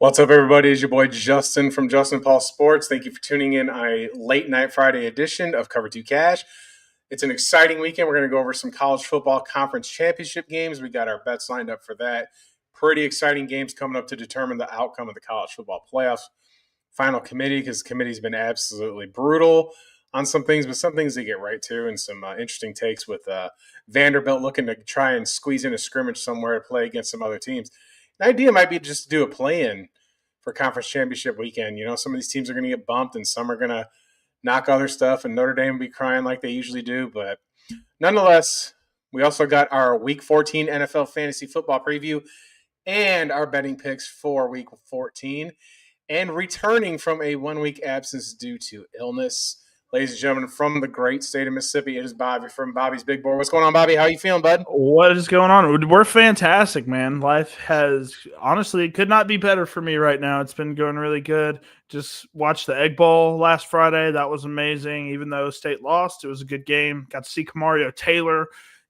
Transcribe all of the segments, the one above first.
What's up, everybody? It's your boy Justin from Justin Paul Sports. Thank you for tuning in on a late night Friday edition of Cover 2 Cash. It's an exciting weekend. We're going to go over some college football conference championship games. We got our bets lined up for that. Pretty exciting games coming up to determine the outcome of the college football playoffs. Final committee, because the committee's been absolutely brutal on some things, but some things they get right to, and some interesting takes with Vanderbilt looking to try and squeeze in a scrimmage somewhere to play against some other teams. The idea might be just to do a play-in for conference championship weekend. You know, some of these teams are going to get bumped and some are going to knock other stuff, and Notre Dame will be crying like they usually do. But nonetheless, we also got our Week 14 NFL Fantasy Football preview and our betting picks for Week 14. And returning from a 1-week absence due to illness, ladies and gentlemen, from the great state of Mississippi, it is Bobby from Bobby's Big Board. What's going on, Bobby? How you feeling, bud? What is going on? We're fantastic, man. Life has, honestly, it could not be better for me right now. It's been going really good. Just watched the Egg Bowl last Friday. That was amazing. Even though State lost, it was a good game. Got to see Kamario Taylor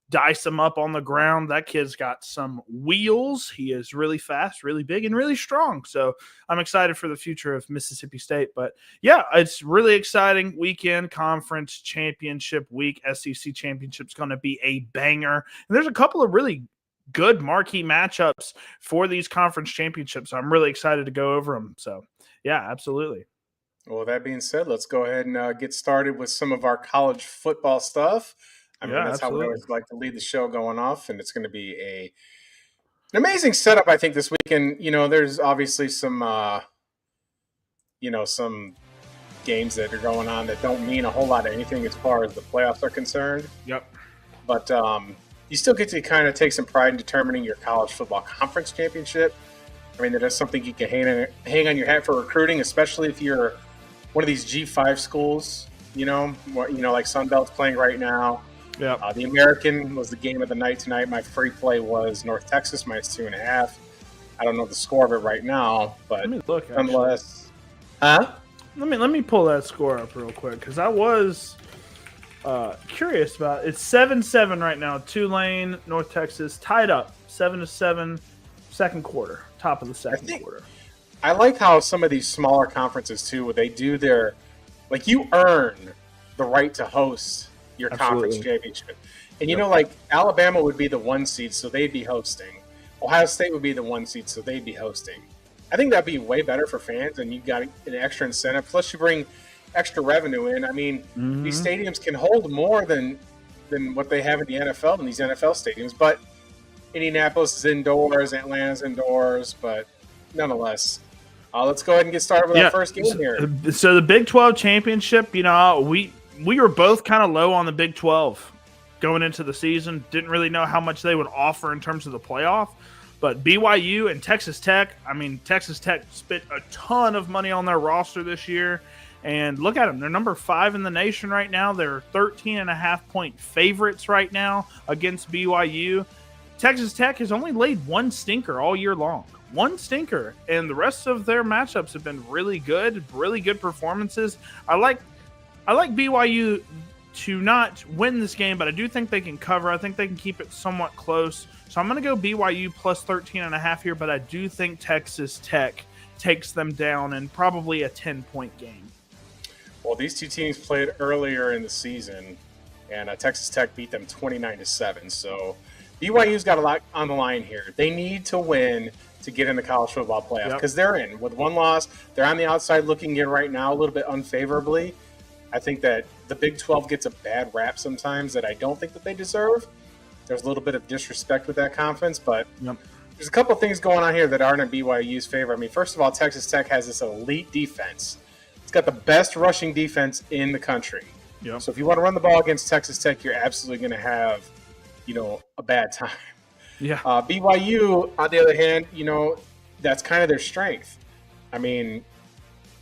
dice him up on the ground. That kid's got some wheels. He is really fast, really big, and really strong. So I'm excited for the future of Mississippi State. But yeah, it's really exciting weekend. Conference championship week. SEC championship's going to be a banger. And there's a couple of really good marquee matchups for these conference championships. So I'm really excited to go over them. So yeah, absolutely. Well, that being said, let's go ahead and get started with some of our college football stuff. I mean, that's absolutely. how we always like to lead the show going off, and it's going to be an amazing setup, I think, this weekend. You know, there's obviously some games that are going on that don't mean a whole lot of anything as far as the playoffs are concerned. Yep. But you still get to kind of take some pride in determining your college football conference championship. I mean, that is something you can hang on your hat for recruiting, especially if you're one of these G5 schools, like Sunbelt's playing right now. Yeah. The American was the game of the night tonight. My free play was North Texas -2.5. I don't know the score of it right now, but let me look. Nonetheless, Let me pull that score up real quick because I was curious about it. It's 7-7 right now. Tulane, North Texas tied up 7-7. Second quarter, top of the second quarter. I like how some of these smaller conferences too, where they do their you earn the right to host your conference championship. And like Alabama would be the 1 seed, so they'd be hosting. Ohio State would be the 1 seed, so they'd be hosting. I think that'd be way better for fans, and you've got an extra incentive. Plus, you bring extra revenue in. I mean, these stadiums can hold more than what they have in the NFL in these NFL stadiums. But Indianapolis is indoors, Atlanta's indoors, but nonetheless. Let's go ahead and get started with our first game here. So the Big 12 championship, we were both kind of low on the Big 12 going into the season. Didn't really know how much they would offer in terms of the playoff. But BYU and Texas Tech, Texas Tech spent a ton of money on their roster this year. And look at them. They're number 5 in the nation right now. They're 13.5-point favorites right now against BYU. Texas Tech has only laid one stinker all year long. One stinker. And the rest of their matchups have been really good performances. I like BYU to not win this game, but I do think they can cover. I think they can keep it somewhat close. So I'm going to go BYU plus 13.5 here, but I do think Texas Tech takes them down in probably a 10-point game. Well, these two teams played earlier in the season, and Texas Tech beat them 29-7. So BYU's got a lot on the line here. They need to win to get in the college football playoff because they're in. With one loss, they're on the outside looking in right now a little bit unfavorably. I think that the Big 12 gets a bad rap sometimes that I don't think that they deserve. There's a little bit of disrespect with that conference, but there's a couple of things going on here that aren't in BYU's favor. I mean, first of all, Texas Tech has this elite defense. It's got the best rushing defense in the country. Yep. So if you want to run the ball against Texas Tech, you're absolutely going to have, a bad time. Yeah. BYU, on the other hand, that's kind of their strength. I mean,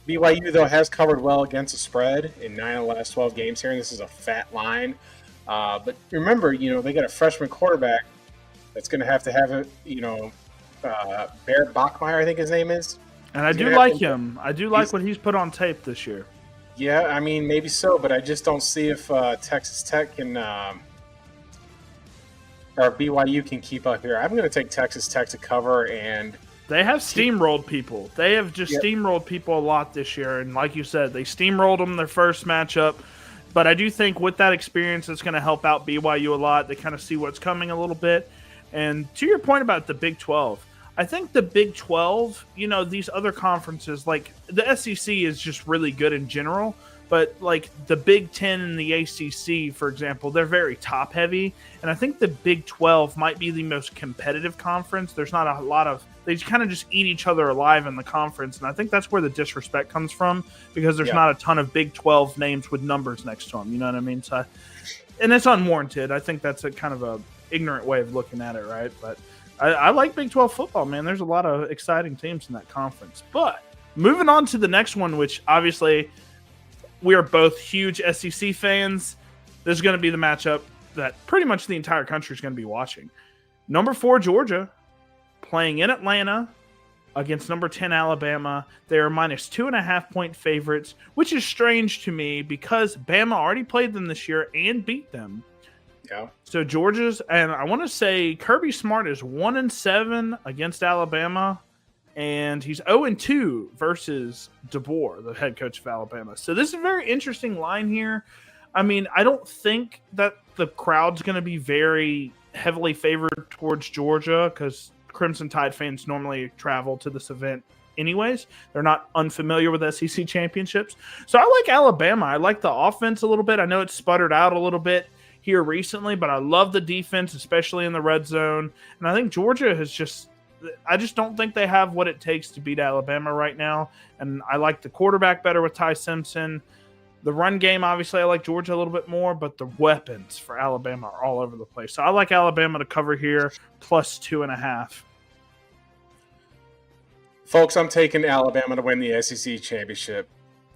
BYU, though, has covered well against the spread in 9 of the last 12 games here, and this is a fat line. But remember, they got a freshman quarterback that's going to have it, Barrett Bachmeier, I think his name is. And I do like him. I do like what he's put on tape this year. Yeah, I mean, maybe so, but I just don't see if Texas Tech can or BYU can keep up here. I'm going to take Texas Tech to cover, and They have steamrolled people. They have just steamrolled people a lot this year. And like you said, they steamrolled them their first matchup. But I do think with that experience, it's going to help out BYU a lot. They kind of see what's coming a little bit. And to your point about the Big 12, I think the Big 12, these other conferences, like the SEC is just really good in general. But like the Big 10 and the ACC, for example, they're very top heavy. And I think the Big 12 might be the most competitive conference. There's not a lot of, they kind of just eat each other alive in the conference. And I think that's where the disrespect comes from, because there's not a ton of Big 12 names with numbers next to them. You know what I mean? So, and it's unwarranted. I think that's a kind of a ignorant way of looking at it, right? But I like Big 12 football, man. There's a lot of exciting teams in that conference. But moving on to the next one, which obviously we are both huge SEC fans. This is going to be the matchup that pretty much the entire country is going to be watching. Number 4, Georgia, playing in Atlanta against number 10, Alabama. They are minus 2.5-point favorites, which is strange to me because Bama already played them this year and beat them. Yeah. So Georgia's, and I want to say Kirby Smart is 1-7 against Alabama. And he's 0-2 versus DeBoer, the head coach of Alabama. So this is a very interesting line here. I mean, I don't think that the crowd's going to be very heavily favored towards Georgia because Crimson Tide fans normally travel to this event anyways. They're not unfamiliar with SEC championships. So I like Alabama. I like the offense a little bit. I know it's sputtered out a little bit here recently, but I love the defense, especially in the red zone. And I think Georgia has I just don't think they have what it takes to beat Alabama right now. And I like the quarterback better with Ty Simpson. The run game, obviously, I like Georgia a little bit more, but the weapons for Alabama are all over the place. So I like Alabama to cover here, plus 2.5. Folks, I'm taking Alabama to win the SEC championship.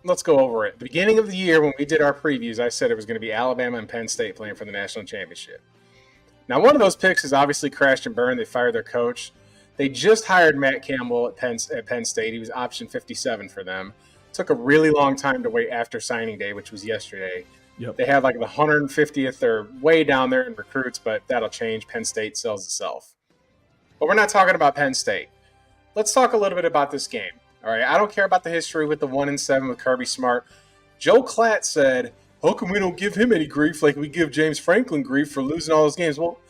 Let's go over it. The beginning of the year, when we did our previews, I said it was going to be Alabama and Penn State playing for the national championship. Now, one of those picks has obviously crashed and burned. They fired their coach. They just hired Matt Campbell at Penn State. He was option 57 for them. Took a really long time to wait after signing day, which was yesterday. Yep. They have like the 150th. They're way down there in recruits, but that'll change. Penn State sells itself. But we're not talking about Penn State. Let's talk a little bit about this game. All right, I don't care about the history with the 1-7 with Kirby Smart. Joe Klatt said, how come we don't give him any grief like we give James Franklin grief for losing all those games? Well,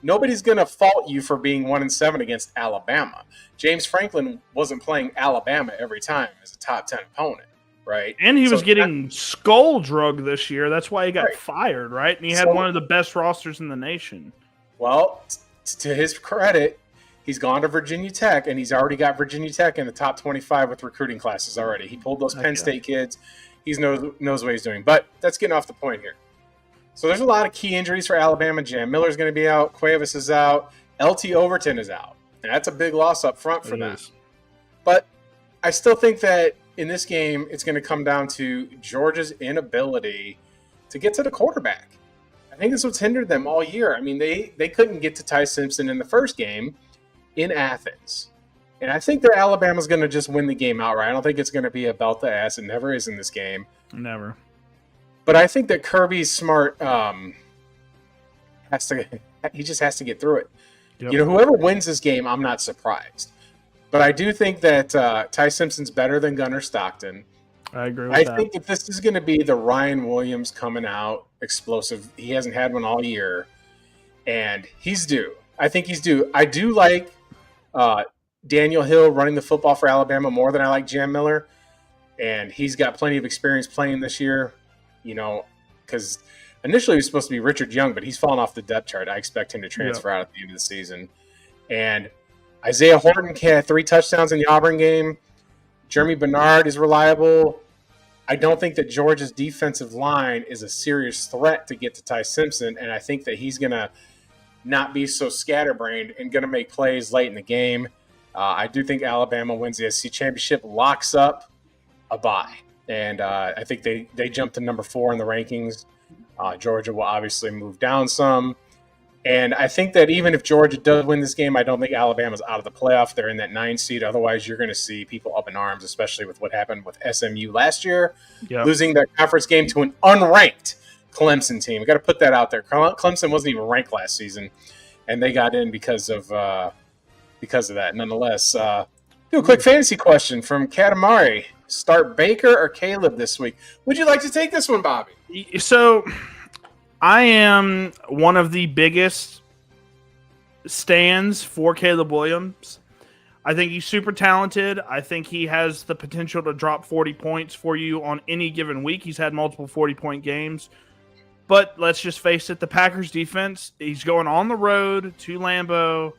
nobody's going to fault you for being 1-7 against Alabama. James Franklin wasn't playing Alabama every time as a top 10 opponent, right? And he was getting skull drugged this year. That's why he got fired, right? And he had one of the best rosters in the nation. Well, to his credit, he's gone to Virginia Tech, and he's already got Virginia Tech in the top 25 with recruiting classes already. He pulled those Penn State kids. He knows what he's doing. But that's getting off the point here. So there's a lot of key injuries for Alabama. Jam Miller's going to be out. Cuevas is out. LT Overton is out. And that's a big loss up front for them. But I still think that in this game, it's going to come down to Georgia's inability to get to the quarterback. I think that's what's hindered them all year. I mean, they couldn't get to Ty Simpson in the first game in Athens. And I think that Alabama's going to just win the game outright. I don't think it's going to be a belt to ass. It never is in this game. Never. But I think that Kirby Smart he just has to get through it. Yep. Whoever wins this game, I'm not surprised. But I do think that Ty Simpson's better than Gunnar Stockton. I agree with that. I think that this is going to be the Ryan Williams coming out explosive. He hasn't had one all year, and he's due. I think he's due. I do like Daniel Hill running the football for Alabama more than I like Jam Miller, and he's got plenty of experience playing this year. Because initially he was supposed to be Richard Young, but he's fallen off the depth chart. I expect him to transfer out at the end of the season. And Isaiah Horton had 3 touchdowns in the Auburn game. Jeremy Bernard is reliable. I don't think that Georgia's defensive line is a serious threat to get to Ty Simpson, and I think that he's going to not be so scatterbrained and going to make plays late in the game. I do think Alabama wins the SEC championship, locks up a bye. And I think they jumped to number 4 in the rankings. Georgia will obviously move down some. And I think that even if Georgia does win this game, I don't think Alabama's out of the playoff. They're in that 9 seed. Otherwise, you're going to see people up in arms, especially with what happened with SMU last year, losing their conference game to an unranked Clemson team. We got to put that out there. Clemson wasn't even ranked last season, and they got in because of because of that. Nonetheless, do a quick fantasy question from Katamari. Start Baker or Caleb this week? Would you like to take this one, Bobby? So I am one of the biggest stands for Caleb Williams. I think he's super talented. I think he has the potential to drop 40 points for you on any given week. He's had multiple 40-point games. But let's just face it, the Packers defense, he's going on the road to Lambeau.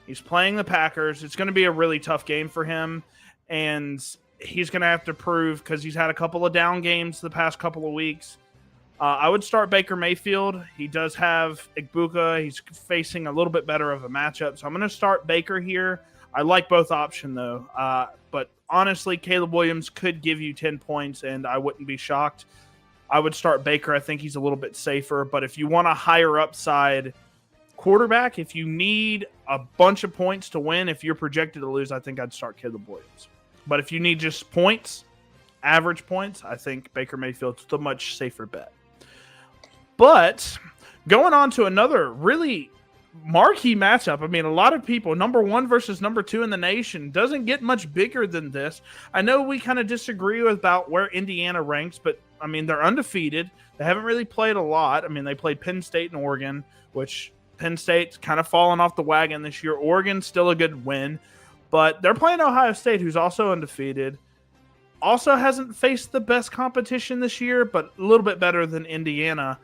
He's playing the Packers. It's going to be a really tough game for him. And he's going to have to prove, because he's had a couple of down games the past couple of weeks. I would start Baker Mayfield. He does have Igbuka. He's facing a little bit better of a matchup. So I'm going to start Baker here. I like both options, though. But honestly, Caleb Williams could give you 10 points, and I wouldn't be shocked. I would start Baker. I think he's a little bit safer. But if you want a higher upside quarterback, if you need a bunch of points to win, if you're projected to lose, I think I'd start Caleb Williams. But if you need just points, average points, I think Baker Mayfield's the much safer bet. But going on to another really marquee matchup. I mean, a lot of people, number 1 versus number 2 in the nation, doesn't get much bigger than this. I know we kind of disagree about where Indiana ranks, but I mean, they're undefeated. They haven't really played a lot. I mean, they played Penn State and Oregon, which Penn State's kind of fallen off the wagon this year. Oregon's still a good win, but they're playing Ohio State, who's also undefeated. Also hasn't faced the best competition this year, but a little bit better than Indiana.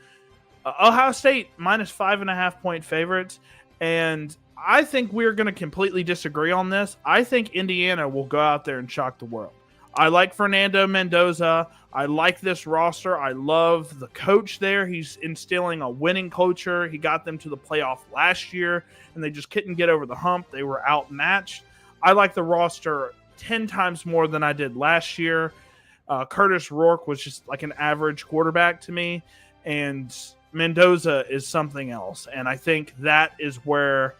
Ohio State minus 5.5 point favorites, and I think we're going to completely disagree on this. I think Indiana will go out there and shock the world. I like Fernando Mendoza. I like this roster. I love the coach there. He's instilling a winning culture. He got them to the playoff last year, and they just couldn't get over the hump. They were outmatched. I like the roster 10 times more than I did last year. Curtis Rourke was just like an average quarterback to me, and Mendoza is something else, and I think that is where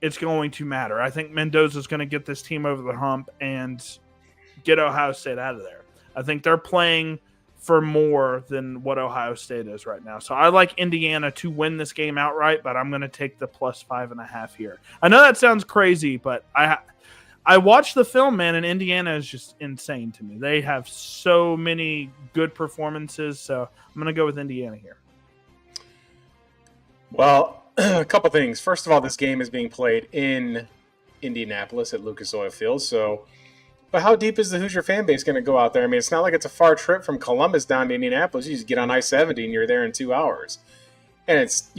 it's going to matter. I think Mendoza is going to get this team over the hump and get Ohio State out of there. I think they're playing for more than what Ohio State is right now. So I like Indiana to win this game outright, but I'm going to take the plus 5.5 here. I know that sounds crazy, but I watched the film, man, and Indiana is just insane to me. They have so many good performances, so I'm going to go with Indiana here. Well, a couple things. First of all, this game is being played in Indianapolis at Lucas Oil Field. But how deep is the Hoosier fan base going to go out there? I mean, it's not like it's a far trip from Columbus down to Indianapolis. You just get on I-70 and you're there in 2 hours. And it's,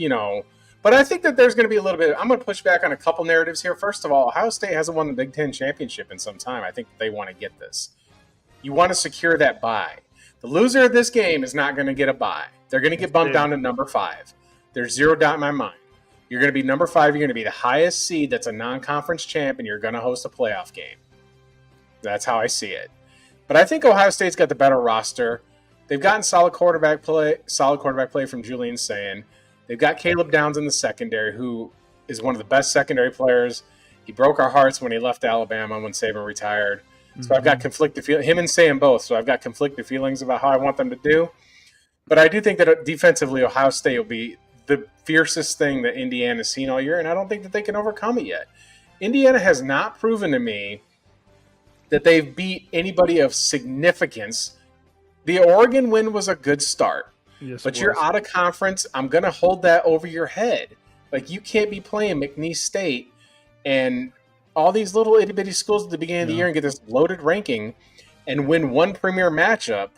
but I think that there's going to be a little bit. I'm going to push back on a couple narratives here. First of all, Ohio State hasn't won the Big Ten championship in some time. I think they want to get this. You want to secure that bye. The loser of this game is not going to get a bye. They're going to get bumped down to number 5. There's zero doubt in my mind. You're going to be number 5. You're going to be the highest seed that's a non-conference champ, and you're going to host a playoff game. That's how I see it. But I think Ohio State's got the better roster. They've gotten solid quarterback play from Julian Sayin. They've got Caleb Downs in the secondary, who is one of the best secondary players. He broke our hearts when he left Alabama when Saban retired. So I've got conflicted feelings. Him and Sayin both. So I've got conflicted feelings about how I want them to do. But I do think that defensively, Ohio State will be the fiercest thing that Indiana's seen all year, and I don't think that they can overcome it yet. Indiana has not proven to me that they've beat anybody of significance. The Oregon win was a good start. Yes, but you're out of conference. I'm going to hold that over your head. Like, you can't be playing McNeese State and all these little itty-bitty schools at the beginning of the year and get this loaded ranking and win one premier matchup.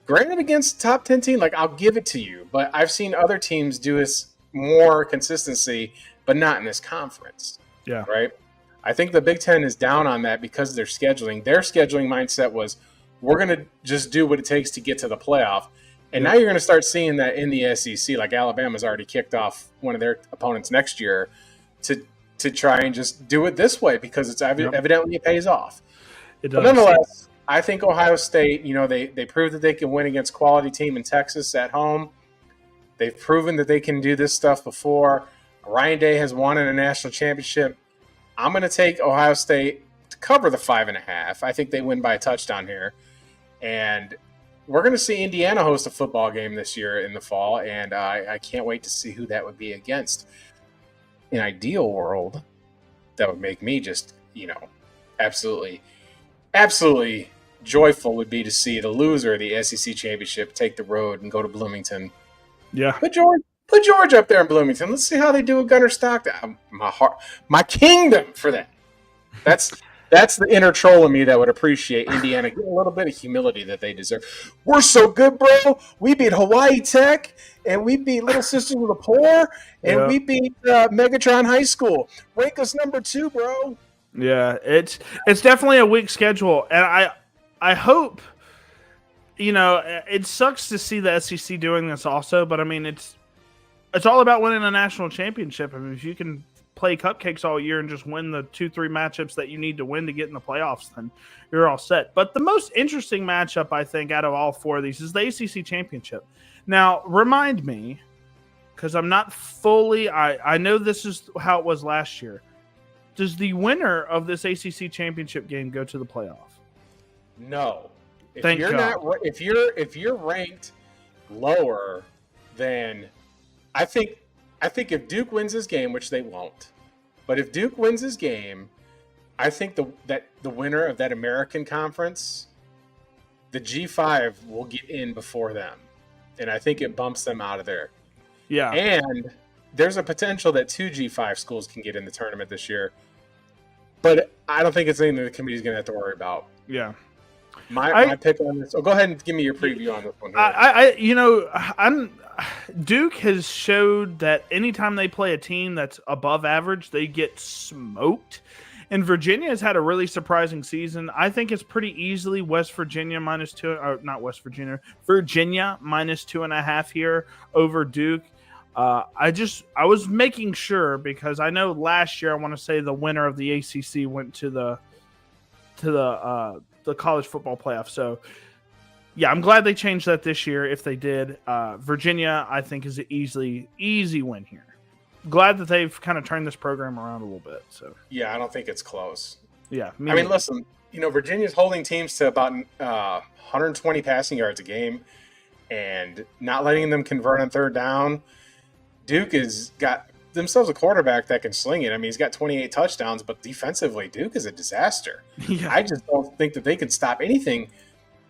Granted, against the top 10 team, like, I'll give it to you. But I've seen other teams do this more consistency, but not in this conference. Yeah. Right? I think the Big Ten is down on that because of their scheduling. Their scheduling mindset was, we're going to just do what it takes to get to the playoff. And now you're going to start seeing that in the SEC. Like, Alabama's already kicked off one of their opponents next year to try and just do it this way because it's evidently it pays off. It does. But nonetheless, I think Ohio State, they proved that they can win against quality team in Texas at home. They've proven that they can do this stuff before. Ryan Day has won in a national championship. I'm going to take Ohio State to cover the 5.5. I think they win by a touchdown here. And we're going to see Indiana host a football game this year in the fall, and I can't wait to see who that would be against. In an ideal world, that would make me just, absolutely joyful would be to see the loser of the SEC championship take the road and go to Bloomington. Yeah. Put George up there in Bloomington. Let's see how they do with Gunner Stockton. My kingdom for that. That's the inner troll in me that would appreciate Indiana getting a little bit of humility that they deserve. We're so good, bro. We beat Hawaii Tech, and we beat Little Sisters of the Poor, and we beat Megatron High School. Rank us number 2, bro. Yeah, it's definitely a weak schedule, and I hope, it sucks to see the SEC doing this also, but I mean it's all about winning a national championship. I mean, if you can play cupcakes all year and just win the 2-3 matchups that you need to win to get in the playoffs, then you're all set. But the most interesting matchup, I think, out of all 4 of these is the ACC championship. Now, remind me, because I'm not fully, I know this is how it was last year. Does the winner of this ACC championship game go to the playoff? No. Thank God. If you're ranked lower than, I think if Duke wins this game, which they won't, but if Duke wins this game, I think the winner of that American conference, the G5 will get in before them, and I think it bumps them out of there. Yeah, and there's a potential that 2 G5 schools can get in the tournament this year, but I don't think it's anything the committee's going to have to worry about. Yeah. My pick on this. Oh, go ahead and give me your preview on this one. Duke has showed that anytime they play a team that's above average, they get smoked. And Virginia has had a really surprising season. I think it's pretty easily Virginia minus 2.5 here over Duke. I was making sure because I know last year I want to say the winner of the ACC went to the college football playoff. So yeah, I'm glad they changed that this year. If they did, Virginia I think is an easy win here. Glad that they've kind of turned this program around a little bit. So yeah, I don't think it's close. Yeah, I mean, listen, Virginia's holding teams to about 120 passing yards a game, and not letting them convert on third down. Duke has got themselves a quarterback that can sling it. I mean, he's got 28 touchdowns, but defensively, Duke is a disaster. Yeah. I just don't think that they can stop anything.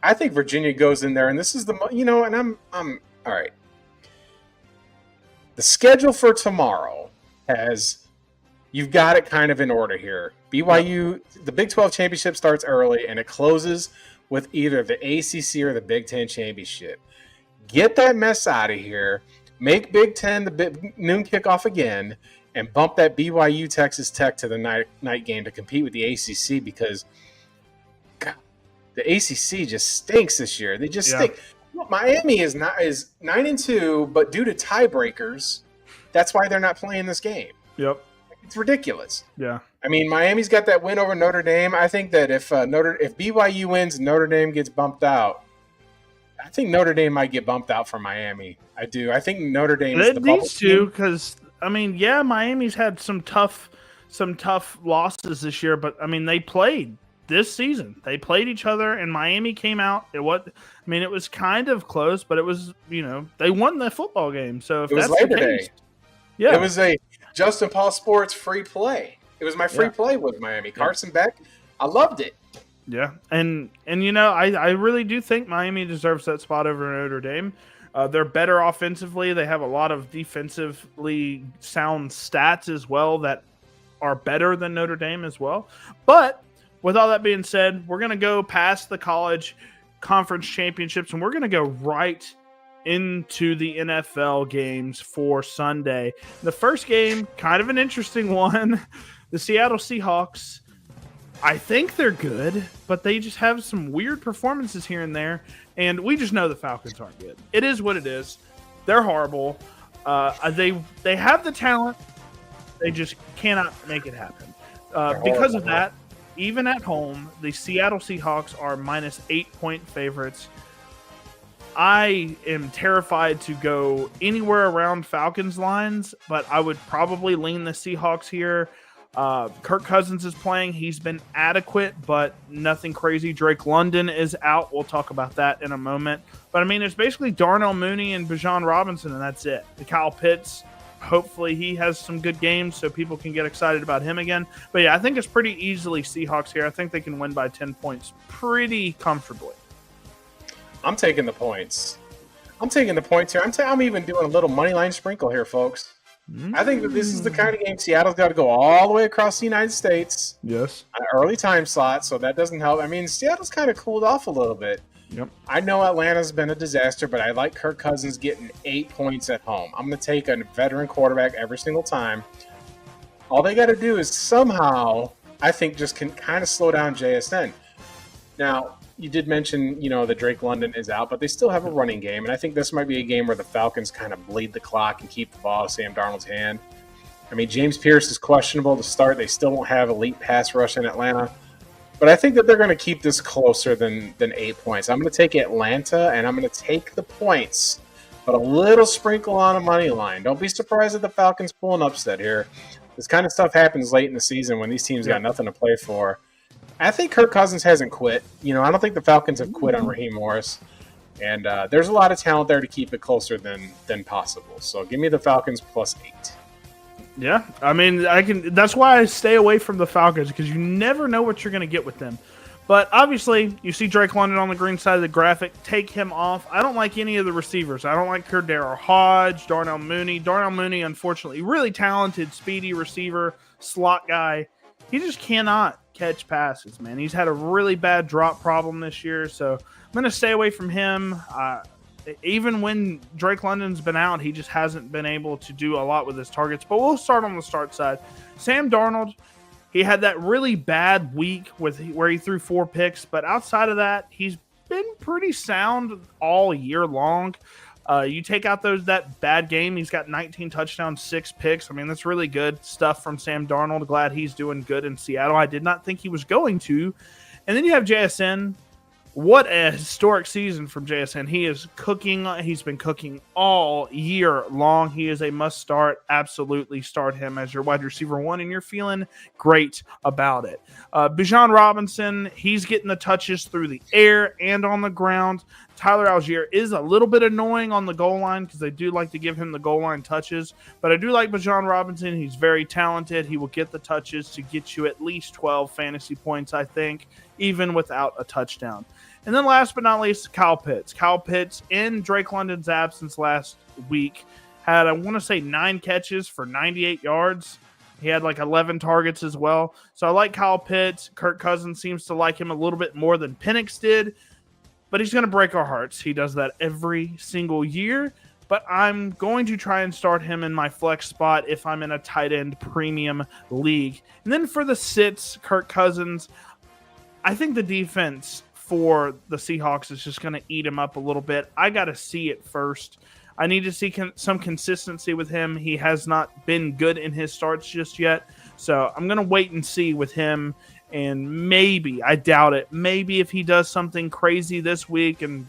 I think Virginia goes in there, and this is and I'm all right. The schedule for tomorrow you've got it kind of in order here. BYU, the Big 12 championship starts early, and it closes with either the ACC or the Big 10 championship. Get that mess out of here. Make Big 10 the noon kickoff again, and bump that BYU Texas Tech to the night game to compete with the ACC because God, the ACC just stinks this year. They just stink. Miami is 9-2, but due to tiebreakers, that's why they're not playing this game. Yep, it's ridiculous. Yeah, I mean, Miami's got that win over Notre Dame. I think that if BYU wins, Notre Dame gets bumped out. I think Notre Dame might get bumped out from Miami. I do. I think Notre Dame needs to because I mean, yeah, Miami's had some tough losses this year, but I mean, they played this season. They played each other, and Miami came out. It was kind of close, but it was they won the football game. So if it was that's Labor the case, Day. Yeah, it was a Justin Paul Sports free play. It was my free play with Miami. Carson Beck, I loved it. Yeah, and I really do think Miami deserves that spot over Notre Dame. They're better offensively. They have a lot of defensively sound stats as well that are better than Notre Dame as well. But with all that being said, we're going to go past the college conference championships, and we're going to go right into the NFL games for Sunday. The first game, kind of an interesting one. The Seattle Seahawks, I think they're good, but they just have some weird performances here and there, and we just know the Falcons aren't good. It is what it is. They're horrible. They have the talent. They just cannot make it happen. Because of that, even at home, the Seattle Seahawks are minus 8-point favorites. I am terrified to go anywhere around Falcons lines, but I would probably lean the Seahawks here. Kirk Cousins is playing. He's been adequate, but nothing crazy. Drake London is out. We'll talk about that in a moment. But, I mean, it's basically Darnell Mooney and Bijan Robinson, and that's it. The Kyle Pitts, Hopefully he has some good games so people can get excited about him again. But yeah, I think it's pretty easily Seahawks here. I think they can win by 10 points pretty comfortably. I'm taking the points. Here. I'm even doing a little money line sprinkle here, folks. I think that this is the kind of game Seattle's got to go all the way across the United States. Yes. An early time slot, so that doesn't help. I mean, Seattle's kind of cooled off a little bit. Yep. I know Atlanta's been a disaster, but I like Kirk Cousins getting 8 points at home. I'm going to take a veteran quarterback every single time. All they got to do is somehow, I think, just can kind of slow down JSN. Now, you did mention, that Drake London is out, but they still have a running game, and I think this might be a game where the Falcons kind of bleed the clock and keep the ball out of Sam Darnold's hand. I mean, James Pierce is questionable to start. They still don't have elite pass rush in Atlanta. But I think that they're going to keep this closer than 8 points. I'm going to take Atlanta, and I'm going to take the points, but a little sprinkle on a money line. Don't be surprised if the Falcons pull an upset here. This kind of stuff happens late in the season when these teams got nothing to play for. I think Kirk Cousins hasn't quit. I don't think the Falcons have quit on Raheem Morris. And there's a lot of talent there to keep it closer than possible. So give me the Falcons plus 8. Yeah, I mean, that's why I stay away from the Falcons, because you never know what you're going to get with them. But obviously, you see Drake London on the green side of the graphic. Take him off. I don't like any of the receivers. I don't like Cordero Hodge, Darnell Mooney. Darnell Mooney, unfortunately, really talented, speedy receiver, slot guy. He just cannot catch passes, man. He's had a really bad drop problem this year, so I'm going to stay away from him. Even when Drake London's been out, he just hasn't been able to do a lot with his targets. But we'll start on the start side. Sam Darnold, he had that really bad week where he threw 4 picks. But outside of that, he's been pretty sound all year long. You take out that bad game, he's got 19 touchdowns, 6 picks. I mean, that's really good stuff from Sam Darnold. Glad he's doing good in Seattle. I did not think he was going to. And then you have JSN. What a historic season from JSN. He is cooking. He's been cooking all year long. He is a must start. Absolutely start him as your wide receiver 1, and you're feeling great about it. Bijan Robinson, he's getting the touches through the air and on the ground. Tyler Algier is a little bit annoying on the goal line because they do like to give him the goal line touches. But I do like Bijan Robinson. He's very talented. He will get the touches to get you at least 12 fantasy points, I think, even without a touchdown. And then last but not least, Kyle Pitts. Kyle Pitts, in Drake London's absence last week, had, I want to say, 9 catches for 98 yards. He had like 11 targets as well. So I like Kyle Pitts. Kirk Cousins seems to like him a little bit more than Penix did. But he's going to break our hearts. He does that every single year. But I'm going to try and start him in my flex spot if I'm in a tight end premium league. And then for the sits, Kirk Cousins, I think the defense for the Seahawks is just going to eat him up a little bit. I got to see it first. I need to see some consistency with him. He has not been good in his starts just yet. So I'm going to wait and see with him. And maybe, I doubt it, maybe if he does something crazy this week and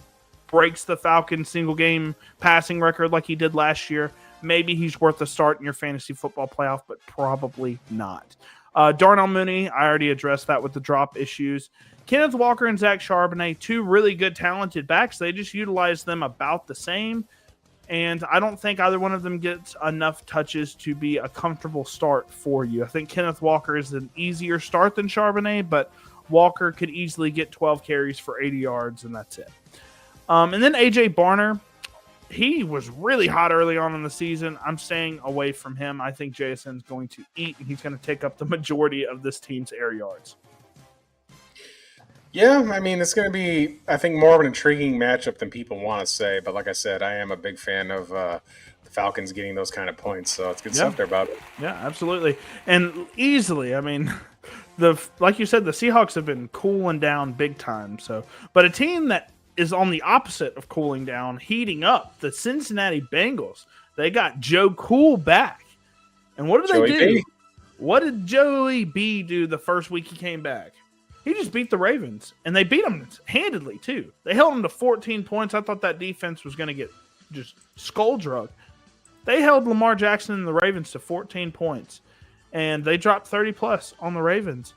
breaks the Falcons single game passing record like he did last year, maybe he's worth a start in your fantasy football playoff, but probably not. Darnell Mooney, I already addressed that with the drop issues. Kenneth Walker and Zach Charbonnet, 2 really good talented backs. They just utilize them about the same. And I don't think either one of them gets enough touches to be a comfortable start for you. I think Kenneth Walker is an easier start than Charbonnet, but Walker could easily get 12 carries for 80 yards, and that's it. And then A.J. Barner, he was really hot early on in the season. I'm staying away from him. I think JSN's going to eat, and he's going to take up the majority of this team's air yards. Yeah, I mean, it's going to be, I think, more of an intriguing matchup than people want to say. But like I said, I am a big fan of the Falcons getting those kind of points. So it's good stuff there, Bob. Yeah, absolutely. And easily, I mean, like you said, the Seahawks have been cooling down big time. But a team that is on the opposite of cooling down, heating up, the Cincinnati Bengals. They got Joe Cool back. And what did they do? What did Joey B do the first week he came back? He just beat the Ravens, and they beat them handedly, too. They held them to 14 points. I thought that defense was going to get just skull-drugged. They held Lamar Jackson and the Ravens to 14 points, and they dropped 30-plus on the Ravens.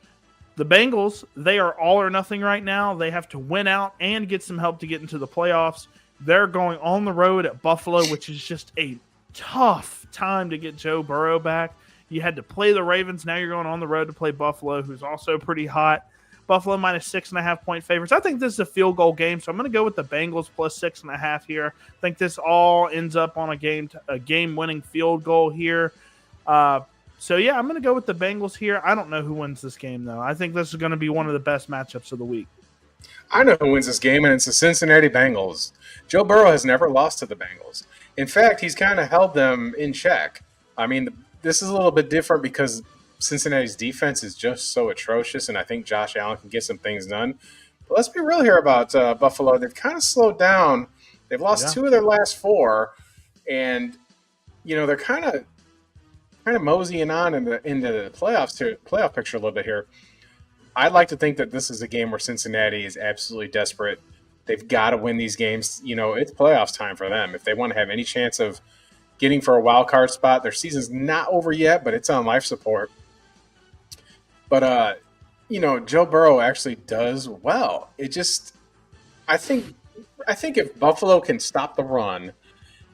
The Bengals, they are all or nothing right now. They have to win out and get some help to get into the playoffs. They're going on the road at Buffalo, which is just a tough time to get Joe Burrow back. You had to play the Ravens. Now you're going on the road to play Buffalo, who's also pretty hot. Buffalo minus 6.5-point favorites. I think this is a field goal game, so I'm going to go with the Bengals plus 6.5 here. I think this all ends up on a game-winning field goal here. So, yeah, I'm going to go with the Bengals here. I don't know who wins this game, though. I think this is going to be one of the best matchups of the week. I know who wins this game, and it's the Cincinnati Bengals. Joe Burrow has never lost to the Bengals. In fact, he's kind of held them in check. I mean, this is a little bit different because Cincinnati's defense is just so atrocious, and I think Josh Allen can get some things done. But let's be real here about Buffalo. They've kind of slowed down. They've lost 2 of their last 4, and they're kind of moseying on into the playoff picture a little bit here. I'd like to think that this is a game where Cincinnati is absolutely desperate. They've got to win these games. It's playoffs time for them. If they want to have any chance of getting for a wild card spot, their season's not over yet, but it's on life support. But, Joe Burrow actually does well. I think if Buffalo can stop the run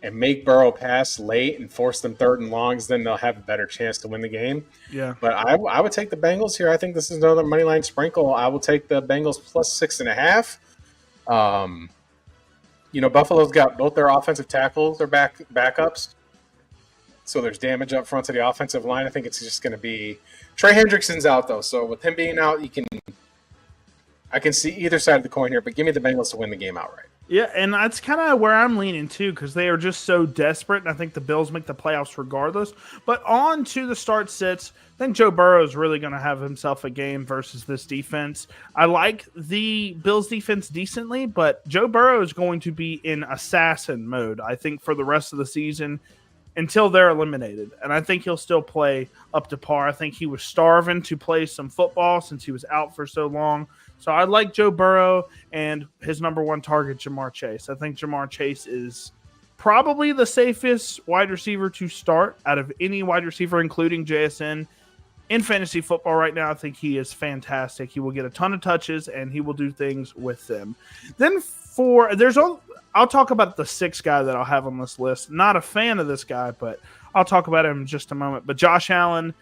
and make Burrow pass late and force them 3rd and longs, then they'll have a better chance to win the game. Yeah. But I would take the Bengals here. I think this is another money line sprinkle. I will take the Bengals plus 6.5. Buffalo's got both their offensive tackles, their backups. So there's damage up front to the offensive line. I think it's just going to be Trey Hendrickson's out though. So with him being out, I can see either side of the coin here, but give me the Bengals to win the game outright. Yeah, and that's kind of where I'm leaning too, because they are just so desperate, and I think the Bills make the playoffs regardless. But on to the start sits, I think Joe Burrow is really going to have himself a game versus this defense. I like the Bills defense decently, but Joe Burrow is going to be in assassin mode, I think, for the rest of the season until they're eliminated. And I think he'll still play up to par. I think he was starving to play some football since he was out for so long. So I like Joe Burrow and his number 1 target, Jamar Chase. I think Jamar Chase is probably the safest wide receiver to start out of any wide receiver, including JSN. In fantasy football right now, I think he is fantastic. He will get a ton of touches, and he will do things with them. Then I'll talk about the 6th guy that I'll have on this list. Not a fan of this guy, but I'll talk about him in just a moment. But Josh Allen,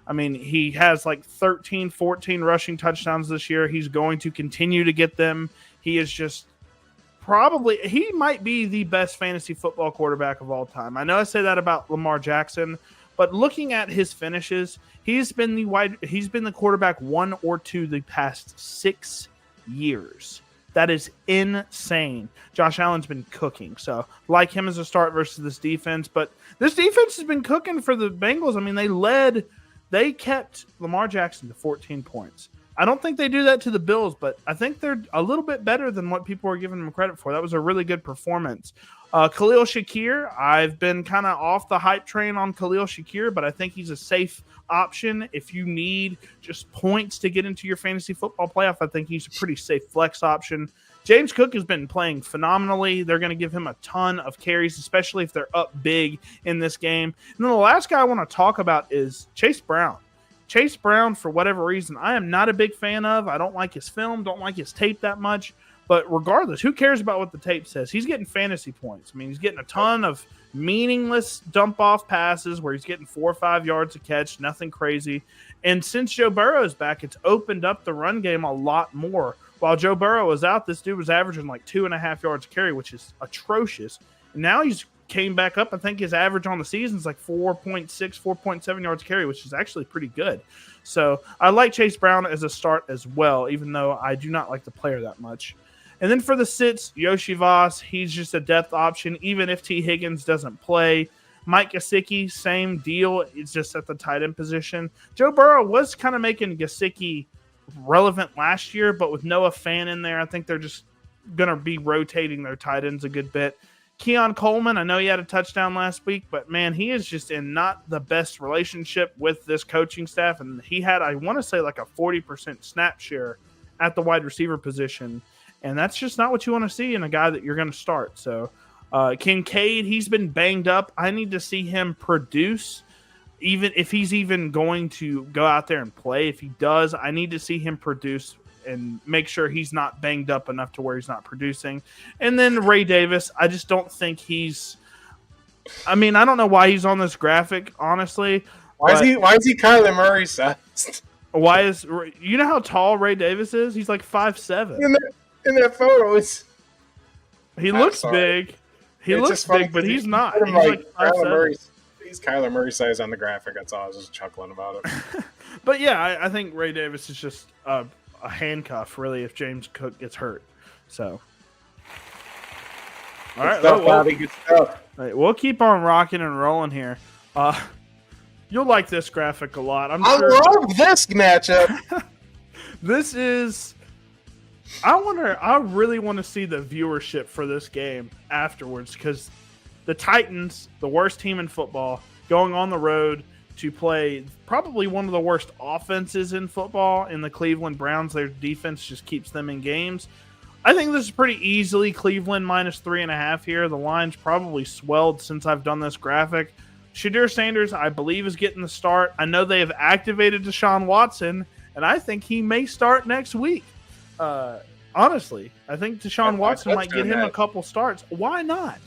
I mean, he has like 13, 14 rushing touchdowns this year. He's going to continue to get them. He is just he might be the best fantasy football quarterback of all time. I know I say that about Lamar Jackson, but looking at his finishes, he's been the quarterback 1 or 2 the past 6 years. That is insane. Josh Allen's been cooking. So, like him as a start versus this defense. But this defense has been cooking for the Bengals. I mean, they kept Lamar Jackson to 14 points. I don't think they do that to the Bills, but I think they're a little bit better than what people are giving them credit for. That was a really good performance. Khalil Shakir, I've been kind of off the hype train on Khalil Shakir, but I think he's a safe option. If you need just points to get into your fantasy football playoff, I think he's a pretty safe flex option. James Cook has been playing phenomenally. They're going to give him a ton of carries, especially if they're up big in this game. And then the last guy I want to talk about is Chase Brown. Chase Brown, for whatever reason, I am not a big fan of. I don't like his film, don't like his tape that much. But regardless, who cares about what the tape says? He's getting fantasy points. I mean, he's getting a ton of meaningless dump-off passes where he's getting 4 or 5 yards a catch, nothing crazy. And since Joe Burrow is back, it's opened up the run game a lot more. While Joe Burrow was out, this dude was averaging like 2.5 yards a carry, which is atrocious. And now he's came back up. I think his average on the season is like 4.6, 4.7 yards a carry, which is actually pretty good. So I like Chase Brown as a start as well, even though I do not like the player that much. And then for the sits, Yoshi Voss, he's just a depth option, even if T. Higgins doesn't play. Mike Gesicki, same deal. It's just at the tight end position. Joe Burrow was kind of making Gesicki relevant last year, but with Noah Fant in there, I think they're just going to be rotating their tight ends a good bit. Keon Coleman, I know he had a touchdown last week, but man, he is just in not the best relationship with this coaching staff. And he had, I want to say, like a 40% snap share at the wide receiver position. And that's just not what you want to see in a guy that you're going to start. So Kincaid, he's been banged up. I need to see him produce, even if he's even going to go out there and play. If he does, I need to see him produce and make sure he's not banged up enough to where he's not producing. And then Ray Davis, I just don't think he's I mean, I don't know why he's on this graphic, honestly. Why is he Kyler Murray sized? Why is you know how tall Ray Davis is? He's like 5'7". In that photo, He looks big. He looks big, but he's not. He's like 5'7". He's Kyler Murray size on the graphic. That's all. I was just chuckling about it. But yeah, I think Ray Davis is just a handcuff, really, if James Cook gets hurt. So, all right, good stuff. We'll keep on rocking and rolling here. You'll like this graphic a lot. I love this matchup. This is. I really want to see the viewership for this game afterwards, because the Titans, the worst team in football, going on the road to play probably one of the worst offenses in football in the Cleveland Browns. Their defense just keeps them in games. I think this is pretty easily Cleveland minus 3.5 here. The line's probably swelled since I've done this graphic. Shedeur Sanders, I believe, is getting the start. I know they have activated Deshaun Watson, and I think he may start next week. Honestly, I think Deshaun Watson might get him a couple starts. Why not?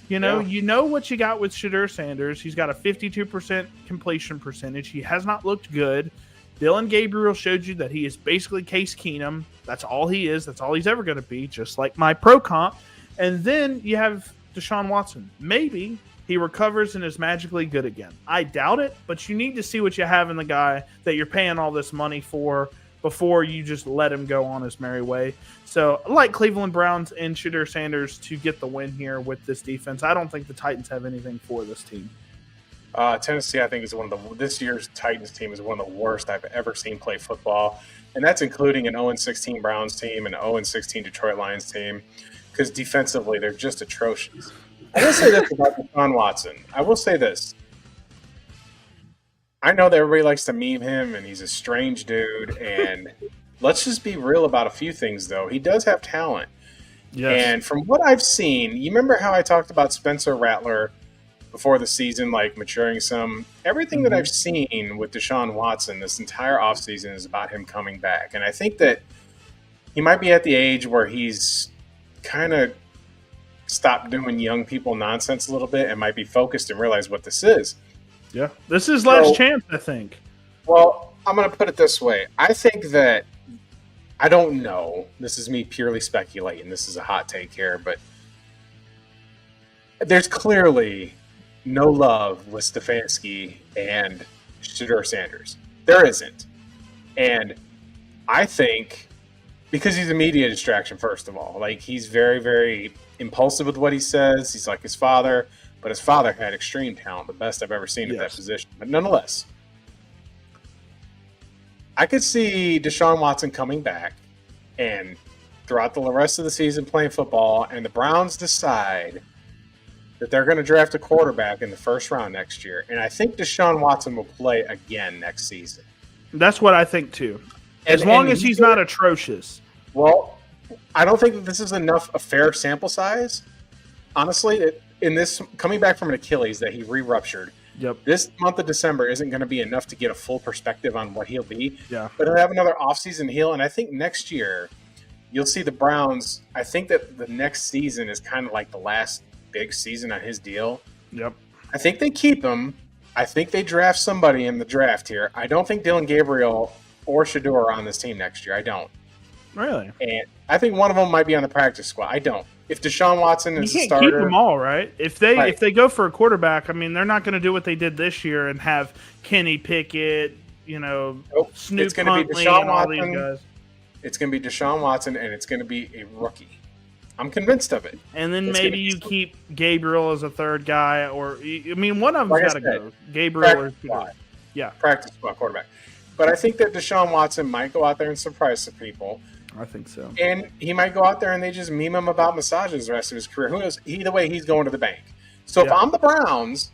You know what you got with Shedeur Sanders. He's got a 52% completion percentage. He has not looked good. Dylan Gabriel showed you that he is basically Case Keenum. That's all he is. That's all he's ever going to be, just like my pro comp. And then you have Deshaun Watson. Maybe he recovers and is magically good again. I doubt it, but you need to see what you have in the guy that you're paying all this money for before you just let him go on his merry way. So, I like Cleveland Browns and Shedeur Sanders to get the win here with this defense. I don't think the Titans have anything for this team. Tennessee, I think, is this year's Titans team is one of the worst I've ever seen play football, and that's including an 0-16 Browns team and an 0-16 Detroit Lions team, because defensively they're just atrocious. I will say this about Deshaun Watson. I will say this. I know that everybody likes to meme him, and he's a strange dude. And let's just be real about a few things, though. He does have talent. Yes. And from what I've seen, you remember how I talked about Spencer Rattler before the season, like maturing some? Everything that I've seen with Deshaun Watson this entire offseason is about him coming back. And I think that he might be at the age where he's kind of stopped doing young people nonsense a little bit and might be focused and realize what this is. Yeah, this is last chance, I think. Well, I'm going to put it this way. I think that, I don't know, this is me purely speculating. This is a hot take here, but there's clearly no love with Stefanski and Shedeur Sanders. There isn't. And I think, because he's a media distraction, first of all, like, he's very, very impulsive with what he says. He's like his father. But his father had extreme talent, the best I've ever seen at that position. But nonetheless, I could see Deshaun Watson coming back and throughout the rest of the season playing football, and the Browns decide that they're going to draft a quarterback in the first round next year. And I think Deshaun Watson will play again next season. That's what I think, too. As long as he's not atrocious. Well, I don't think that this is a fair sample size. Honestly, in this, coming back from an Achilles that he re-ruptured, this month of December isn't going to be enough to get a full perspective on what he'll be. Yeah. But he'll have another offseason heal, and I think next year you'll see the Browns. I think that the next season is kind of like the last big season on his deal. Yep. I think they keep him. I think they draft somebody in the draft here. I don't think Dylan Gabriel or Shedeur are on this team next year. I don't. Really? And I think one of them might be on the practice squad. I don't. If Deshaun Watson is a starter, keep them all, right? If they go for a quarterback, I mean, they're not going to do what they did this year and have Kenny Pickett, Snoop Huntley, and all these guys. It's going to be Deshaun Watson, and it's going to be a rookie. I'm convinced of it. And then maybe you keep Gabriel as a third guy, or one of them's got to go. Gabriel or practice squad quarterback. But I think that Deshaun Watson might go out there and surprise some people. I think so. And he might go out there and they just meme him about massages the rest of his career. Who knows? Either way, he's going to the bank. So if I'm the Browns,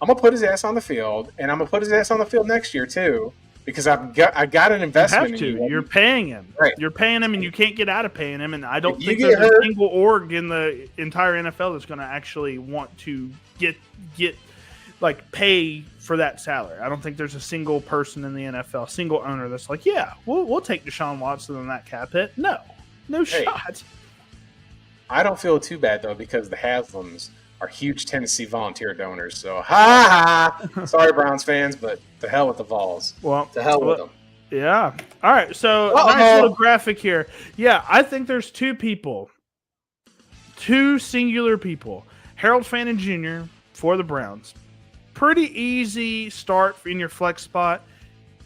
I'm going to put his ass on the field, and I'm going to put his ass on the field next year too, because I got an investment in you. You're paying him. Right. You're paying him, and you can't get out of paying him. And I don't think there's a single org in the entire NFL that's going to actually want to get pay for that salary. I don't think there's a single person in the NFL, single owner that's like, yeah, we'll take Deshaun Watson on that cap hit. No shot. I don't feel too bad though, because the Haslams are huge Tennessee Volunteer donors. So, ha! Sorry, Browns fans, but to hell with the Vols. Well, to hell with them. Yeah. All right. So, Uh-oh. nice little graphic here. Yeah, I think there's two singular people. Harold Fannin Jr. for the Browns. Pretty easy start in your flex spot.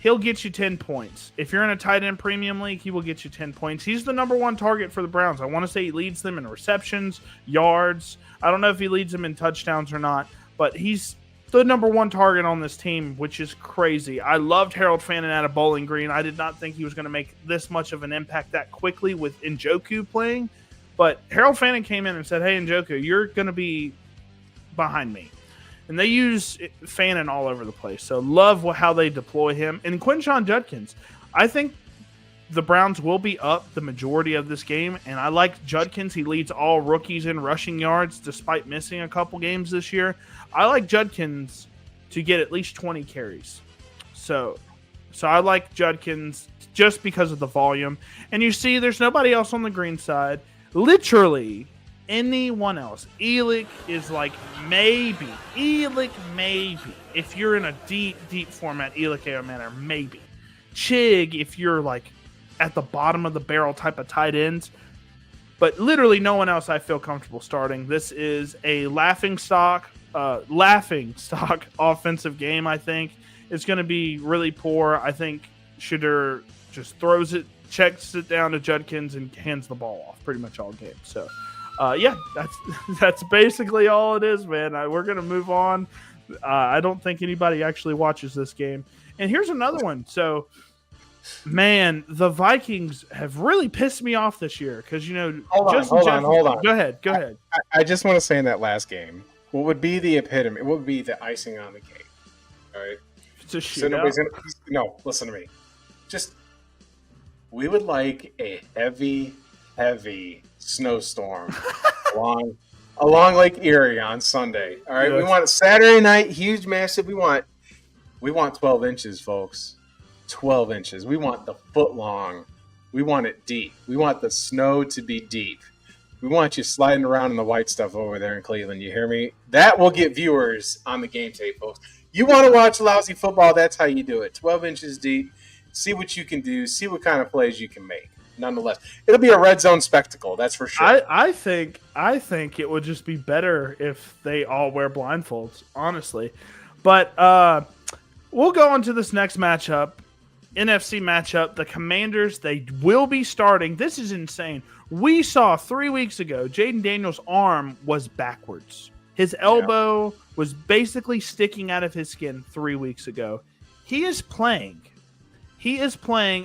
He'll get you 10 points. If you're in a tight end premium league, he will get you 10 points. He's the number one target for the Browns. I want to say he leads them in receptions, yards. I don't know if he leads them in touchdowns or not, but he's the number one target on this team, which is crazy. I loved Harold Fannin out of Bowling Green. I did not think he was going to make this much of an impact that quickly with Njoku playing, but Harold Fannin came in and said, hey, Njoku, you're going to be behind me. And they use Fannin all over the place. So love how they deploy him. And Quinshon Judkins, I think the Browns will be up the majority of this game. And I like Judkins. He leads all rookies in rushing yards despite missing a couple games this year. I like Judkins to get at least 20 carries. So I like Judkins just because of the volume. And you see there's nobody else on the green side. Literally anyone else. Elick is like maybe. Elick maybe. If you're in a deep format, Elick Aomanor maybe. Chig if you're like at the bottom of the barrel type of tight ends. But literally no one else I feel comfortable starting. This is a laughing stock offensive game, I think. It's going to be really poor. I think Shedeur just throws it, checks it down to Judkins, and hands the ball off pretty much all game. So yeah, that's basically all it is, man. We're going to move on. I don't think anybody actually watches this game. And here's another one. So, man, the Vikings have really pissed me off this year because, Hold on. Go ahead. I just want to say in that last game, what would be the epitome? What would be the icing on the cake? All right? It's a shootout. No, listen to me. We would like a heavy snowstorm along Lake Erie on Sunday. All right, yes. We want a Saturday night, huge, massive. We want 12 inches, folks. 12 inches. We want the foot long. We want it deep. We want the snow to be deep. We want you sliding around in the white stuff over there in Cleveland. You hear me? That will get viewers on the game tape, folks. You want to watch lousy football? That's how you do it. 12 inches deep. See what you can do. See what kind of plays you can make. Nonetheless, it'll be a red zone spectacle. That's for sure. I think it would just be better if they all wear blindfolds, honestly. But we'll go on to this next matchup, NFC matchup. The Commanders, they will be starting. This is insane. We saw 3 weeks ago, Jaden Daniels' arm was backwards. His elbow was basically sticking out of his skin 3 weeks ago. He is playing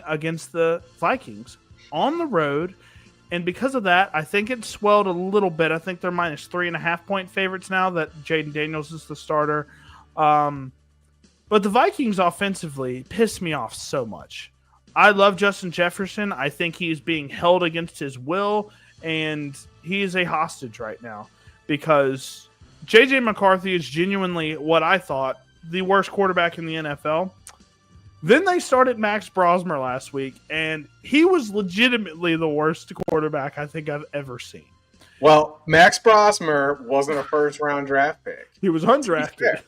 against the Vikings on the road, and because of that, I think it swelled a little bit. I think they're minus 3.5 point favorites now that Jaden Daniels is the starter. But the Vikings offensively piss me off so much. I love Justin Jefferson. I think he's being held against his will, and he is a hostage right now because J.J. McCarthy is genuinely what I thought the worst quarterback in the NFL. Then they started Max Brosmer last week, and he was legitimately the worst quarterback I think I've ever seen. Well, Max Brosmer wasn't a first-round draft pick. He was undrafted.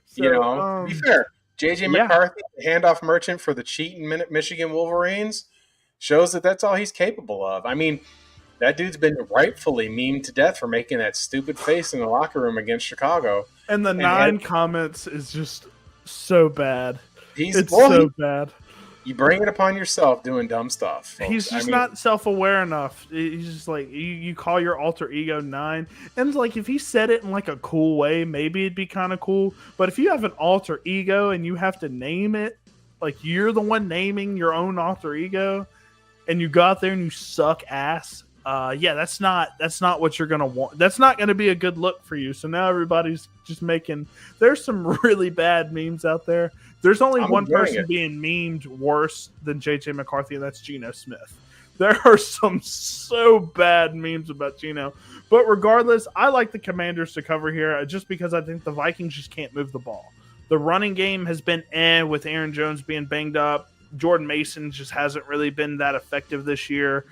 So, be fair. J.J. McCarthy, the handoff merchant for the cheating Michigan Wolverines, shows that that's all he's capable of. I mean, that dude's been rightfully memed to death for making that stupid face in the locker room against Chicago. And the 9 comments is just so bad. It's so bad. You bring it upon yourself doing dumb stuff, folks. He's just not self-aware enough. He's just like, you call your alter ego 9. And it's like, if he said it in like a cool way, maybe it'd be kind of cool. But if you have an alter ego and you have to name it, like you're the one naming your own alter ego, and you go out there and you suck ass, that's not what you're gonna want. That's not gonna be a good look for you. So now everybody's just there's some really bad memes out there. There's only one person being memed worse than J.J. McCarthy, and that's Geno Smith. There are some so bad memes about Geno. But regardless, I like the Commanders to cover here just because I think the Vikings just can't move the ball. The running game has been with Aaron Jones being banged up. Jordan Mason just hasn't really been that effective this year.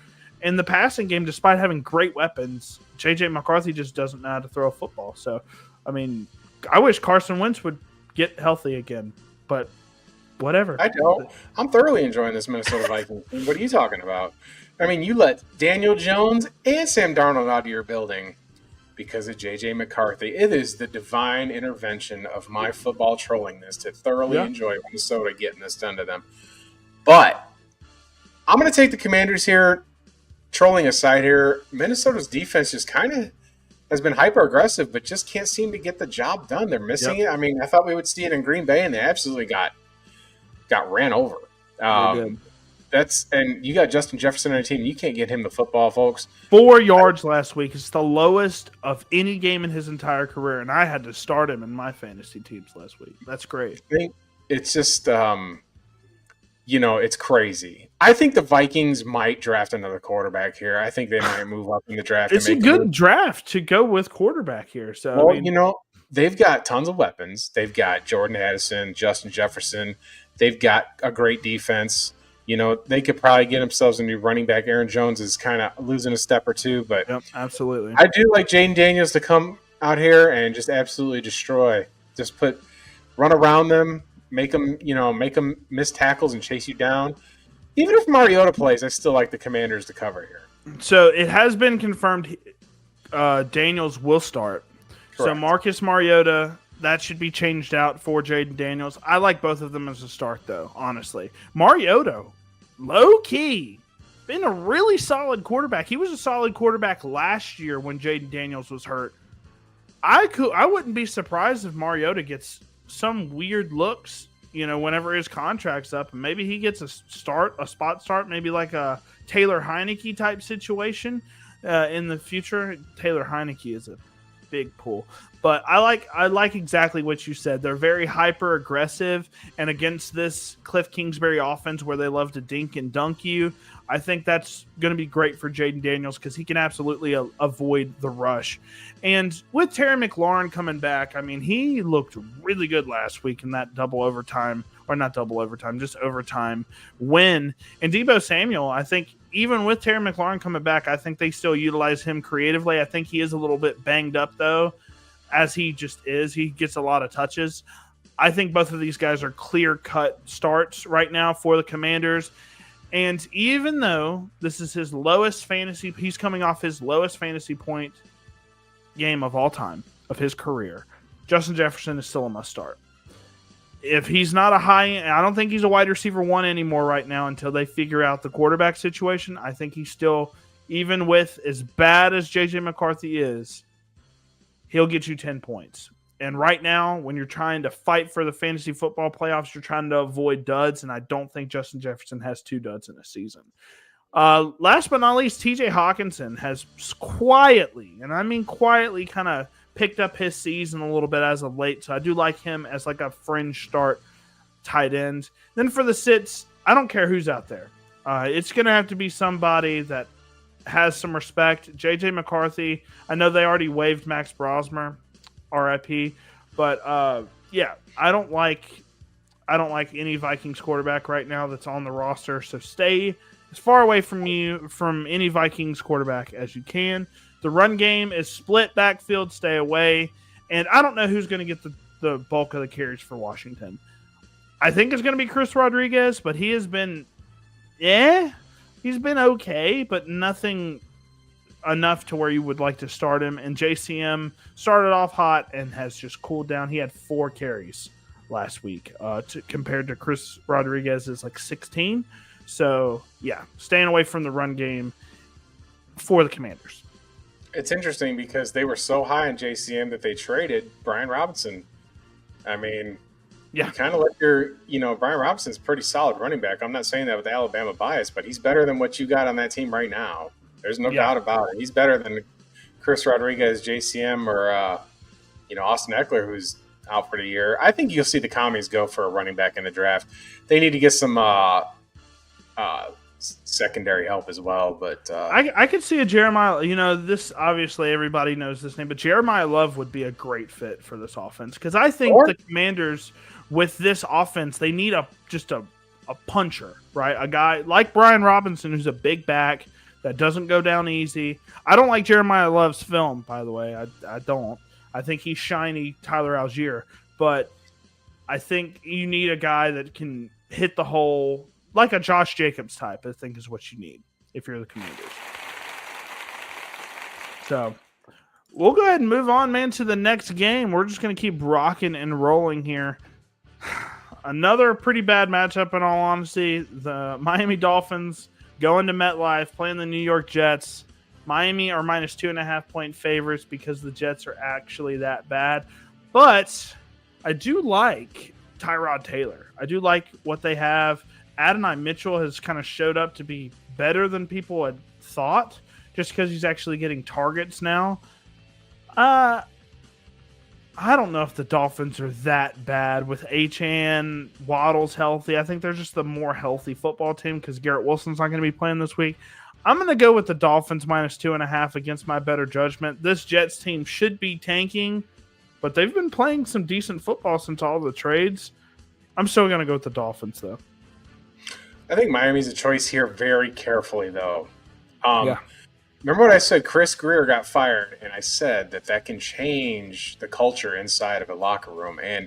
in the passing game, despite having great weapons, J.J. McCarthy just doesn't know how to throw a football. So, I mean, I wish Carson Wentz would get healthy again, but whatever. I don't. I'm thoroughly enjoying this Minnesota Vikings team. What are you talking about? I mean, you let Daniel Jones and Sam Darnold out of your building because of J.J. McCarthy. It is the divine intervention of my football trollingness to thoroughly enjoy Minnesota getting this done to them. But I'm going to take the Commanders here. Trolling aside here, Minnesota's defense just kind of has been hyper-aggressive, but just can't seem to get the job done. They're missing it. I mean, I thought we would see it in Green Bay, and they absolutely got ran over. And you got Justin Jefferson on your team. You can't get him the football, folks. 4 yards last week. It's the lowest of any game in his entire career, and I had to start him in my fantasy teams last week. That's great. It's just, it's crazy. I think the Vikings might draft another quarterback here. I think they might move up in the draft. It's a good draft to go with quarterback here. So, well, they've got tons of weapons. They've got Jordan Addison, Justin Jefferson. They've got a great defense. They could probably get themselves a new running back. Aaron Jones is kind of losing a step or two, but absolutely. I do like Jaden Daniels to come out here and just absolutely destroy. Just run around them, make them miss tackles and chase you down. Even if Mariota plays, I still like the Commanders to cover here. So it has been confirmed Daniels will start. Correct. So Marcus Mariota, that should be changed out for Jaden Daniels. I like both of them as a start, though, honestly. Mariota, low-key, been a really solid quarterback. He was a solid quarterback last year when Jaden Daniels was hurt. I wouldn't be surprised if Mariota gets some weird looks, whenever his contract's up. And maybe he gets a spot start, maybe like a Taylor Heineke type situation in the future. Taylor Heineke is a big pull. But I like exactly what you said. They're very hyper aggressive, and against this Cliff Kingsbury offense where they love to dink and dunk you, I think that's going to be great for Jaden Daniels because he can absolutely avoid the rush. And with Terry McLaurin coming back, I mean, he looked really good last week in that overtime win. And Deebo Samuel, I think even with Terry McLaurin coming back, I think they still utilize him creatively. I think he is a little bit banged up, though, as he just is. He gets a lot of touches. I think both of these guys are clear-cut starts right now for the Commanders. And even though this is his lowest fantasy, he's coming off his lowest fantasy point game of all time of his career, Justin Jefferson is still a must-start. If he's not a high-end, I don't think he's a wide receiver 1 anymore right now until they figure out the quarterback situation. I think he's still, even with as bad as J.J. McCarthy is, he'll get you 10 points. And right now, when you're trying to fight for the fantasy football playoffs, you're trying to avoid duds, and I don't think Justin Jefferson has 2 duds in a season. Last but not least, TJ Hawkinson has quietly, and I mean quietly, kind of picked up his season a little bit as of late, so I do like him as like a fringe start tight end. Then for the sits, I don't care who's out there. It's going to have to be somebody that has some respect. J.J. McCarthy, I know they already waived Max Brosmer, RIP, but I don't like any Vikings quarterback right now that's on the roster, so stay as far away from any Vikings quarterback as you can. The run game is split backfield, stay away, and I don't know who's going to get the bulk of the carries for Washington. I think it's going to be Chris Rodriguez, but he has been he's been okay, but nothing enough to where you would like to start him. And JCM started off hot and has just cooled down. He had 4 carries last week compared to Chris Rodriguez's like 16. So, staying away from the run game for the Commanders. It's interesting because they were so high in JCM that they traded Brian Robinson. I mean, you kind of let Brian Robinson's pretty solid running back. I'm not saying that with Alabama bias, but he's better than what you got on that team right now. There's no doubt about it. He's better than Chris Rodriguez, JCM, or Austin Eckler, who's out for the year. I think you'll see the Commies go for a running back in the draft. They need to get some secondary help as well. But I could see a Jeremiah. This obviously everybody knows this name, but Jeremiah Love would be a great fit for this offense because I think the Commanders with this offense they need just a puncher, right? A guy like Brian Robinson who's a big back that doesn't go down easy. I don't like Jeremiah Love's film, by the way. I don't. I think he's shiny Tyler Algier, but I think you need a guy that can hit the hole like a Josh Jacobs type, I think is what you need if you're the Commanders. So we'll go ahead and move on, man, to the next game. We're just going to keep rocking and rolling here. Another pretty bad matchup, in all honesty. The Miami Dolphins going to MetLife, playing the New York Jets. Miami are minus 2.5-point favorites because the Jets are actually that bad. But I do like Tyrod Taylor. I do like what they have. Adonai Mitchell has kind of showed up to be better than people had thought, just because he's actually getting targets now. I don't know if the Dolphins are that bad with Achane, Waddle's healthy. I think they're just the more healthy football team because Garrett Wilson's not going to be playing this week. I'm going to go with the Dolphins minus 2.5 against my better judgment. This Jets team should be tanking, but they've been playing some decent football since all the trades. I'm still going to go with the Dolphins, though. I think Miami's a choice here very carefully, though. Yeah. Remember what I said? Chris Greer got fired, and I said that can change the culture inside of a locker room. And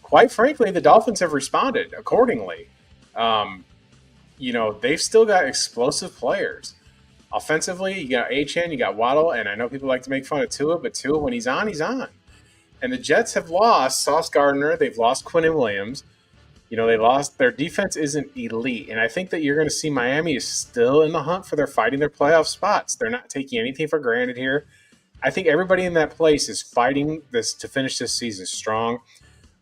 quite frankly, the Dolphins have responded accordingly. They've still got explosive players. Offensively, you got Achane, you got Waddle, and I know people like to make fun of Tua, but Tua, when he's on, he's on. And the Jets have lost Sauce Gardner. They've lost Quinnen Williams. They lost – their defense isn't elite. And I think that you're going to see Miami is still in the hunt for fighting their playoff spots. They're not taking anything for granted here. I think everybody in that place is fighting this to finish this season strong.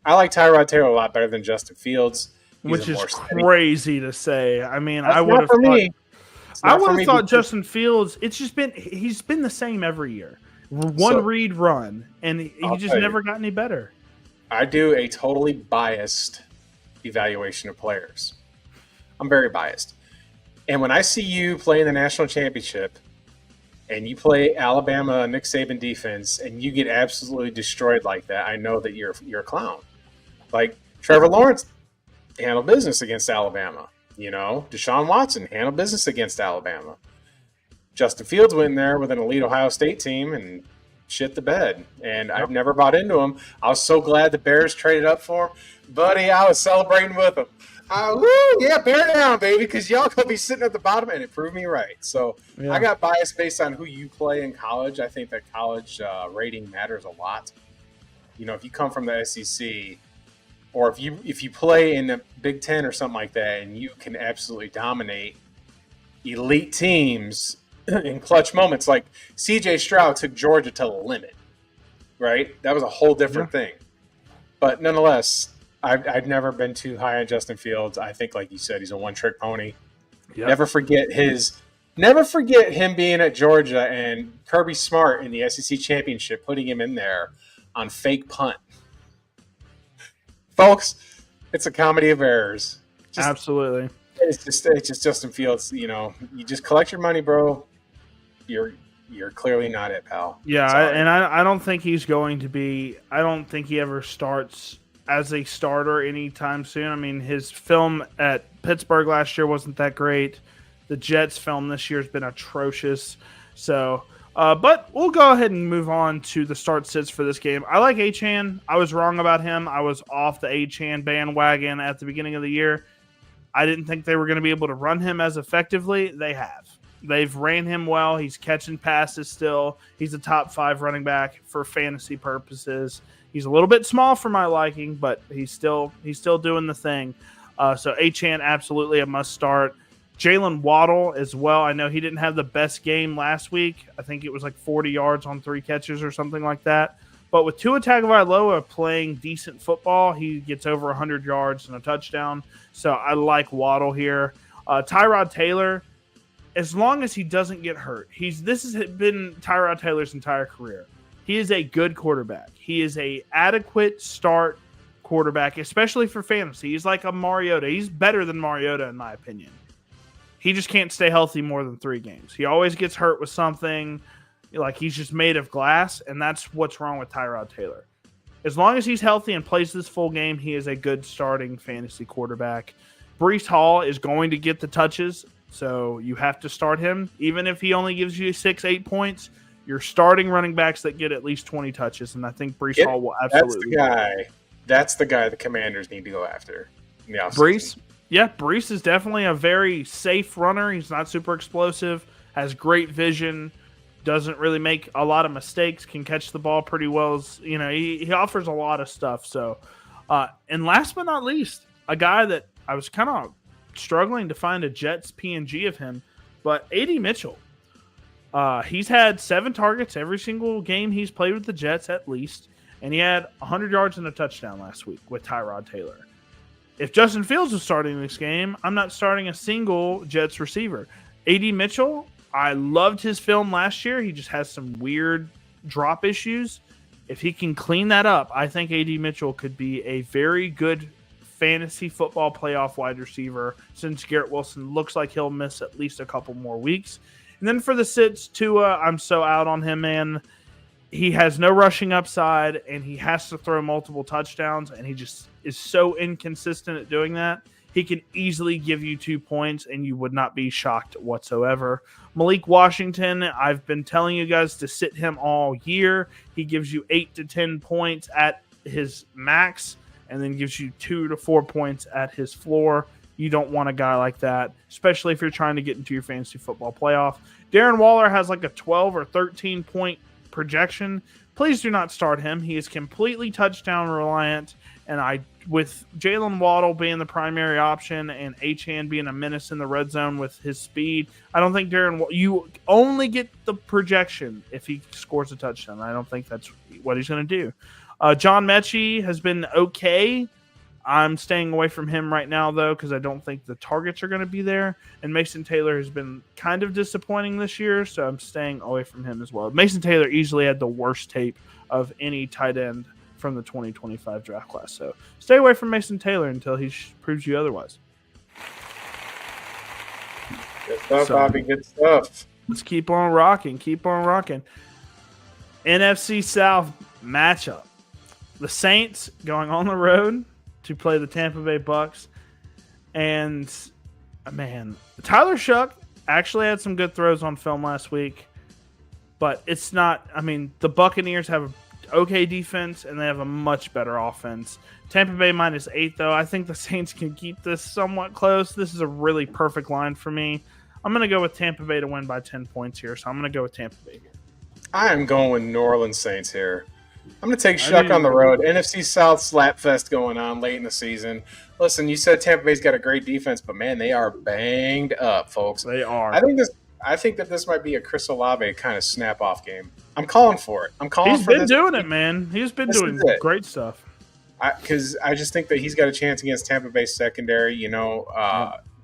I like Tyrod Taylor a lot better than Justin Fields. Which is crazy to say. I mean, That's I would have thought – I would have thought because Justin Fields, he's been the same every year. One read run, and he just never got any better. I do a totally biased evaluation of players. I'm very biased. And when I see you play in the national championship and you play Alabama Nick Saban defense and you get absolutely destroyed like that, I know that you're a clown. Like Trevor Lawrence handled business against Alabama. Deshaun Watson handled business against Alabama. Justin Fields went in there with an elite Ohio State team and shit the bed. And I've never bought into him. I was so glad the Bears traded up for him. Buddy, I was celebrating with him. Bear down, baby, because y'all could be sitting at the bottom, and it proved me right. So I got biased based on who you play in college. I think that college rating matters a lot. If you come from the SEC, or if you play in the Big Ten or something like that, and you can absolutely dominate elite teams in clutch moments, like C.J. Stroud took Georgia to the limit, right? That was a whole different thing. But nonetheless, I've never been too high on Justin Fields. I think, like you said, he's a one-trick pony. Yep. Never forget him being at Georgia and Kirby Smart in the SEC championship, putting him in there on fake punt. Folks, it's a comedy of errors. Absolutely. It's just Justin Fields. You just collect your money, bro. You're clearly not it, pal. Yeah, I don't think he's going to be. I don't think he ever starts as a starter anytime soon. I mean, his film at Pittsburgh last year wasn't that great. The Jets film this year has been atrocious. So, but we'll go ahead and move on to the start sits for this game. I like Achane. I was wrong about him. I was off the Achane bandwagon at the beginning of the year. I didn't think they were going to be able to run him as effectively. They have. They've ran him well. He's catching passes still. He's a top 5 running back for fantasy purposes. He's a little bit small for my liking, but he's still doing the thing. So Achane, absolutely a must start. Jalen Waddle as well. I know he didn't have the best game last week. I think it was like 40 yards on 3 catches or something like that. But with Tua Tagovailoa playing decent football, he gets over 100 yards and a touchdown. So I like Waddle here. Tyrod Taylor, as long as he doesn't get hurt, this has been Tyrod Taylor's entire career. He is a good quarterback. He is a adequate start quarterback, especially for fantasy. He's like a Mariota. He's better than Mariota, in my opinion. He just can't stay healthy more than 3 games. He always gets hurt with something. Like, he's just made of glass, and that's what's wrong with Tyrod Taylor. As long as he's healthy and plays this full game, he is a good starting fantasy quarterback. Breece Hall is going to get the touches, so you have to start him. Even if he only gives you 6-8 points, you're starting running backs that get at least 20 touches, and I think Breece Hall will absolutely. That's the guy the Commanders need to go after in the offseason. Breece? Yeah, Breece is definitely a very safe runner. He's not super explosive, has great vision, doesn't really make a lot of mistakes, can catch the ball pretty well. He offers a lot of stuff. So, and last but not least, a guy that I was kind of struggling to find a Jets PNG of him, but A.D. Mitchell. He's had 7 targets every single game he's played with the Jets at least, and he had 100 yards and a touchdown last week with Tyrod Taylor. If Justin Fields was starting this game, I'm not starting a single Jets receiver. A.D. Mitchell, I loved his film last year. He just has some weird drop issues. If he can clean that up, I think A.D. Mitchell could be a very good fantasy football playoff wide receiver since Garrett Wilson looks like he'll miss at least a couple more weeks. And then for the sits, Tua, I'm so out on him, man. He has no rushing upside, and he has to throw multiple touchdowns, and he just is so inconsistent at doing that. He can easily give you 2 points, and you would not be shocked whatsoever. Malik Washington, I've been telling you guys to sit him all year. He gives you 8 to 10 points at his max, and then gives you 2 to 4 points at his floor. You don't want a guy like that, especially if you're trying to get into your fantasy football playoff. Darren Waller has like a 12 or 13 point projection. Please do not start him. He is completely touchdown reliant, and with Jalen Waddle being the primary option and Achane being a menace in the red zone with his speed, I don't think you only get the projection if he scores a touchdown. I don't think that's what he's going to do. John Mechie has been okay. I'm staying away from him right now, though, because I don't think the targets are going to be there. And Mason Taylor has been kind of disappointing this year, so I'm staying away from him as well. Mason Taylor easily had the worst tape of any tight end from the 2025 draft class. So stay away from Mason Taylor until he proves you otherwise. Good stuff, Bobby. Good stuff. Let's keep on rocking. Keep on rocking. NFC South matchup. The Saints going on the road to play the Tampa Bay Bucks. And, man, Tyler Shuck actually had some good throws on film last week. But it's not – I mean, the Buccaneers have an okay defense, and they have a much better offense. Tampa Bay -8, though. I think the Saints can keep this somewhat close. This is a really perfect line for me. I'm going to go with Tampa Bay to win by 10 points here, so I'm going to go with Tampa Bay here. I am going with New Orleans Saints here. I'm going to take Shuck on the road. NFC South slapfest going on late in the season. Listen, you said Tampa Bay's got a great defense, but, man, they are banged up, folks. They are. I think that this might be a Chris Olave kind of snap-off game. I'm calling for it. He's been doing it, man. He's been doing great stuff. Because I just think that he's got a chance against Tampa Bay secondary.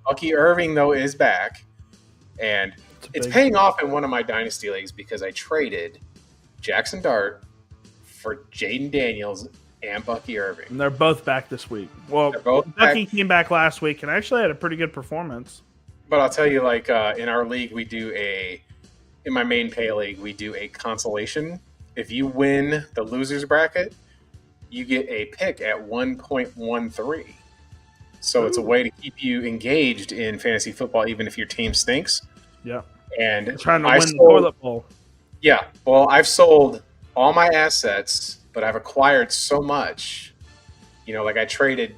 Bucky Irving, though, is back. And it's paying off in one of my Dynasty leagues because I traded Jackson Dart for Jaden Daniels and Bucky Irving. And they're both back this week. Well, Bucky came back last week and actually had a pretty good performance. But I'll tell you, in our league, in my main pay league, we do a consolation. If you win the loser's bracket, you get a pick at 1.13. So It's a way to keep you engaged in fantasy football, even if your team stinks. Yeah. And I'm trying to win the toilet bowl. Yeah. Well, I've sold all my assets, but I've acquired so much. I traded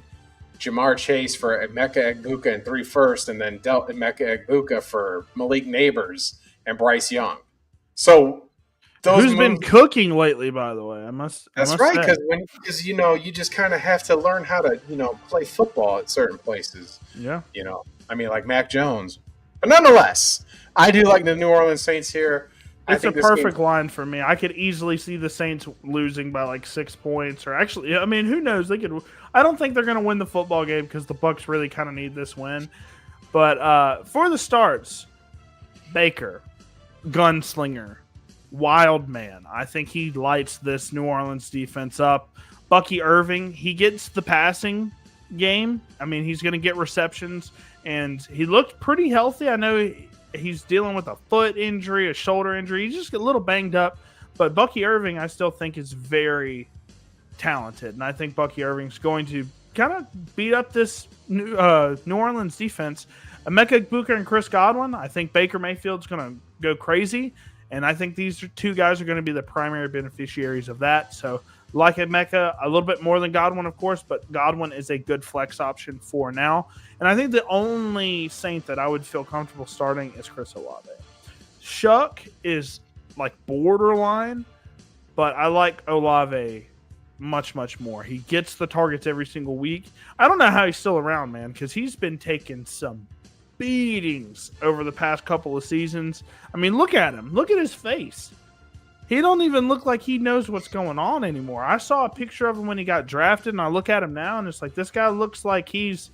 Jamar Chase for Emeka Egbuka and 3 firsts, and then dealt Emeka Egbuka for Malik Neighbors and Bryce Young. So who's been cooking lately, by the way? That's right, because you just kind of have to learn how to play football at certain places. Yeah. Like Mac Jones. But nonetheless, I do like the New Orleans Saints here. It's a perfect line for me. I could easily see the Saints losing by 6 points, or actually, who knows? They could. I don't think they're going to win the football game because the Bucs really kind of need this win. But for the starts, Baker, gunslinger, wild man. I think he lights this New Orleans defense up. Bucky Irving, he gets the passing game. He's going to get receptions, and he looked pretty healthy. I know he's dealing with a foot injury, a shoulder injury. He's just a little banged up. But Bucky Irving, I still think, is very talented. And I think Bucky Irving's going to kind of beat up this New Orleans defense. Emeka Booker and Chris Godwin. I think Baker Mayfield's going to go crazy, and I think these two guys are going to be the primary beneficiaries of that. So, like Emeka, a little bit more than Godwin, of course, but Godwin is a good flex option for now. And I think the only Saint that I would feel comfortable starting is Chris Olave. Shuck is like borderline, but I like Olave much, much more. He gets the targets every single week. I don't know how he's still around, man, because he's been taking some beatings over the past couple of seasons. I mean, look at him. Look at his face. He don't even look like he knows what's going on anymore. I saw a picture of him when he got drafted, and I look at him now, and it's like this guy looks like he's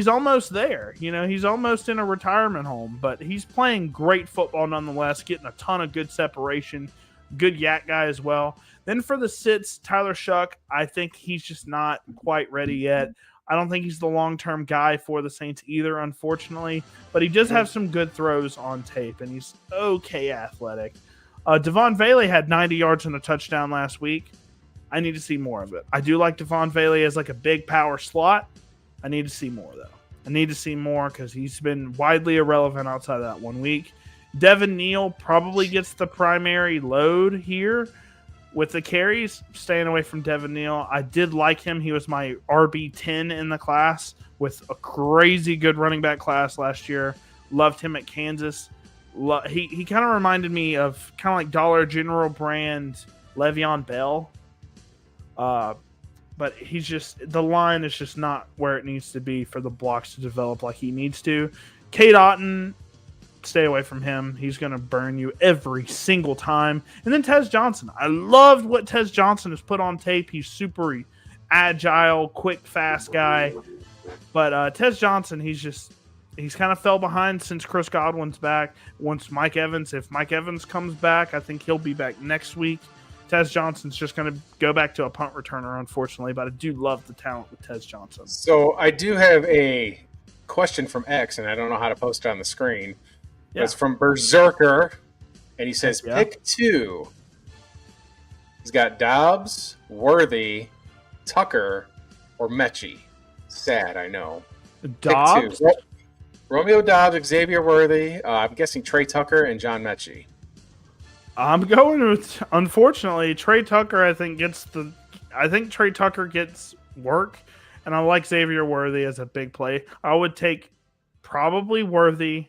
almost there. You know, he's almost in a retirement home, but he's playing great football nonetheless, getting a ton of good separation, good yak guy as well. Then for the sits, Tyler Shuck, I think he's just not quite ready yet. I don't think he's the long-term guy for the Saints either, unfortunately, but he does have some good throws on tape, and he's okay athletic. Devon Bailey had 90 yards and a touchdown last week. I need to see more of it. I do like Devon Bailey as like a big power slot. I need to see more, though. I need to see more because he's been widely irrelevant outside of that 1 week. Devin Neal probably gets the primary load here with the carries. Staying away from Devin Neal. I did like him. He was my RB10 in the class with a crazy good running back class last year. Loved him at Kansas. He kind of reminded me of kind of like Dollar General brand Le'Veon Bell. But he's just, the line is just not where it needs to be for the blocks to develop like he needs to. Cade Otton, stay away from him. He's going to burn you every single time. And then Tez Johnson. I loved what Tez Johnson has put on tape. He's super agile, quick, fast guy. But Tez Johnson, he's kind of fell behind since Chris Godwin's back. If Mike Evans comes back, I think he'll be back next week. Tez Johnson's just going to go back to a punt returner, unfortunately, but I do love the talent with Tez Johnson. So I do have a question from X, and I don't know how to post it on the screen. Yeah. It's from Berserker, and he says, pick two. He's got Dobbs, Worthy, Tucker, or Mechie. Sad, I know. Dobbs? Pick two. Romeo Dobbs, Xavier Worthy, I'm guessing Trey Tucker, and John Mechie. I'm going with, unfortunately, Trey Tucker. I think Trey Tucker gets work, and I like Xavier Worthy as a big play. I would take probably Worthy,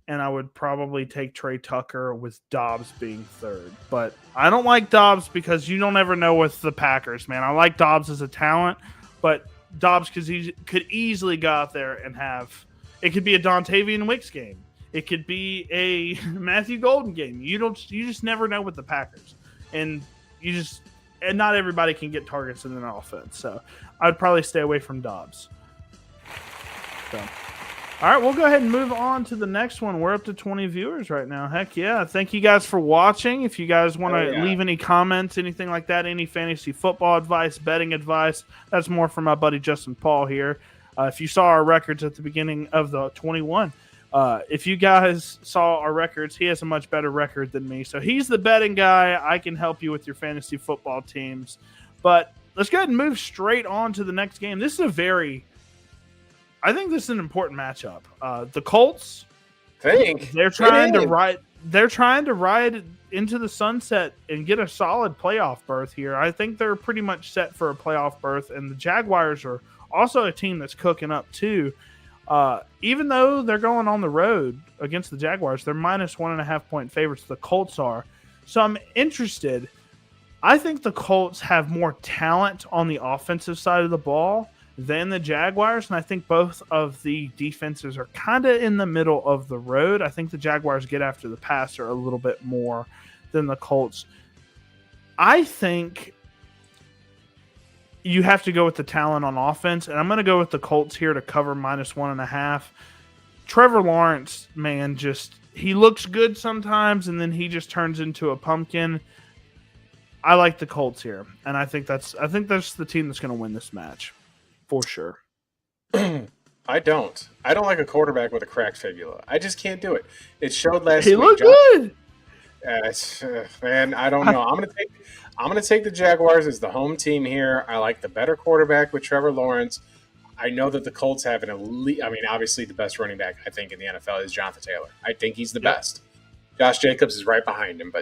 and I would probably take Trey Tucker with Dobbs being third. But I don't like Dobbs because you don't ever know with the Packers, man. I like Dobbs as a talent, but Dobbs could easily go out there and have – it could be a Dontavian Wicks game. It could be a Matthew Golden game. You just never know with the Packers, and not everybody can get targets in an offense. So I'd probably stay away from Dobbs. So, all right, we'll go ahead and move on to the next one. We're up to 20 viewers right now. Heck yeah! Thank you guys for watching. If you guys want to leave any comments, anything like that, any fantasy football advice, betting advice, that's more from my buddy Justin Paul here. If you saw our records at the beginning of the 21. If you guys saw our records, he has a much better record than me. So he's the betting guy. I can help you with your fantasy football teams. But let's go ahead and move straight on to the next game. This is I think this is an important matchup. The Colts, they're trying to ride into the sunset and get a solid playoff berth here. I think they're pretty much set for a playoff berth, and the Jaguars are also a team that's cooking up too. Even though they're going on the road against the Jaguars, they're minus 1.5 point favorites. The Colts are. So I'm interested. I think the Colts have more talent on the offensive side of the ball than the Jaguars, and I think both of the defenses are kind of in the middle of the road. I think the Jaguars get after the passer a little bit more than the Colts. I think you have to go with the talent on offense, and I'm going to go with the Colts here to cover minus 1.5. Trevor Lawrence, man, he looks good sometimes, and then he just turns into a pumpkin. I like the Colts here, and I think that's the team that's going to win this match for sure. I don't like a quarterback with a cracked fibula. I just can't do it. It showed last week. He looked good. Man, I don't know. I'm gonna take the Jaguars as the home team here. I like the better quarterback with Trevor Lawrence. I know that the Colts have an elite. I mean, obviously the best running back I think in the NFL is Jonathan Taylor. I think he's the Yep. best. Josh Jacobs is right behind him,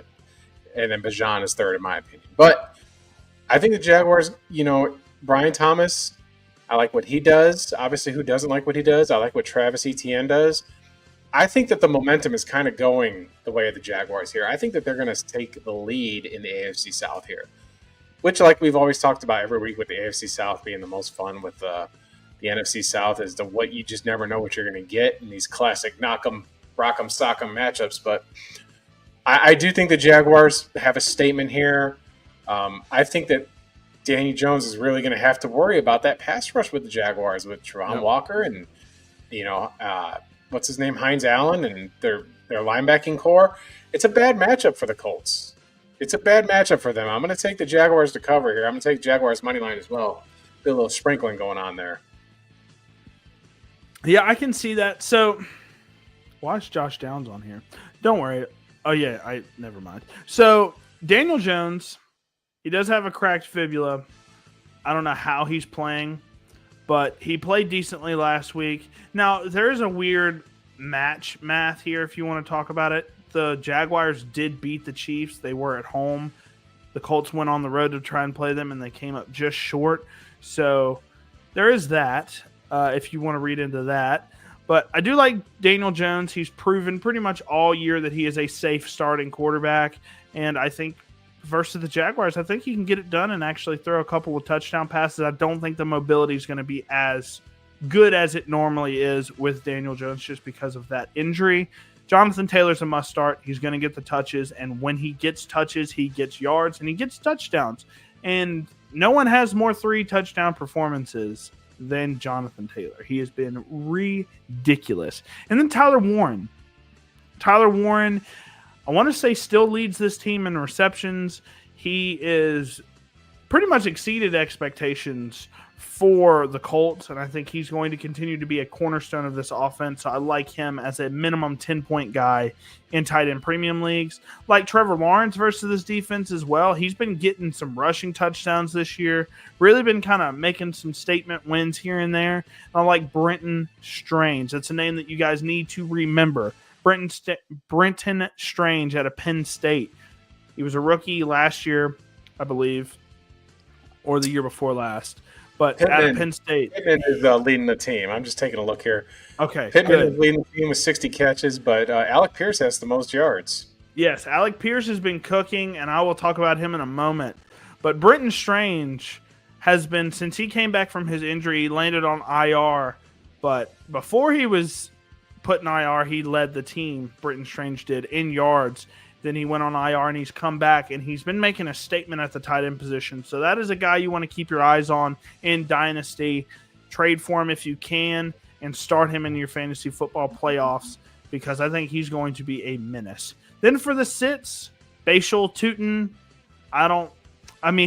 and then Bijan is third in my opinion. But I think the Jaguars, Brian Thomas, I like what he does. Obviously, who doesn't like what he does? I like what Travis Etienne does. I think that the momentum is kind of going the way of the Jaguars here. I think that they're going to take the lead in the AFC South here, which, like we've always talked about every week, with the AFC South being the most fun with the NFC South, is the what you just never know what you're going to get in these classic knock 'em, rock 'em, sock 'em matchups. But I do think the Jaguars have a statement here. I think that Danny Jones is really going to have to worry about that pass rush with the Jaguars with Travon Walker and what's his name, Hines Allen, and their linebacking core. It's a bad matchup for the Colts. It's a bad matchup for them. I'm going to take the Jaguars to cover here. I'm going to take Jaguars money line as well. A little sprinkling going on there. Yeah, I can see that. So, why is Josh Downs on here? Don't worry. Oh yeah, never mind. So Daniel Jones, he does have a cracked fibula. I don't know how he's playing, but he played decently last week. Now, there is a weird match math here if you want to talk about it. The Jaguars did beat the Chiefs. They were at home. The Colts went on the road to try and play them, and they came up just short. So there is that, if you want to read into that. But I do like Daniel Jones. He's proven pretty much all year that he is a safe starting quarterback. And I think versus the Jaguars, I think he can get it done and actually throw a couple of touchdown passes. I don't think the mobility is going to be as good as it normally is with Daniel Jones just because of that injury. Jonathan Taylor's a must start. He's going to get the touches. And when he gets touches, he gets yards and he gets touchdowns. And no one has more 3 touchdown performances than Jonathan Taylor. He has been ridiculous. And then Tyler Warren. Tyler Warren, I want to say, still leads this team in receptions. He is pretty much exceeded expectations for the Colts, and I think he's going to continue to be a cornerstone of this offense. So I like him as a minimum 10-point guy in tight end premium leagues. Like Trevor Lawrence versus this defense as well. He's been getting some rushing touchdowns this year. Really been kind of making some statement wins here and there. And I like Brenton Strange. That's a name that you guys need to remember. Brenton Strange out of Penn State. He was a rookie last year, I believe, or the year before last. But Pittman, out of Penn State. Pittman is leading the team. I'm just taking a look here. Okay, Pittman good. is leading the team with 60 catches, but Alec Pierce has the most yards. Yes, Alec Pierce has been cooking, and I will talk about him in a moment. But Brenton Strange has been, since he came back from his injury, he landed on IR. But before he was put in IR, he led the team, Brenton Strange did, in yards. Then he went on IR, and he's come back, and he's been making a statement at the tight end position. So that is a guy you want to keep your eyes on in Dynasty. Trade for him if you can, and start him in your fantasy football playoffs, because I think he's going to be a menace. Then for the sits, Bashal Tutin,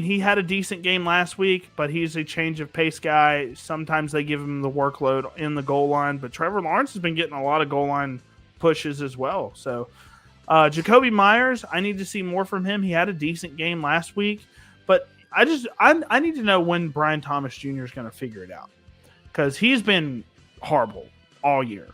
he had a decent game last week, but he's a change of pace guy. Sometimes they give him the workload in the goal line, but Trevor Lawrence has been getting a lot of goal line pushes as well. So Jacoby Myers, I need to see more from him. He had a decent game last week, but I need to know when Brian Thomas Jr. is going to figure it out, because he's been horrible all year.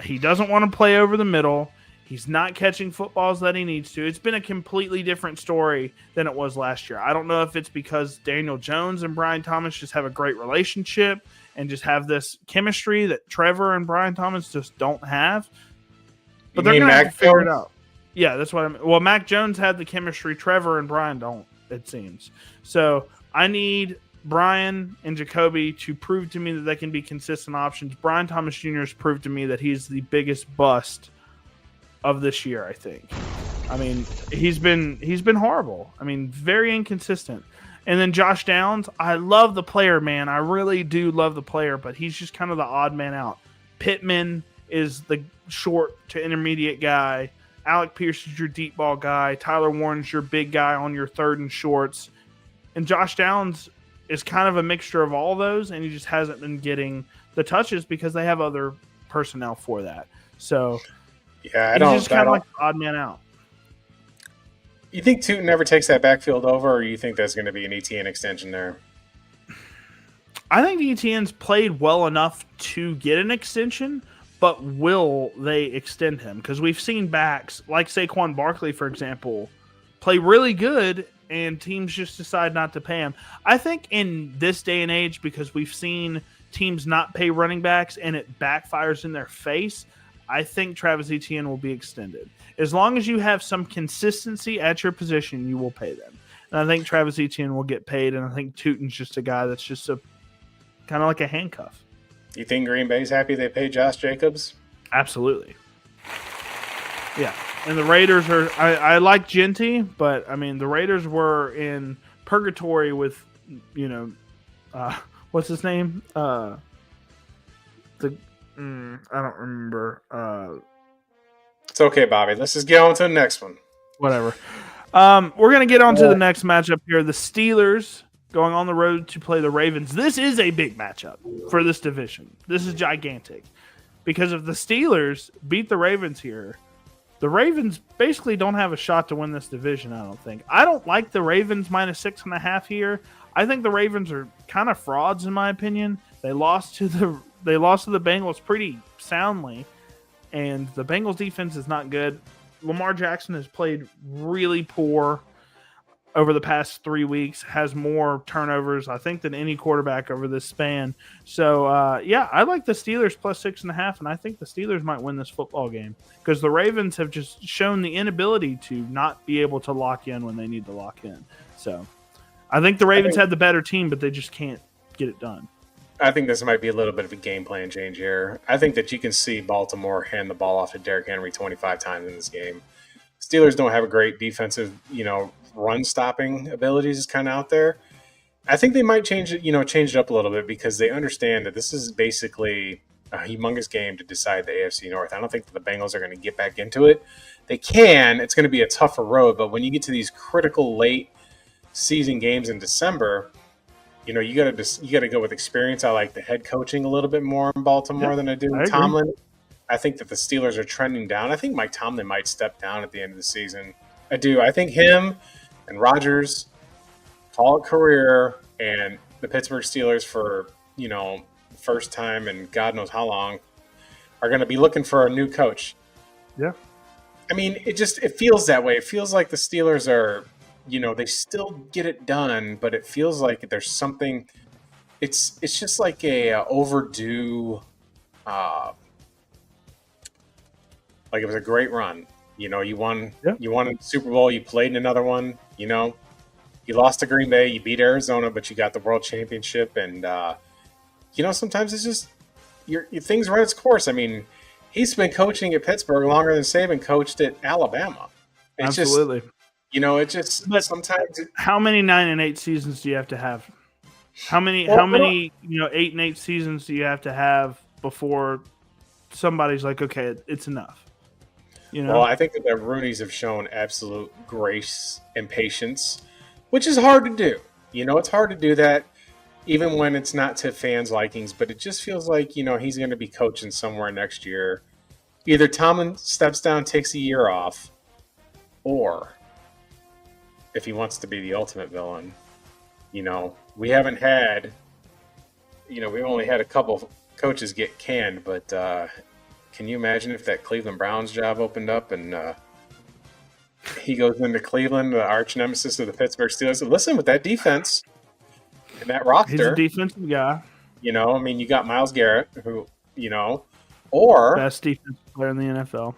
He doesn't want to play over the middle. He's not catching footballs that he needs to. It's been a completely different story than it was last year. I don't know if it's because Daniel Jones and Brian Thomas just have a great relationship and just have this chemistry that Trevor and Brian Thomas just don't have. But they're going to have to figure it out. Yeah, that's what I mean. Well, Mac Jones had the chemistry. Trevor and Brian don't, it seems. So I need Brian and Jacoby to prove to me that they can be consistent options. Brian Thomas Jr. has proved to me that he's the biggest bust of this year, I think. I mean, he's been horrible. I mean, very inconsistent. And then Josh Downs, I love the player, man. I really do love the player, but he's just kind of the odd man out. Pittman is the short to intermediate guy. Alec Pierce is your deep ball guy. Tyler Warren's your big guy on your third and shorts. And Josh Downs is kind of a mixture of all those, and he just hasn't been getting the touches because they have other personnel for that. So yeah, he's just kind of like the odd man out. You think Tootin never takes that backfield over, or you think there's going to be an ETN extension there? I think the ETN's played well enough to get an extension, but will they extend him? Because we've seen backs like Saquon Barkley, for example, play really good, and teams just decide not to pay him. I think in this day and age, because we've seen teams not pay running backs and it backfires in their face, I think Travis Etienne will be extended. As long as you have some consistency at your position, you will pay them. And I think Travis Etienne will get paid, and I think Tootin's just a guy that's just a kind of like a handcuff. You think Green Bay's happy they paid Josh Jacobs? Absolutely. Yeah. And the Raiders are – I like Genty, but, I mean, the Raiders were in purgatory with, what's his name? I don't remember. It's okay, Bobby. Let's just get on to the next one. Whatever. We're going to get on to the next matchup here. The Steelers going on the road to play the Ravens. This is a big matchup for this division. This is gigantic. Because if the Steelers beat the Ravens here, the Ravens basically don't have a shot to win this division, I don't think. I don't like the Ravens minus 6.5 here. I think the Ravens are kind of frauds in my opinion. They lost to the Bengals pretty soundly, and the Bengals defense is not good. Lamar Jackson has played really poor over the past 3 weeks, has more turnovers, I think, than any quarterback over this span. So, I like the Steelers plus 6.5, and I think the Steelers might win this football game because the Ravens have just shown the inability to not be able to lock in when they need to lock in. So, I think the Ravens had the better team, but they just can't get it done. I think this might be a little bit of a game plan change here. I think that you can see Baltimore hand the ball off to Derrick Henry 25 times in this game. Steelers don't have a great defensive, run-stopping abilities kind of out there. I think they might change it up a little bit because they understand that this is basically a humongous game to decide the AFC North. I don't think that the Bengals are going to get back into it. They can. It's going to be a tougher road, but when you get to these critical late season games in December, you got to go with experience. I like the head coaching a little bit more in Baltimore than I do in Tomlin. I think that the Steelers are trending down. I think Mike Tomlin might step down at the end of the season. I do. I think him and Rodgers call it career, and the Pittsburgh Steelers for, first time and God knows how long are going to be looking for a new coach. Yeah. I mean, it feels that way. It feels like the Steelers are, they still get it done, but it feels like there's something. It's just like a overdue. Like it was a great run. You won. Yeah. You won a Super Bowl. You played in another one. You lost to Green Bay. You beat Arizona, but you got the World Championship. And sometimes it's just your things run its course. I mean, he's been coaching at Pittsburgh longer than Saban coached at Alabama. It's absolutely. But sometimes. How many 9-8 seasons do you have to have? How many 8-8 seasons do you have to have before somebody's like, okay, it's enough? Well, I think that the Roonies have shown absolute grace and patience, which is hard to do. It's hard to do that even when it's not to fans' likings, but it just feels like, he's going to be coaching somewhere next year. Either Tomlin steps down, takes a year off, or if he wants to be the ultimate villain, we haven't had, we've only had a couple coaches get canned, but can you imagine if that Cleveland Browns job opened up and he goes into Cleveland, the arch nemesis of the Pittsburgh Steelers? Listen, with that defense and that roster, he's a defensive guy. You got Myles Garrett, who, or best defensive player in the NFL.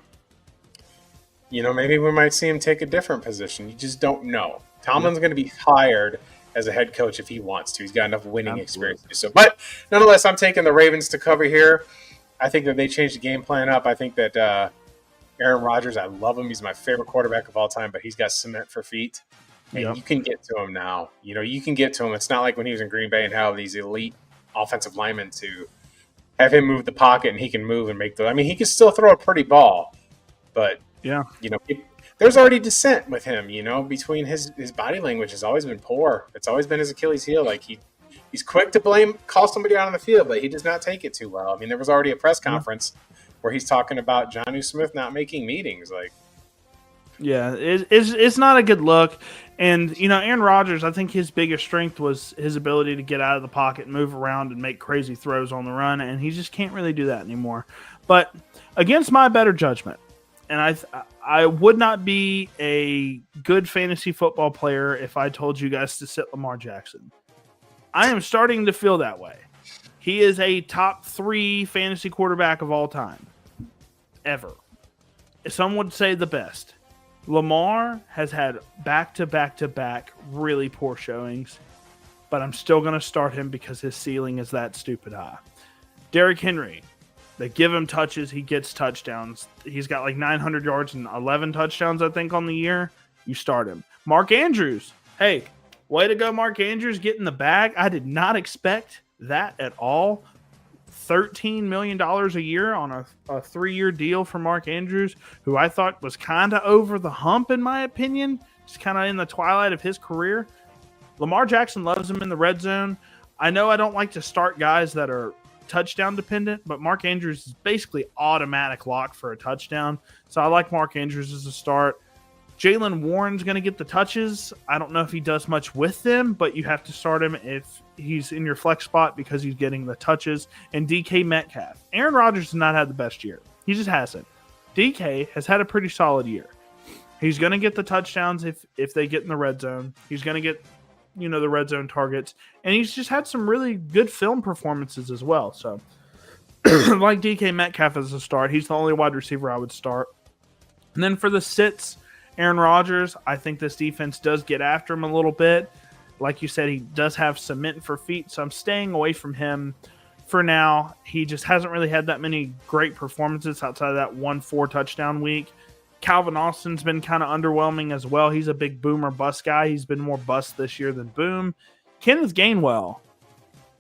Maybe we might see him take a different position. You just don't know. Tomlin's going to be hired as a head coach if he wants to. He's got enough winning experience to do so. But nonetheless, I'm taking the Ravens to cover here. I think that they changed the game plan up. I think that Aaron Rodgers, I love him. He's my favorite quarterback of all time, but he's got cement for feet. And you can get to him now. You can get to him. It's not like when he was in Green Bay and have these elite offensive linemen to have him move the pocket and he can move and make he can still throw a pretty ball. But, there's already dissent with him, between his body language has always been poor. It's always been his Achilles heel. Like he's quick to call somebody out on the field, but he does not take it too well. I mean, there was already a press conference where he's talking about Jonnu Smith not making meetings. Like, Yeah, it's not a good look. And, Aaron Rodgers, I think his biggest strength was his ability to get out of the pocket and move around and make crazy throws on the run, and he just can't really do that anymore. But against my better judgment, and I would not be a good fantasy football player if I told you guys to sit Lamar Jackson. I am starting to feel that way. He is a top 3 fantasy quarterback of all time, ever. Some would say the best. Lamar has had back-to-back-to-back really poor showings, but I'm still going to start him because his ceiling is that stupid high. Derrick Henry, they give him touches, he gets touchdowns. He's got like 900 yards and 11 touchdowns, I think, on the year. You start him. Mark Andrews, hey, way to go, Mark Andrews, getting the bag. I did not expect that at all. $13 million a year on a 3-year deal for Mark Andrews, who I thought was kind of over the hump, in my opinion. Just kind of in the twilight of his career. Lamar Jackson loves him in the red zone. I know I don't like to start guys that are touchdown dependent, but Mark Andrews is basically automatic lock for a touchdown. So I like Mark Andrews as a start. Jaylen Warren's going to get the touches. I don't know if he does much with them, but you have to start him if he's in your flex spot because he's getting the touches. And DK Metcalf. Aaron Rodgers has not had the best year. He just hasn't. DK has had a pretty solid year. He's going to get the touchdowns if they get in the red zone. He's going to get, the red zone targets. And he's just had some really good film performances as well. So, like DK Metcalf as a start, he's the only wide receiver I would start. And then for the sits, Aaron Rodgers, I think this defense does get after him a little bit. Like you said, he does have cement for feet, so I'm staying away from him for now. He just hasn't really had that many great performances outside of that 1-4 touchdown week. Calvin Austin's been kind of underwhelming as well. He's a big boom or bust guy. He's been more bust this year than boom. Kenneth Gainwell,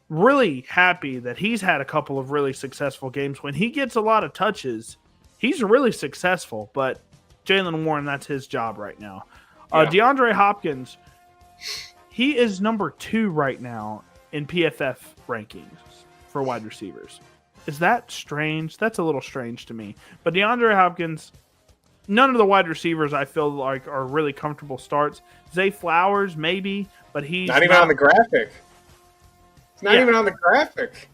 really happy that he's had a couple of really successful games. When he gets a lot of touches, he's really successful, but Jaylen Warren, that's his job right now. DeAndre Hopkins, he is number 2 right now in PFF rankings for wide receivers. Is that strange? That's a little strange to me. But DeAndre Hopkins, none of the wide receivers I feel like are really comfortable starts. Zay Flowers, maybe, but he's not even on the graphic. It's not even on the graphic.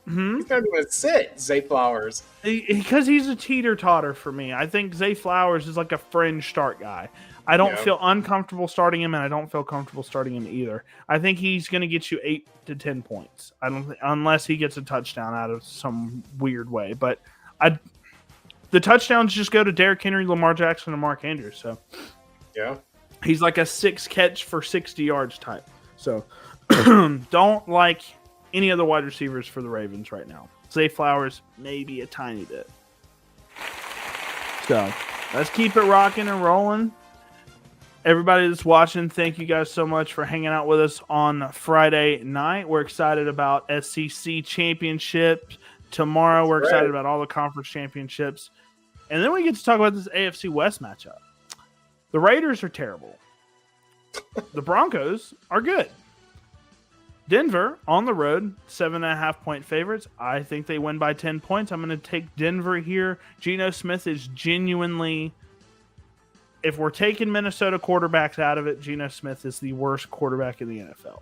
Mm-hmm. He's not even sit, Zay Flowers. Because he's a teeter-totter for me. I think Zay Flowers is like a fringe start guy. I don't feel uncomfortable starting him, and I don't feel comfortable starting him either. I think he's going to get you 8 to 10 points. Unless he gets a touchdown out of some weird way. But the touchdowns just go to Derrick Henry, Lamar Jackson, and Mark Andrews. So he's like a 6 catch for 60 yards type. So don't like any other wide receivers for the Ravens right now. Zay Flowers, maybe a tiny bit. So let's keep it rocking and rolling. Everybody that's watching, thank you guys so much for hanging out with us on Friday night. We're excited about SEC championship. Tomorrow, we're excited about all the conference championships. And then we get to talk about this AFC West matchup. The Raiders are terrible. The Broncos are good. Denver on the road, 7.5-point favorites. I think they win by 10 points. I'm going to take Denver here. Geno Smith is genuinely, if we're taking Minnesota quarterbacks out of it, Geno Smith is the worst quarterback in the NFL.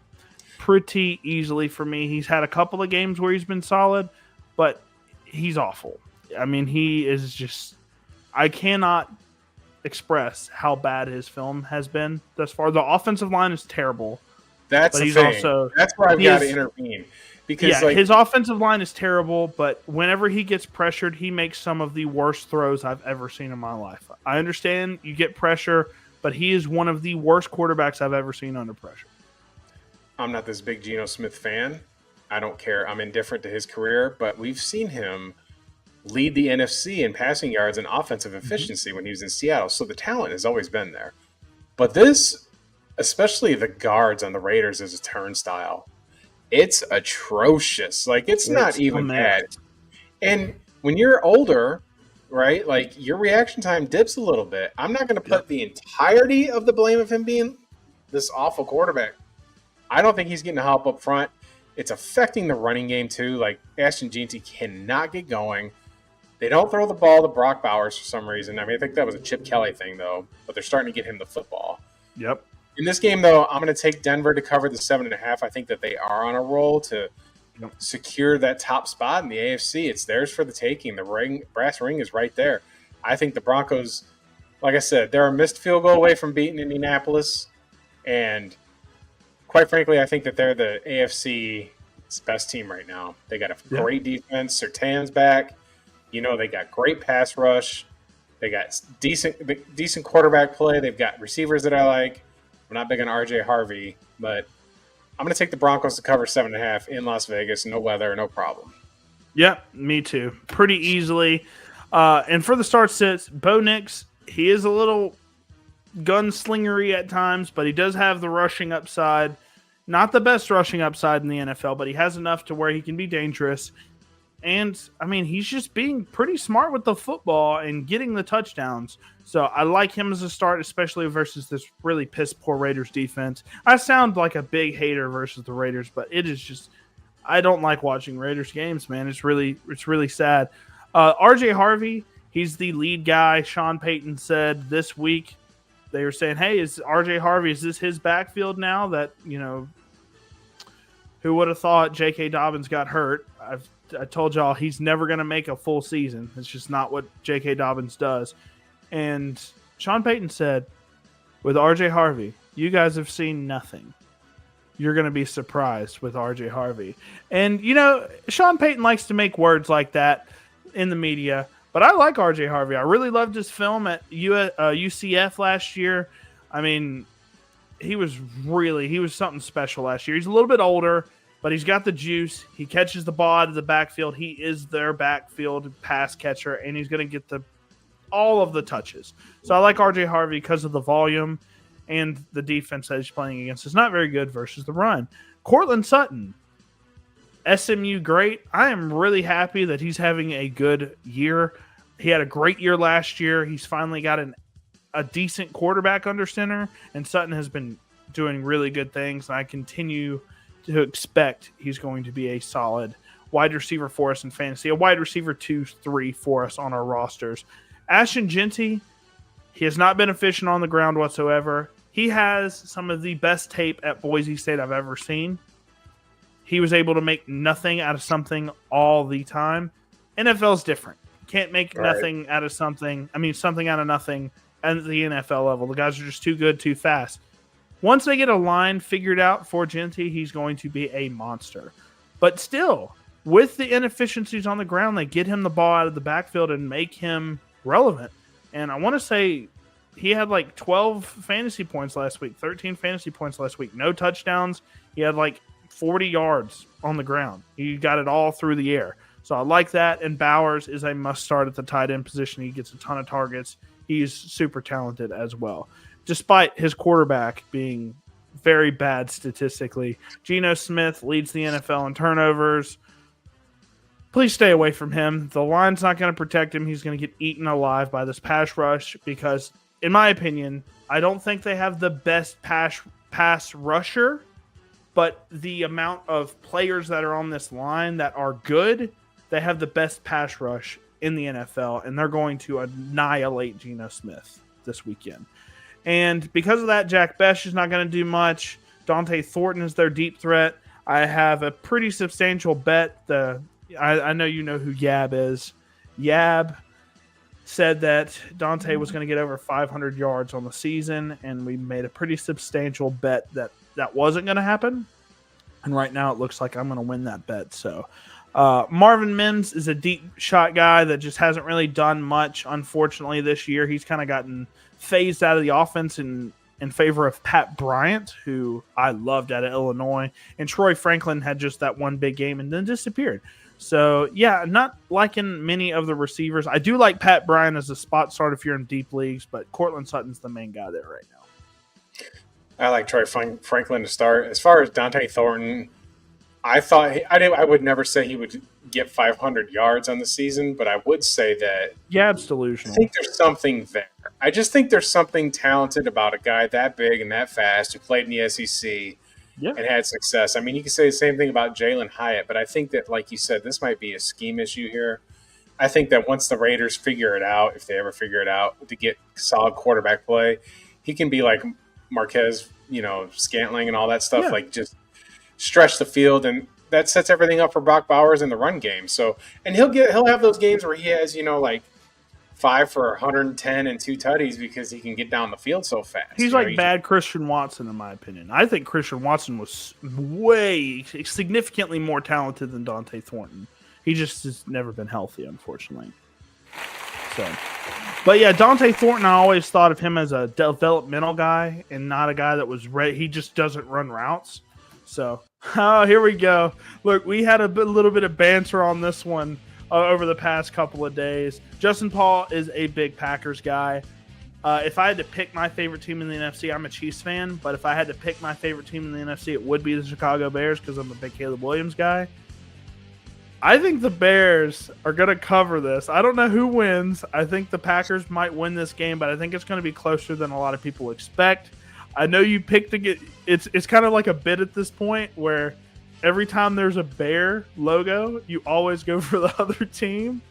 Pretty easily for me. He's had a couple of games where he's been solid, but he's awful. I mean, he is just, I cannot express how bad his film has been thus far. The offensive line is terrible. That's the thing. That's where I've got to intervene. Because his offensive line is terrible, but whenever he gets pressured, he makes some of the worst throws I've ever seen in my life. I understand you get pressure, but he is one of the worst quarterbacks I've ever seen under pressure. I'm not this big Geno Smith fan. I don't care. I'm indifferent to his career, but we've seen him lead the NFC in passing yards and offensive efficiency when he was in Seattle. So the talent has always been there. But this, especially the guards on the Raiders, is a turnstile. It's atrocious. Like, it's not even bad. And when you're older, right, like, your reaction time dips a little bit. I'm not going to put the entirety of the blame of him being this awful quarterback. I don't think he's getting help up front. It's affecting the running game, too. Like, Ashton Jeanty cannot get going. They don't throw the ball to Brock Bowers for some reason. I mean, I think that was a Chip Kelly thing, though, but they're starting to get him the football. Yep. In this game, though, I'm going to take Denver to cover the 7.5. I think that they are on a roll to secure that top spot in the AFC. It's theirs for the taking. The brass ring is right there. I think the Broncos, like I said, they're a missed field goal away from beating Indianapolis. And quite frankly, I think that they're the AFC's best team right now. They got a great defense. Surtain's back. They got great pass rush. They got decent quarterback play. They've got receivers that I like. I'm not big on RJ Harvey, but I'm going to take the Broncos to cover 7.5 in Las Vegas. No weather, no problem. Yeah, me too. Pretty easily. And for the start sits, Bo Nix, he is a little gunslingery at times, but he does have the rushing upside. Not the best rushing upside in the NFL, but he has enough to where he can be dangerous. And, I mean, he's just being pretty smart with the football and getting the touchdowns. So I like him as a start, especially versus this really piss-poor Raiders defense. I sound like a big hater versus the Raiders, but it is just – I don't like watching Raiders games, man. It's really sad. RJ Harvey, he's the lead guy. Sean Payton said this week, they were saying, hey, is RJ Harvey, is this his backfield now that, who would have thought J.K. Dobbins got hurt? I told y'all he's never going to make a full season. It's just not what J.K. Dobbins does. And Sean Payton said, with R.J. Harvey, you guys have seen nothing. You're going to be surprised with R.J. Harvey. And, Sean Payton likes to make words like that in the media. But I like R.J. Harvey. I really loved his film at UCF last year. I mean, he was something special last year. He's a little bit older, but he's got the juice. He catches the ball out of the backfield. He is their backfield pass catcher, and he's going to get all of the touches. So I like R.J. Harvey because of the volume and the defense that he's playing against. It's not very good versus the run. Cortland Sutton, SMU great. I am really happy that he's having a good year. He had a great year last year. He's finally got a decent quarterback under center, and Sutton has been doing really good things, and I continue to expect he's going to be a solid wide receiver for us in fantasy, a wide receiver 2-3 for us on our rosters. Ashton Genty, he has not been efficient on the ground whatsoever. He has some of the best tape at Boise State I've ever seen. He was able to make nothing out of something all the time. NFL's different. Can't make nothing out of something. I mean, something out of nothing at the NFL level. The guys are just too good, too fast. Once they get a line figured out for Genty, he's going to be a monster. But still, with the inefficiencies on the ground, they get him the ball out of the backfield and make him relevant. And I want to say he had like 12 fantasy points last week, 13 fantasy points last week. No touchdowns. He had like 40 yards on the ground. He got it all through the air. So I like that. And Bowers is a must start at the tight end position. He gets a ton of targets. He's super talented as well, despite his quarterback being very bad statistically. Geno Smith leads the NFL in turnovers. Please stay away from him. The line's not going to protect him. He's going to get eaten alive by this pass rush because, in my opinion, I don't think they have the best pass rusher, but the amount of players that are on this line that are good, they have the best pass rush in the NFL, and they're going to annihilate Geno Smith this weekend. And because of that, Jack Bech is not going to do much. Dante Thornton is their deep threat. I have a pretty substantial bet. I know you know who Yab is. Yab said that Dante was going to get over 500 yards on the season, and we made a pretty substantial bet that wasn't going to happen. And right now it looks like I'm going to win that bet. So Marvin Mims is a deep shot guy that just hasn't really done much, unfortunately, this year. He's kind of gotten phased out of the offense in favor of Pat Bryant, who I loved out of Illinois. And Troy Franklin had just that one big game and then disappeared. So, yeah, not liking many of the receivers. I do like Pat Bryant as a spot start if you're in deep leagues, but Cortland Sutton's the main guy there right now. I like Troy Franklin to start. As far as Dante Thornton, I would never say he would get 500 yards on the season, but I would say that it's delusional. I think there's something there. I just think there's something talented about a guy that big and that fast who played in the SEC and had success. I mean, you can say the same thing about Jalen Hyatt, but I think that, like you said, this might be a scheme issue here. I think that once the Raiders figure it out, if they ever figure it out, to get solid quarterback play, he can be like Marquez, Scantling and all that stuff, Yeah. like just stretch the field, and that sets everything up for Brock Bowers in the run game. So, and he'll have those games where he has, like 5 for 110 and 2 tutties because he can get down the field so fast. He's like bad Christian Watson, in my opinion. I think Christian Watson was significantly more talented than Dante Thornton. He just has never been healthy, unfortunately. So, but yeah, Dante Thornton, I always thought of him as a developmental guy and not a guy that was ready. He just doesn't run routes. So, here we go. Look, we had a little bit of banter on this one over the past couple of days. Justin Paul is a big Packers guy. If I had to pick my favorite team in the NFC, I'm a Chiefs fan, but if I had to pick my favorite team in the NFC, it would be the Chicago Bears because I'm a big Caleb Williams guy. I think the Bears are going to cover this. I don't know who wins. I think the Packers might win this game, but I think it's going to be closer than a lot of people expect. I know you picked it's kind of like a bit at this point where every time there's a bear logo, you always go for the other team.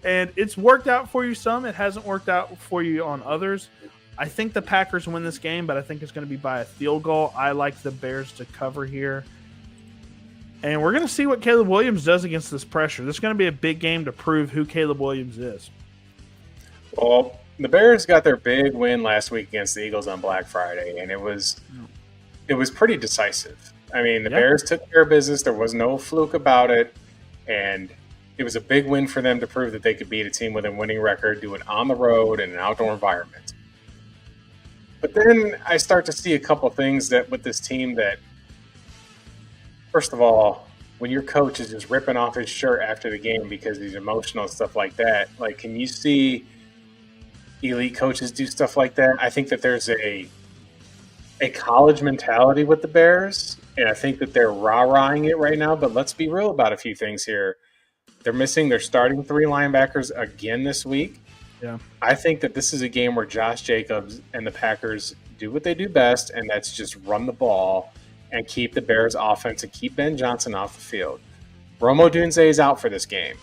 And it's worked out for you some. It hasn't worked out for you on others. I think the Packers win this game, but I think it's going to be by a field goal. I like the Bears to cover here. And we're going to see what Caleb Williams does against this pressure. This is going to be a big game to prove who Caleb Williams is. Well, the Bears got their big win last week against the Eagles on Black Friday, and it was pretty decisive. I mean, the Bears took care of business. There was no fluke about it, and it was a big win for them to prove that they could beat a team with a winning record, do it on the road in an outdoor environment. But then I start to see a couple things that with this team that, first of all, when your coach is just ripping off his shirt after the game because he's emotional and stuff like that, like, can you see elite coaches do stuff like that? I think that there's a college mentality with the Bears, and I think that they're rah-rahing it right now, but let's be real about a few things here. They're missing their starting 3 linebackers again this week. Yeah. I think that this is a game where Josh Jacobs and the Packers do what they do best, and that's just run the ball and keep the Bears offense and keep Ben Johnson off the field. Rome Odunze is out for this game.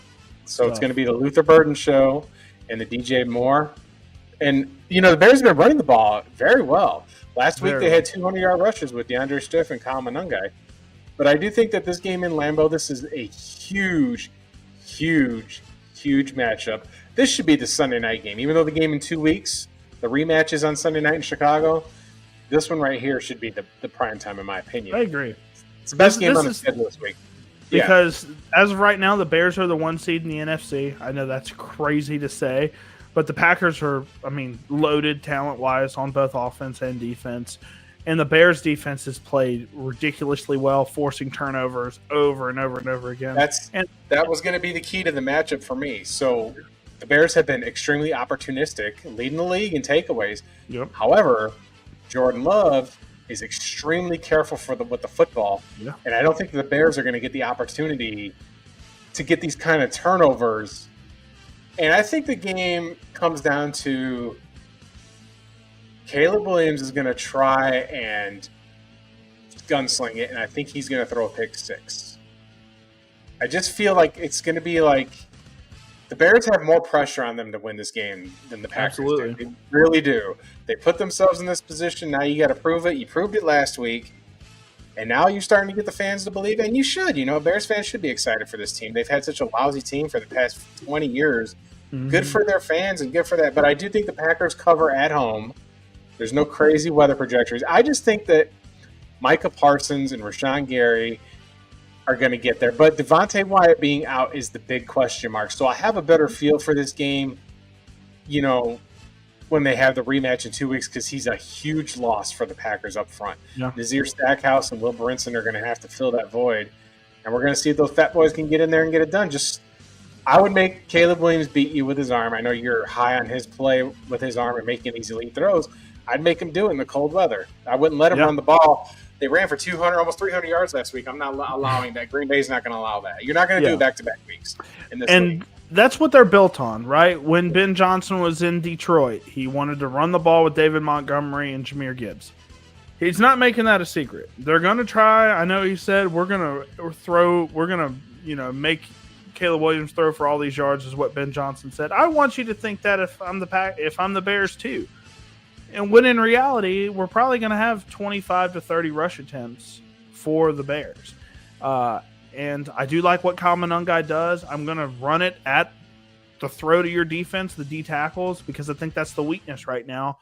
So it's going to be the Luther Burden show and the DJ Moore. And, the Bears have been running the ball very well. Last week they had 200-yard rushes with DeAndre Swift and Kyle Monangai. But I do think that this game in Lambeau, this is a huge, huge, huge matchup. This should be the Sunday night game. Even though the game in 2 weeks, the rematch is on Sunday night in Chicago, this one right here should be the prime time, in my opinion. I agree. It's the best game on the schedule this week. Because as of right now, the Bears are the 1 seed in the NFC. I know that's crazy to say, but the Packers are, loaded talent-wise on both offense and defense. And the Bears' defense has played ridiculously well, forcing turnovers over and over and over again. That was going to be the key to the matchup for me. So the Bears have been extremely opportunistic, leading the league in takeaways. Yep. However, Jordan Love is extremely careful with the football. Yeah. And I don't think the Bears are going to get the opportunity to get these kind of turnovers. And I think the game comes down to Caleb Williams is going to try and gunsling it, and I think he's going to throw a pick 6. I just feel like it's going to be like the Bears have more pressure on them to win this game than the Packers do. They really do. They put themselves in this position. Now you got to prove it. You proved it last week. And now you're starting to get the fans to believe it. And you should. Bears fans should be excited for this team. They've had such a lousy team for the past 20 years. Mm-hmm. Good for their fans and good for that. But I do think the Packers cover at home. There's no crazy weather projections. I just think that Micah Parsons and Rashawn Gary are going to get there. But Devontae Wyatt being out is the big question mark. So I have a better feel for this game, when they have the rematch in 2 weeks, because he's a huge loss for the Packers up front. Yeah. Nazir Stackhouse and Will Brinson are going to have to fill that void. And we're going to see if those fat boys can get in there and get it done. I would make Caleb Williams beat you with his arm. I know you're high on his play with his arm and making these elite throws. I'd make him do it in the cold weather. I wouldn't let him run the ball. They ran for 200, almost 300 yards last week. I'm not allowing that. Green Bay's not going to allow that. You're not going to do it back-to-back weeks in this league. That's what they're built on, right? When Ben Johnson was in Detroit, he wanted to run the ball with David Montgomery and Jahmyr Gibbs. He's not making that a secret. They're going to try. I know he said we're going to make Caleb Williams throw for all these yards is what Ben Johnson said. I want you to think that if I'm the Bears too. And when in reality, we're probably going to have 25 to 30 rush attempts for the Bears. And I do like what Kyle Monangai does. I'm going to run it at the throw to your defense, the D tackles, because I think that's the weakness right now.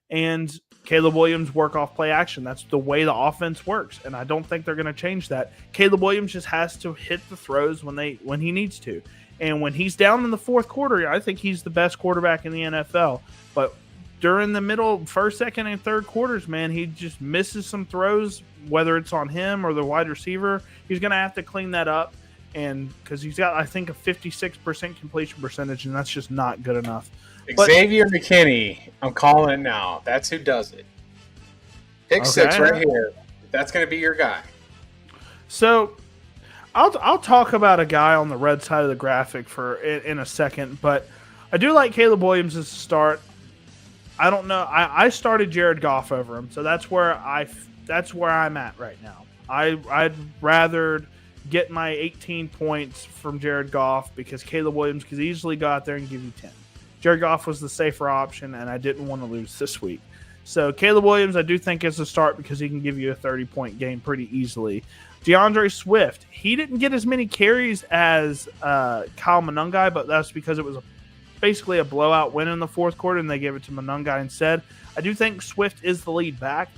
And Caleb Williams work off play action. That's the way the offense works. And I don't think they're going to change that. Caleb Williams just has to hit the throws when he needs to. And when he's down in the fourth quarter, I think he's the best quarterback in the NFL. But during the middle, first, second, and third quarters, man, he just misses some throws, whether it's on him or the wide receiver. He's going to have to clean that up. And because he's got, I think, a 56% completion percentage, and that's just not good enough. Xavier McKinney, I'm calling it now. That's who does it. Pick 6 right here. That's going to be your guy. So I'll talk about a guy on the red side of the graphic in a second, but I do like Caleb Williams as a start. I don't know. I started Jared Goff over him, so that's where I'm at right now. I'd rather get my 18 points from Jared Goff because Caleb Williams could easily go out there and give you 10. Jared Goff was the safer option, and I didn't want to lose this week. So Caleb Williams, I do think is a start because he can give you a 30-point game pretty easily. DeAndre Swift, he didn't get as many carries as Kyle Monangai, but that's because it was basically a blowout win in the fourth quarter, and they gave it to Monangai instead. I do think Swift is the lead back,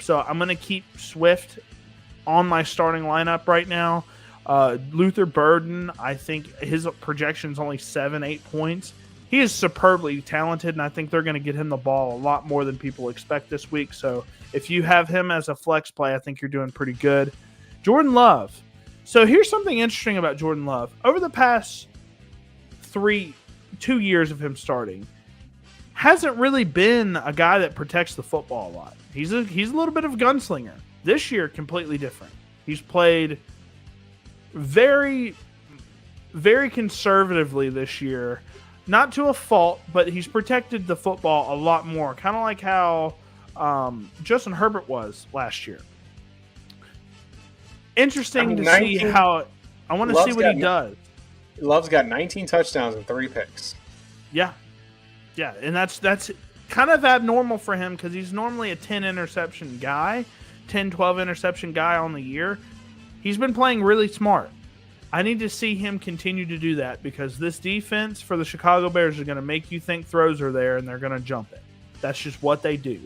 so I'm going to keep Swift on my starting lineup right now. Luther Burden, I think his projection is only 7-8 points. He is superbly talented, and I think they're going to get him the ball a lot more than people expect this week. So if you have him as a flex play, I think you're doing pretty good. Jordan Love. So here's something interesting about Jordan Love. Over the past 2 years of him starting, hasn't really been a guy that protects the football a lot. He's a little bit of a gunslinger. This year, completely different. He's played very, very conservatively this year. Not to a fault, but he's protected the football a lot more. Kind of like how Justin Herbert was last year. Interesting to see how – I want to see what he does. Love's got 19 touchdowns and 3 picks. Yeah. Yeah, and that's kind of abnormal for him because he's normally a 10-interception guy, 10, 12 interception guy on the year. He's been playing really smart. I need to see him continue to do that because this defense for the Chicago Bears is going to make you think throws are there and they're going to jump it. That's just what they do.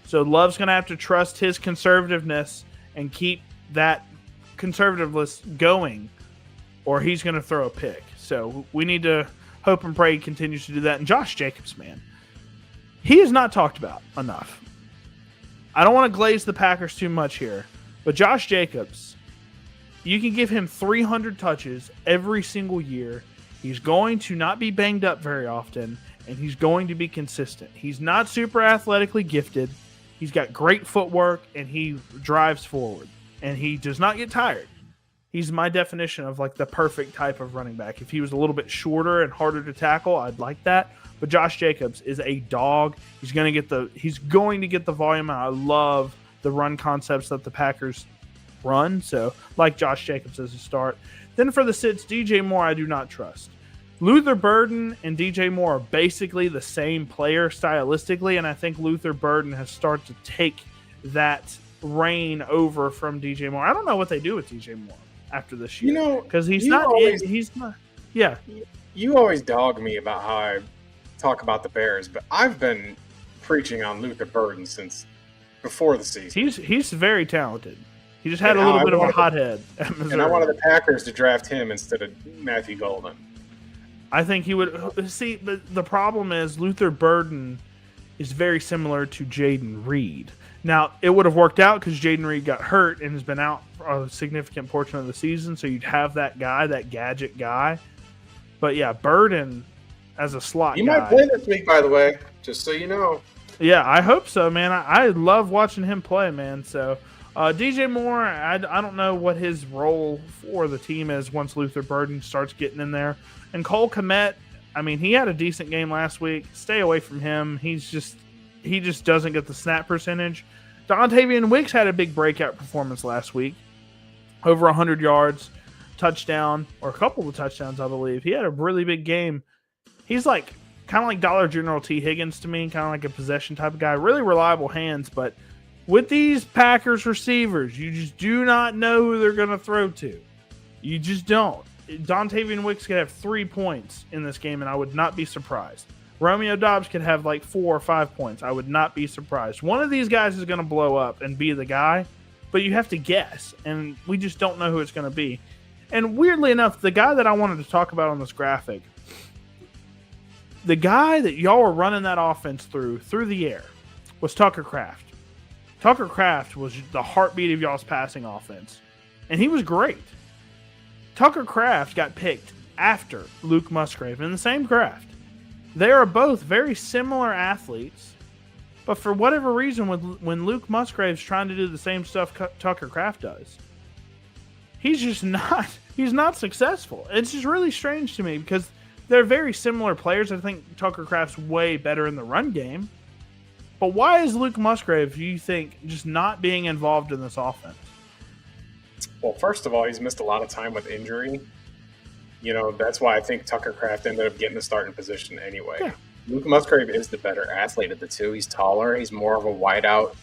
So Love's going to have to trust his conservativeness and keep that conservativeness going or he's going to throw a pick. So we need to hope and pray he continues to do that. And Josh Jacobs, man, he is not talked about enough. I don't want to glaze the Packers too much here, but Josh Jacobs, you can give him 300 touches every single year. He's going to not be banged up very often, and he's going to be consistent. He's not super athletically gifted. He's got great footwork, and he drives forward, and he does not get tired. He's my definition of like the perfect type of running back. If he was a little bit shorter and harder to tackle, I'd like that. But Josh Jacobs is a dog. He's going to get the volume. And I love the run concepts that the Packers run. So like Josh Jacobs as a start. Then for the sits, DJ Moore, I do not trust. Luther Burden and DJ Moore are basically the same player stylistically, and I think Luther Burden has started to take that reign over from DJ Moore. I don't know what they do with DJ Moore after this year, because he's not. Yeah. You always dog me about how I talk about the Bears, but I've been preaching on Luther Burden since before the season. He's very talented. He just had a little bit of a hothead at Missouri. And I wanted the Packers to draft him instead of Matthew Golden. I think he would see. The problem is Luther Burden is very similar to Jaden Reed. Now, it would have worked out because Jaden Reed got hurt and has been out for a significant portion of the season, so you'd have that guy, that gadget guy. But yeah, Burden as a slot guy. He might play this week, by the way, just so you know. Yeah, I hope so, man. I love watching him play, man. So DJ Moore, I don't know what his role for the team is once Luther Burden starts getting in there. And Cole Kmet, I mean, he had a decent game last week. Stay away from him. He just doesn't get the snap percentage. Dontavian Wicks had a big breakout performance last week, over 100 yards. touchdown, or a couple of touchdowns, I believe. He had a really big game. He's like kind of like Dollar General T. Higgins to me, kind of like a possession type of guy. Really reliable hands, but with these Packers receivers, you just do not know who they're going to throw to. You just don't. Dontavian Wicks could have 3 points in this game, and I would not be surprised. Romeo Doubs could have like 4 or 5 points. I would not be surprised. One of these guys is going to blow up and be the guy, but you have to guess, and we just don't know who it's going to be. And weirdly enough, the guy that I wanted to talk about on this graphic, the guy that y'all were running that offense through the air, was Tucker Kraft. Tucker Kraft was the heartbeat of y'all's passing offense, and he was great. Tucker Kraft got picked after Luke Musgrave in the same draft. They are both very similar athletes, but for whatever reason, when Luke Musgrave's trying to do the same stuff Tucker Kraft does, he's not successful. It's just really strange to me because they're very similar players. I think Tucker Kraft's way better in the run game. But why is Luke Musgrave, do you think, just not being involved in this offense? Well, first of all, he's missed a lot of time with injury. That's why I think Tucker Kraft ended up getting the starting position anyway. Yeah. Luke Musgrave is the better athlete of the two. He's taller. He's more of a wideout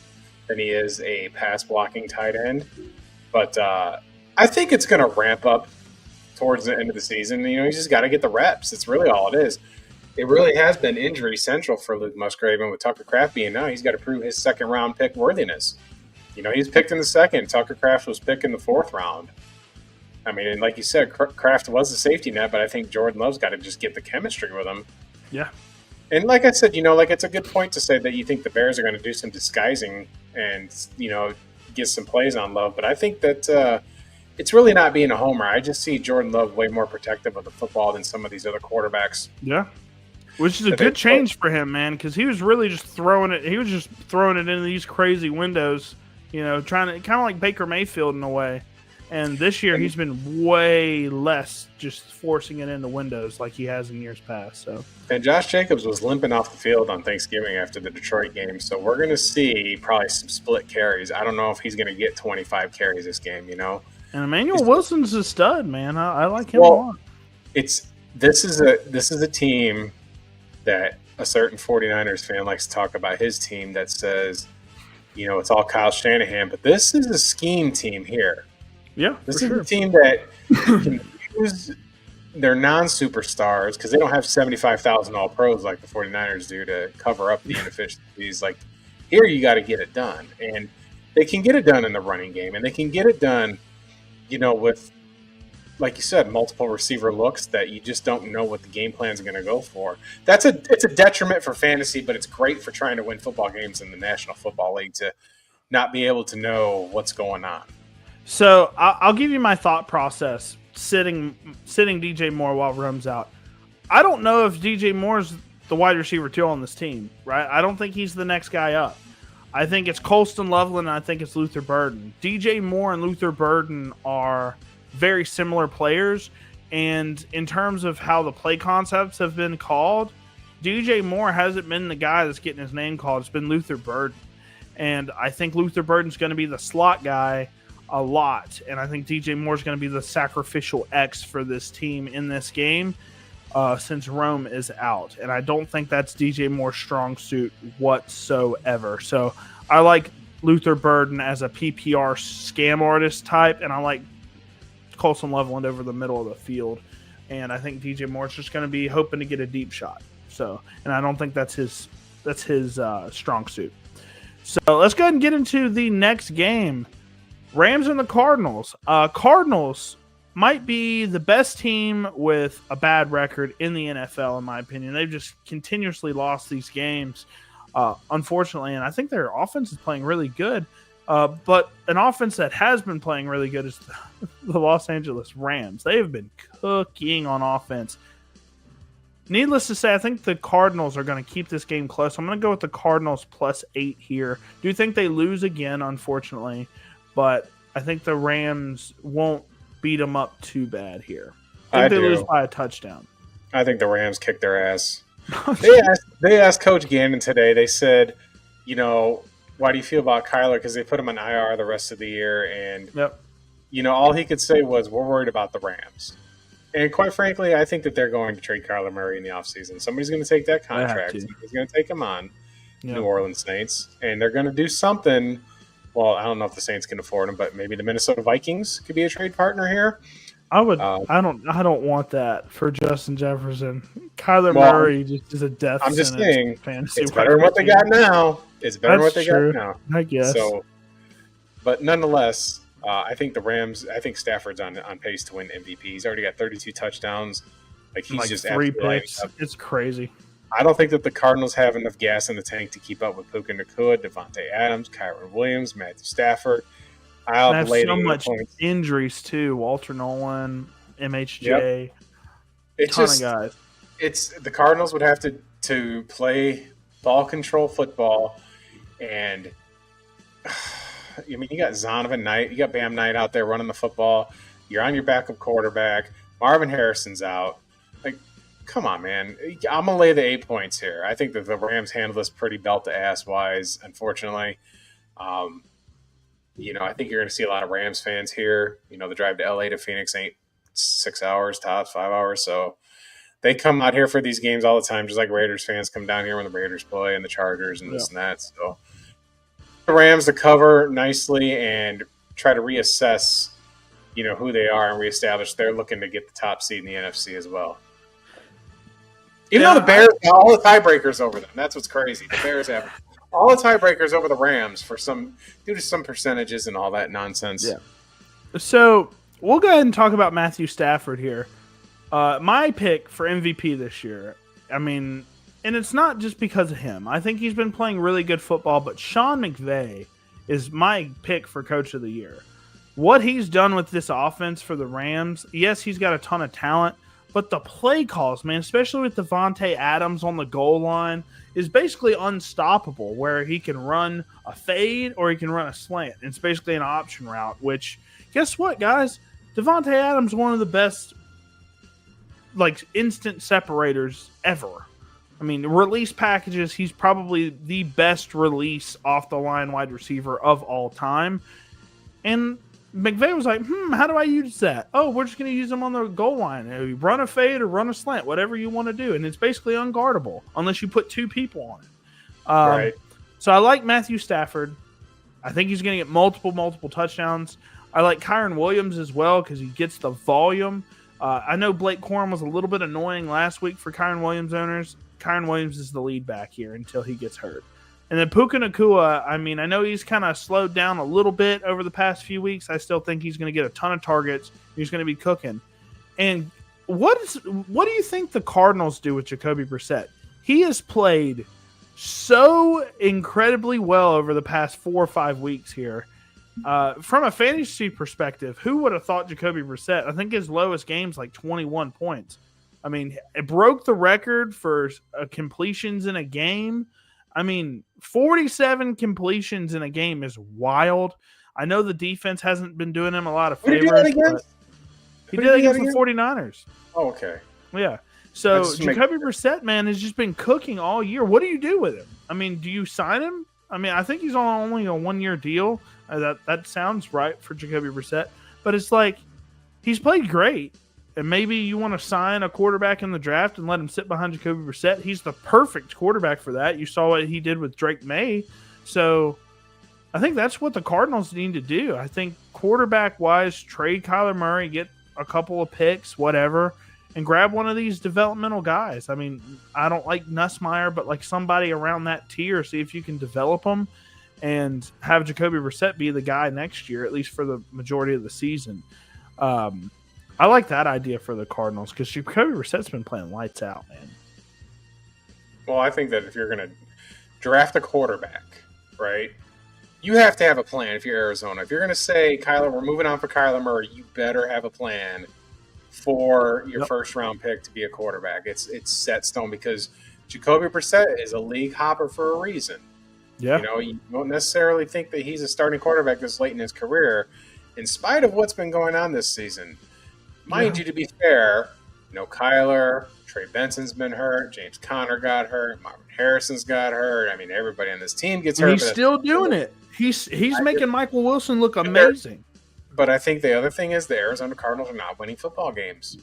than he is a pass-blocking tight end. But I think it's going to ramp up towards the end of the season. He's just got to get the reps. It's really all it is. It really has been injury central for Luke Musgrave, and with Tucker Kraft being now, he's got to prove his second-round pick worthiness. He was picked in the second. Tucker Kraft was picked in the fourth round. I mean, and like you said, Kraft was the safety net, but I think Jordan Love's got to just get the chemistry with him. Yeah. And like I said, it's a good point to say that you think the Bears are going to do some disguising and, get some plays on Love. But I think that it's really not being a homer. I just see Jordan Love way more protective of the football than some of these other quarterbacks. Yeah. Which is a good change for him, man, because he was really just throwing it. He was just throwing it into these crazy windows, trying to kind of like Baker Mayfield in a way. And this year he's been way less just forcing it into windows like he has in years past. So. And Josh Jacobs was limping off the field on Thanksgiving after the Detroit game, so we're going to see probably some split carries. I don't know if he's going to get 25 carries this game. And Emmanuel Wilson's a stud, man. I like him a lot. This is a team that a certain 49ers fan likes to talk about his team that says, it's all Kyle Shanahan, but this is a scheme team here. Yeah, this is a team that can use their non-superstars because they don't have 75,000 all-pros like the 49ers do to cover up the inefficiencies. Like, here you got to get it done. And they can get it done in the running game, and they can get it done, with, like you said, multiple receiver looks that you just don't know what the game plan is going to go for. It's a detriment for fantasy, but it's great for trying to win football games in the National Football League to not be able to know what's going on. So I'll give you my thought process sitting DJ Moore while Rome's out. I don't know if DJ Moore's the wide receiver 2 on this team, right? I don't think he's the next guy up. I think it's Colston Loveland, and I think it's Luther Burden. DJ Moore and Luther Burden are very similar players, and in terms of how the play concepts have been called, DJ Moore hasn't been the guy that's getting his name called. It's been Luther Burden, and I think Luther Burden's going to be the slot guy a lot, and I think DJ Moore's going to be the sacrificial X for this team in this game since Rome is out, and I don't think that's DJ Moore's strong suit whatsoever. So I like Luther Burden as a PPR scam artist type, and I like Colson Loveland over the middle of the field, and I think DJ Moore's just going to be hoping to get a deep shot. So, and I don't think that's his strong suit. So let's go ahead and get into the next game. Rams and the Cardinals. Cardinals might be the best team with a bad record in the NFL, in my opinion. They've just continuously lost these games, unfortunately, and I think their offense is playing really good. But an offense that has been playing really good is the Los Angeles Rams. They have been cooking on offense. Needless to say, I think the Cardinals are going to keep this game close. I'm going to go with the Cardinals +8 here. Do think they lose again, unfortunately, but I think the Rams won't beat them up too bad here. I think they lose by a touchdown. I think the Rams kick their ass. They asked Coach Gannon today. They said, why do you feel about Kyler? Because they put him on IR the rest of the year, and all he could say was, "We're worried about the Rams." And quite frankly, I think that they're going to trade Kyler Murray in the offseason. Somebody's going to take that contract. Somebody's going to take him on, New Orleans Saints, and they're going to do something. Well, I don't know if the Saints can afford him, but maybe the Minnesota Vikings could be a trade partner here. I don't want that for Justin Jefferson. Kyler Murray just is a death I'm just saying, fantasy it's better than what they got now. It's better than what they got now. I guess. So, but nonetheless, I think the Rams. I think Stafford's on pace to win MVP. He's already got 32 touchdowns. He's just 3 picks. It's crazy. I don't think that the Cardinals have enough gas in the tank to keep up with Puka Nacua, Devontae Adams, Kyron Williams, Matthew Stafford. I have so much injuries too. Walter Nolan, MHJ, ton of guys. It's the Cardinals would have to play ball control football, and you got Zonovan Knight, you got Bam Knight out there running the football. You're on your backup quarterback. Marvin Harrison's out. Come on, man. I'm gonna lay the 8 points here. I think that the Rams handle this pretty belt to ass wise. Unfortunately. I think you're going to see a lot of Rams fans here. The drive to LA to Phoenix ain't 6 hours, tops 5 hours. So they come out here for these games all the time, just like Raiders fans come down here when the Raiders play and the Chargers and this and that. So the Rams to cover nicely and try to reassess, who they are and reestablish they're looking to get the top seed in the NFC as well. Even though the Bears have all the tiebreakers over them. That's what's crazy. The Bears have all the tiebreakers over the Rams due to some percentages and all that nonsense. Yeah. So we'll go ahead and talk about Matthew Stafford here. My pick for MVP this year. And it's not just because of him. I think he's been playing really good football, but Sean McVay is my pick for Coach of the Year. What he's done with this offense for the Rams, yes, he's got a ton of talent, but the play calls, man, especially with Devontae Adams on the goal line, is basically unstoppable, where he can run a fade or he can run a slant. It's basically an option route, which, guess what, guys? Devontae Adams is one of the best, instant separators ever. Release packages, he's probably the best release off the line wide receiver of all time. And McVay was like, how do I use that? Oh, we're just going to use him on the goal line. Run a fade or run a slant, whatever you want to do. And it's basically unguardable unless you put 2 people on it. Right. So I like Matthew Stafford. I think he's going to get multiple touchdowns. I like Kyron Williams as well because he gets the volume. I know Blake Corum was a little bit annoying last week for Kyron Williams owners. Kyron Williams is the lead back here until he gets hurt. And then Puka Nacua, I know he's kind of slowed down a little bit over the past few weeks. I still think he's going to get a ton of targets. He's going to be cooking. And what do you think the Cardinals do with Jacoby Brissett? He has played so incredibly well over the past 4 or 5 weeks here. From a fantasy perspective, who would have thought Jacoby Brissett? I think his lowest game's 21 points. It broke the record for completions in a game. 47 completions in a game is wild. I know the defense hasn't been doing him a lot of favors. He did it against the 49ers. Oh, okay. Yeah. So Jacoby Brissett, man, has just been cooking all year. What do you do with him? Do you sign him? I think he's on only a 1-year deal. That sounds right for Jacoby Brissett. But it's he's played great. And maybe you want to sign a quarterback in the draft and let him sit behind Jacoby Brissett. He's the perfect quarterback for that. You saw what he did with Drake May. So I think that's what the Cardinals need to do. I think quarterback-wise, trade Kyler Murray, get a couple of picks, whatever, and grab one of these developmental guys. I don't like Nussmeier, but somebody around that tier, see if you can develop them and have Jacoby Brissett be the guy next year, at least for the majority of the season. I like that idea for the Cardinals because Jacoby Brissett's been playing lights out, man. Well, I think that if you're going to draft a quarterback, right, you have to have a plan if you're Arizona. If you're going to say, Kyler, we're moving on for Kyler Murray, you better have a plan for your first-round pick to be a quarterback. It's set stone because Jacoby Brissett is a league hopper for a reason. Yeah. You don't necessarily think that he's a starting quarterback this late in his career, in spite of what's been going on this season. Mind you, to be fair, Kyler, Trey Benson's been hurt, James Conner got hurt, Marvin Harrison's got hurt. Everybody on this team gets hurt. He's still doing it. He's making Michael Wilson look amazing. but I think the other thing is the Arizona Cardinals are not winning football games.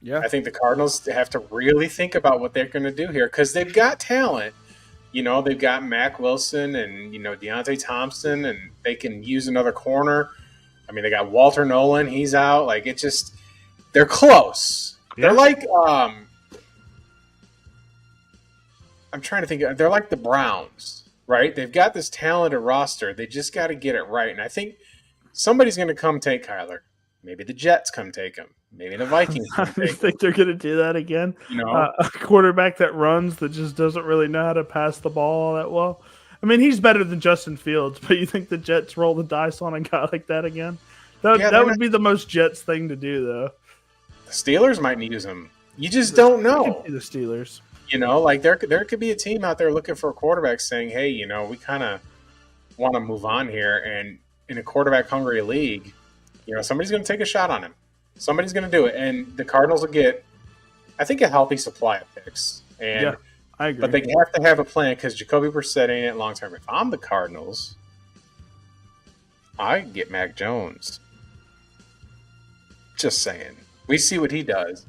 Yeah. I think the Cardinals have to really think about what they're going to do here because they've got talent. They've got Mac Wilson and, Deontay Thompson, and they can use another corner. I mean, they got Walter Nolan. He's out. Like, they're close. Yeah. They're like, I'm trying to think. They're like the Browns, right? They've got this talented roster. They just got to get it right. And I think somebody's going to come take Kyler. Maybe the Jets come take him. Maybe the Vikings come take him. I think they're going to do that again. A quarterback that runs that just doesn't really know how to pass the ball all that well. I mean, he's better than Justin Fields, but you think the Jets roll the dice on a guy like that again? That would be the most Jets thing to do, though. The Steelers might use him. You just don't know. The Steelers. There could be a team out there looking for a quarterback saying, hey, we kind of want to move on here. And in a quarterback-hungry league, somebody's going to take a shot on him. Somebody's going to do it. And the Cardinals will get, I think, a healthy supply of picks. And I agree. But they have to have a plan because Jacoby Brissett ain't it long term. If I'm the Cardinals, I get Mac Jones. Just saying. We see what he does.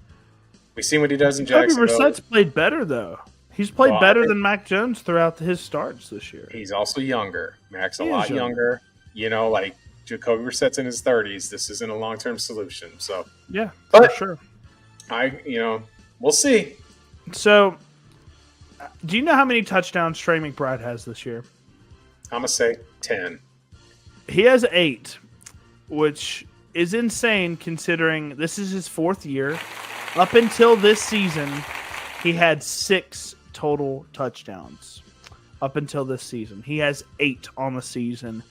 We see what he does in Jacksonville. Jacoby Brissett's played better, though. He's played better than Mac Jones throughout his starts this year. He's also younger. Mac's a lot younger. Jacoby Brissett's in his 30s. This isn't a long-term solution. So yeah, for sure. We'll see. So, do you know how many touchdowns Trey McBride has this year? I'm gonna say 10. He has 8, which is insane considering this is his 4th year. Up until this season, he had 6 total touchdowns. Up until this season, he has 8 on the season.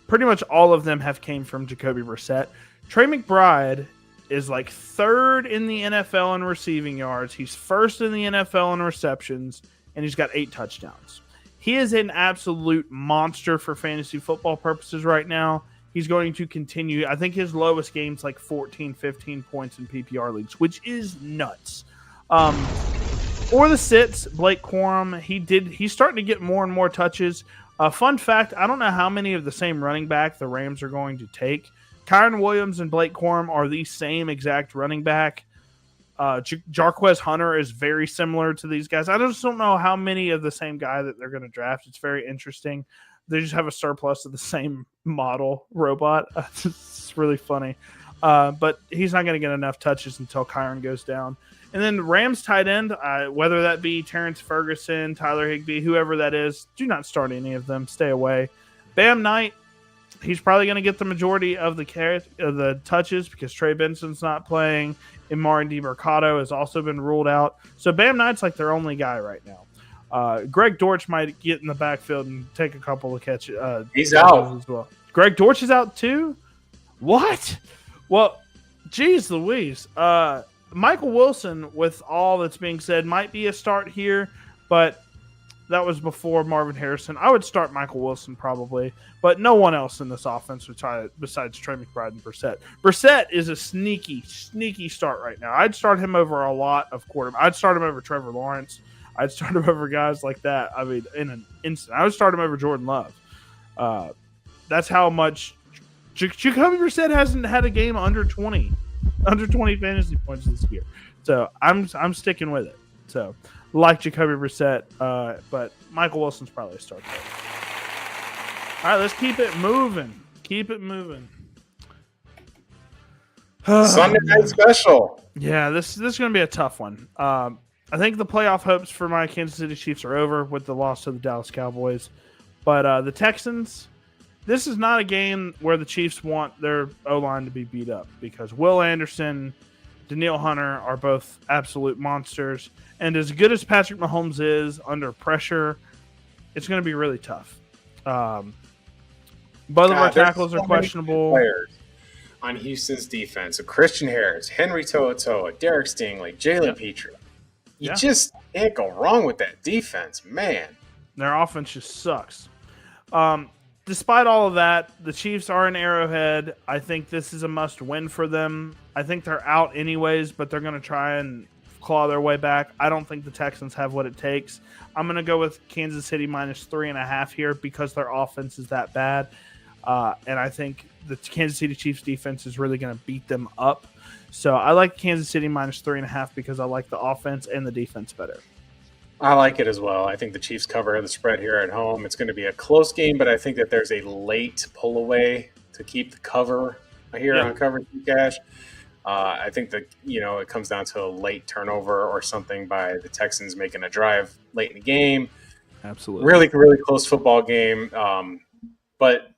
Pretty much all of them have came from Jacoby Brissett. Trey McBride is like 3rd in the NFL in receiving yards. He's 1st in the NFL in receptions, and he's got 8 touchdowns. He is an absolute monster for fantasy football purposes right now. He's going to continue. I think his lowest game's like 14, 15 points in PPR leagues, which is nuts. For the sits, Blake Corum, he's starting to get more and more touches. Fun fact, I don't know how many of the same running back the Rams are going to take. Kyron Williams and Blake Corum are the same exact running back. Jarquez Hunter is very similar to these guys. I just don't know how many of the same guy that they're going to draft. It's very interesting. They just have a surplus of the same model robot. It's really funny. But he's not going to get enough touches until Kyron goes down. And then Rams tight end, whether that be Terrence Ferguson, Tyler Higbee, whoever that is, do not start any of them. Stay away. Bam Knight, he's probably going to get the majority of the touches because Trey Benson's not playing. Imari DiMercado has also been ruled out. So Bam Knight's like their only guy right now. Greg Dortch might get in the backfield and take a couple of catches. He's out as well. Greg Dortch is out too? What? Well, geez Louise. Michael Wilson, with all that's being said, might be a start here, but that was before Marvin Harrison. I would start Michael Wilson probably, but no one else in this offense would try it besides Trey McBride and Brissett. Brissett is a sneaky start right now. I'd start him over a lot of quarterbacks. I'd start him over Trevor Lawrence. I'd start him over guys like that. I mean, in an instant. I would start him over Jordan Love. That's how much Jacoby Brissett hasn't had a game under 20 fantasy points this year. So I'm sticking with it. So like Jacoby Brissett, but Michael Wilson's probably a start there. All right, let's keep it moving. Sunday night special. Yeah, this is going to be a tough one. I think the playoff hopes for my Kansas City Chiefs are over with the loss to the Dallas Cowboys. But the Texans, this is not a game where the Chiefs want their O-line to be beat up because Will Anderson, Danielle Hunter are both absolute monsters. And as good as Patrick Mahomes is under pressure, it's going to be really tough. Both of our tackles are questionable. Players on Houston's defense. So Christian Harris, Henry To'oTo'o, Derek Stingley, Jalen Petrie. You just can't go wrong with that defense, man. Their offense just sucks. Despite all of that, the Chiefs are in Arrowhead. I think this is a must-win for them. I think they're out anyways, but they're going to try and claw their way back. I don't think the Texans have what it takes. I'm going to go with Kansas City minus 3.5 here because their offense is that bad. And I think the Kansas City Chiefs defense is really going to beat them up. So I like Kansas City minus 3.5 because I like the offense and the defense better. I like it as well. I think the Chiefs cover the spread here at home. It's going to be a close game, but I think that there's a late pull away to keep the cover here on Cover 2 Cash. I think that, it comes down to a late turnover or something by the Texans making a drive late in the game. Absolutely. Really, really close football game. But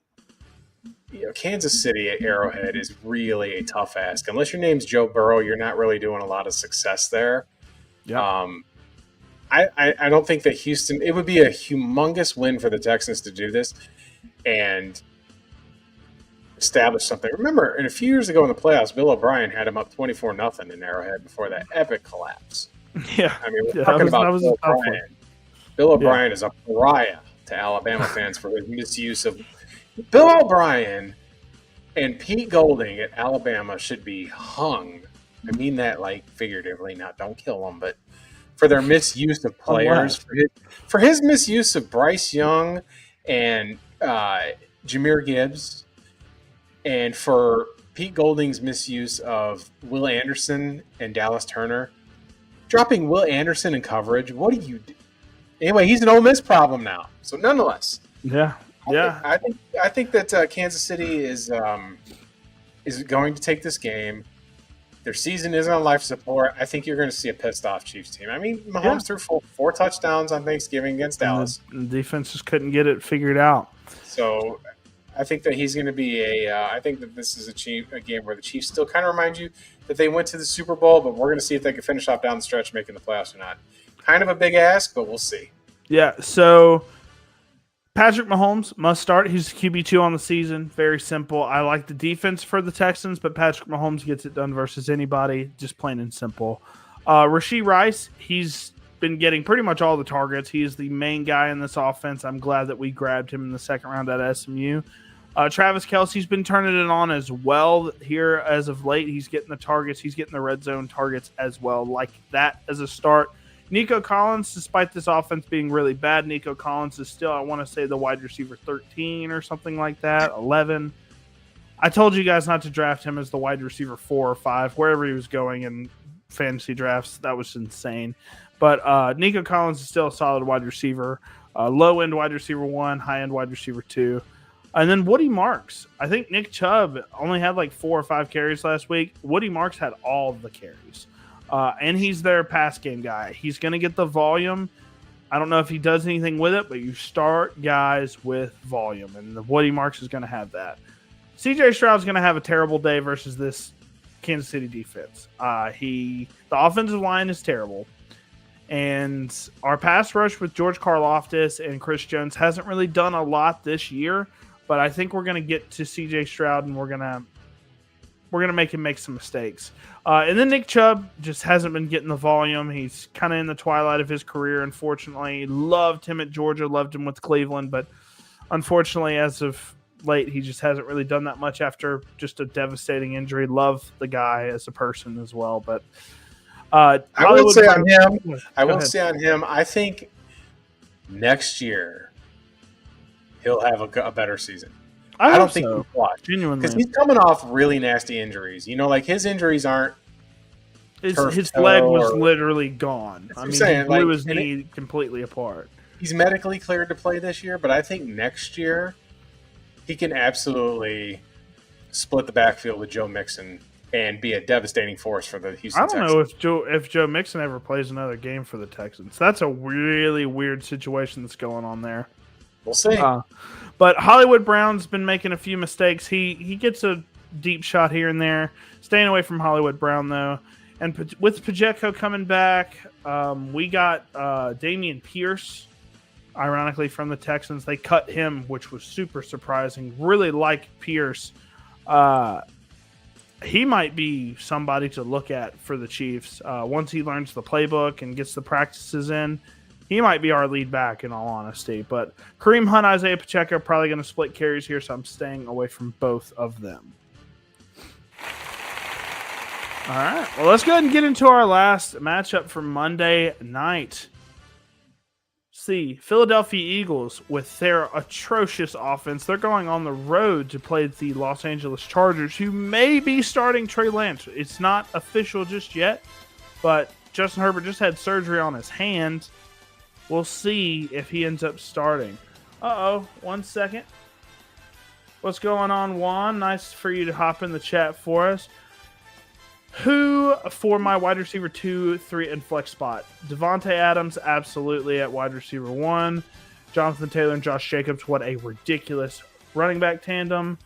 Kansas City at Arrowhead is really a tough ask. Unless your name's Joe Burrow, you're not really doing a lot of success there. Yeah. I don't think that Houston – it would be a humongous win for the Texans to do this and establish something. Remember, a few years ago in the playoffs, Bill O'Brien had him up 24-0 in Arrowhead before that epic collapse. Yeah. I mean, we're talking about Bill O'Brien. Bill O'Brien is a pariah to Alabama fans for his misuse of – Bill O'Brien and Pete Golding at Alabama should be hung. I mean that figuratively, not don't kill them, but – for their misuse of players, for his misuse of Bryce Young and Jahmyr Gibbs, and for Pete Golding's misuse of Will Anderson and Dallas Turner. Dropping Will Anderson in coverage, what do you do? Anyway, he's an Ole Miss problem now. So nonetheless. Yeah. I think that Kansas City is going to take this game. Their season isn't on life support. I think you're going to see a pissed-off Chiefs team. I mean, Mahomes threw four touchdowns on Thanksgiving against Dallas. The defense just couldn't get it figured out. So I think that he's going to be I think that this is a game where the Chiefs still kind of remind you that they went to the Super Bowl, but we're going to see if they can finish off down the stretch making the playoffs or not. Kind of a big ask, but we'll see. Yeah, so Patrick Mahomes must start. He's QB2 on the season. Very simple. I like the defense for the Texans, but Patrick Mahomes gets it done versus anybody. Just plain and simple. Rashee Rice, he's been getting pretty much all the targets. He is the main guy in this offense. I'm glad that we grabbed him in the second round at SMU. Travis Kelce's been turning it on as well here as of late. He's getting the targets. He's getting the red zone targets as well. Like that as a start. Nico Collins, despite this offense being really bad, Nico Collins is still, I want to say, the wide receiver 13 or something like that, 11. I told you guys not to draft him as the wide receiver 4 or 5, wherever he was going in fantasy drafts. That was insane. But Nico Collins is still a solid wide receiver, low-end wide receiver 1, high-end wide receiver 2. And then Woody Marks. I think Nick Chubb only had 4 or 5 carries last week. Woody Marks had all of the carries. And he's their pass game guy. He's going to get the volume. I don't know if he does anything with it, but you start guys with volume, and the Woody Marks is going to have that. CJ Stroud's going to have a terrible day versus this Kansas City defense. The offensive line is terrible, and our pass rush with George Karlaftis and Chris Jones hasn't really done a lot this year, but I think we're going to get to CJ Stroud, and we're going to make him make some mistakes. And then Nick Chubb just hasn't been getting the volume. He's kind of in the twilight of his career, unfortunately. Loved him at Georgia, loved him with Cleveland, but unfortunately, as of late, he just hasn't really done that much after just a devastating injury. Love the guy as a person as well. But I will say on him, I think next year he'll have a better season. I don't think so. He's watched. Genuinely. Because he's coming off really nasty injuries. His injuries aren't his leg was literally gone. I mean, he blew his knee completely apart. He's medically cleared to play this year, but I think next year he can absolutely split the backfield with Joe Mixon and be a devastating force for the Houston Texans. I don't know if Joe Mixon ever plays another game for the Texans. That's a really weird situation that's going on there. We'll see. But Hollywood Brown's been making a few mistakes. He gets a deep shot here and there. Staying away from Hollywood Brown, though. And with Pacheco coming back, we got Damian Pierce, ironically, from the Texans. They cut him, which was super surprising. Really like Pierce. He might be somebody to look at for the Chiefs. Once he learns the playbook and gets the practices in, he might be our lead back, in all honesty. But Kareem Hunt, Isaiah Pacheco are probably going to split carries here, so I'm staying away from both of them. All right. Well, let's go ahead and get into our last matchup for Monday night. see. Philadelphia Eagles, with their atrocious offense, they're going on the road to play the Los Angeles Chargers, who may be starting Trey Lance. It's not official just yet, but Justin Herbert just had surgery on his hand. We'll see if he ends up starting. Uh-oh, 1 second. What's going on, Juan? Nice for you to hop in the chat for us. Who for my wide receiver 2, 3, and flex spot? Devontae Adams, absolutely at wide receiver 1. Jonathan Taylor and Josh Jacobs, what a ridiculous running back tandem.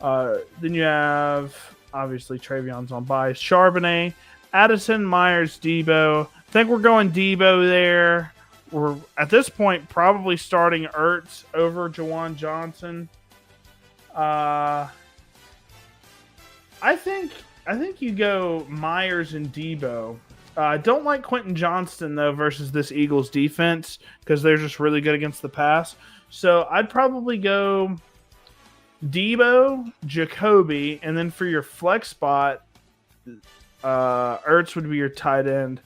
Then you have, obviously, Trayvon's on bye. Charbonnet, Addison, Myers, Debo. I think we're going Debo there. We're, at this point, probably starting Ertz over Juwan Johnson. I think you go Myers and Debo. I don't like Quentin Johnston, though, versus this Eagles defense because they're just really good against the pass. So I'd probably go Debo, Jacoby, and then for your flex spot, Ertz would be your tight end.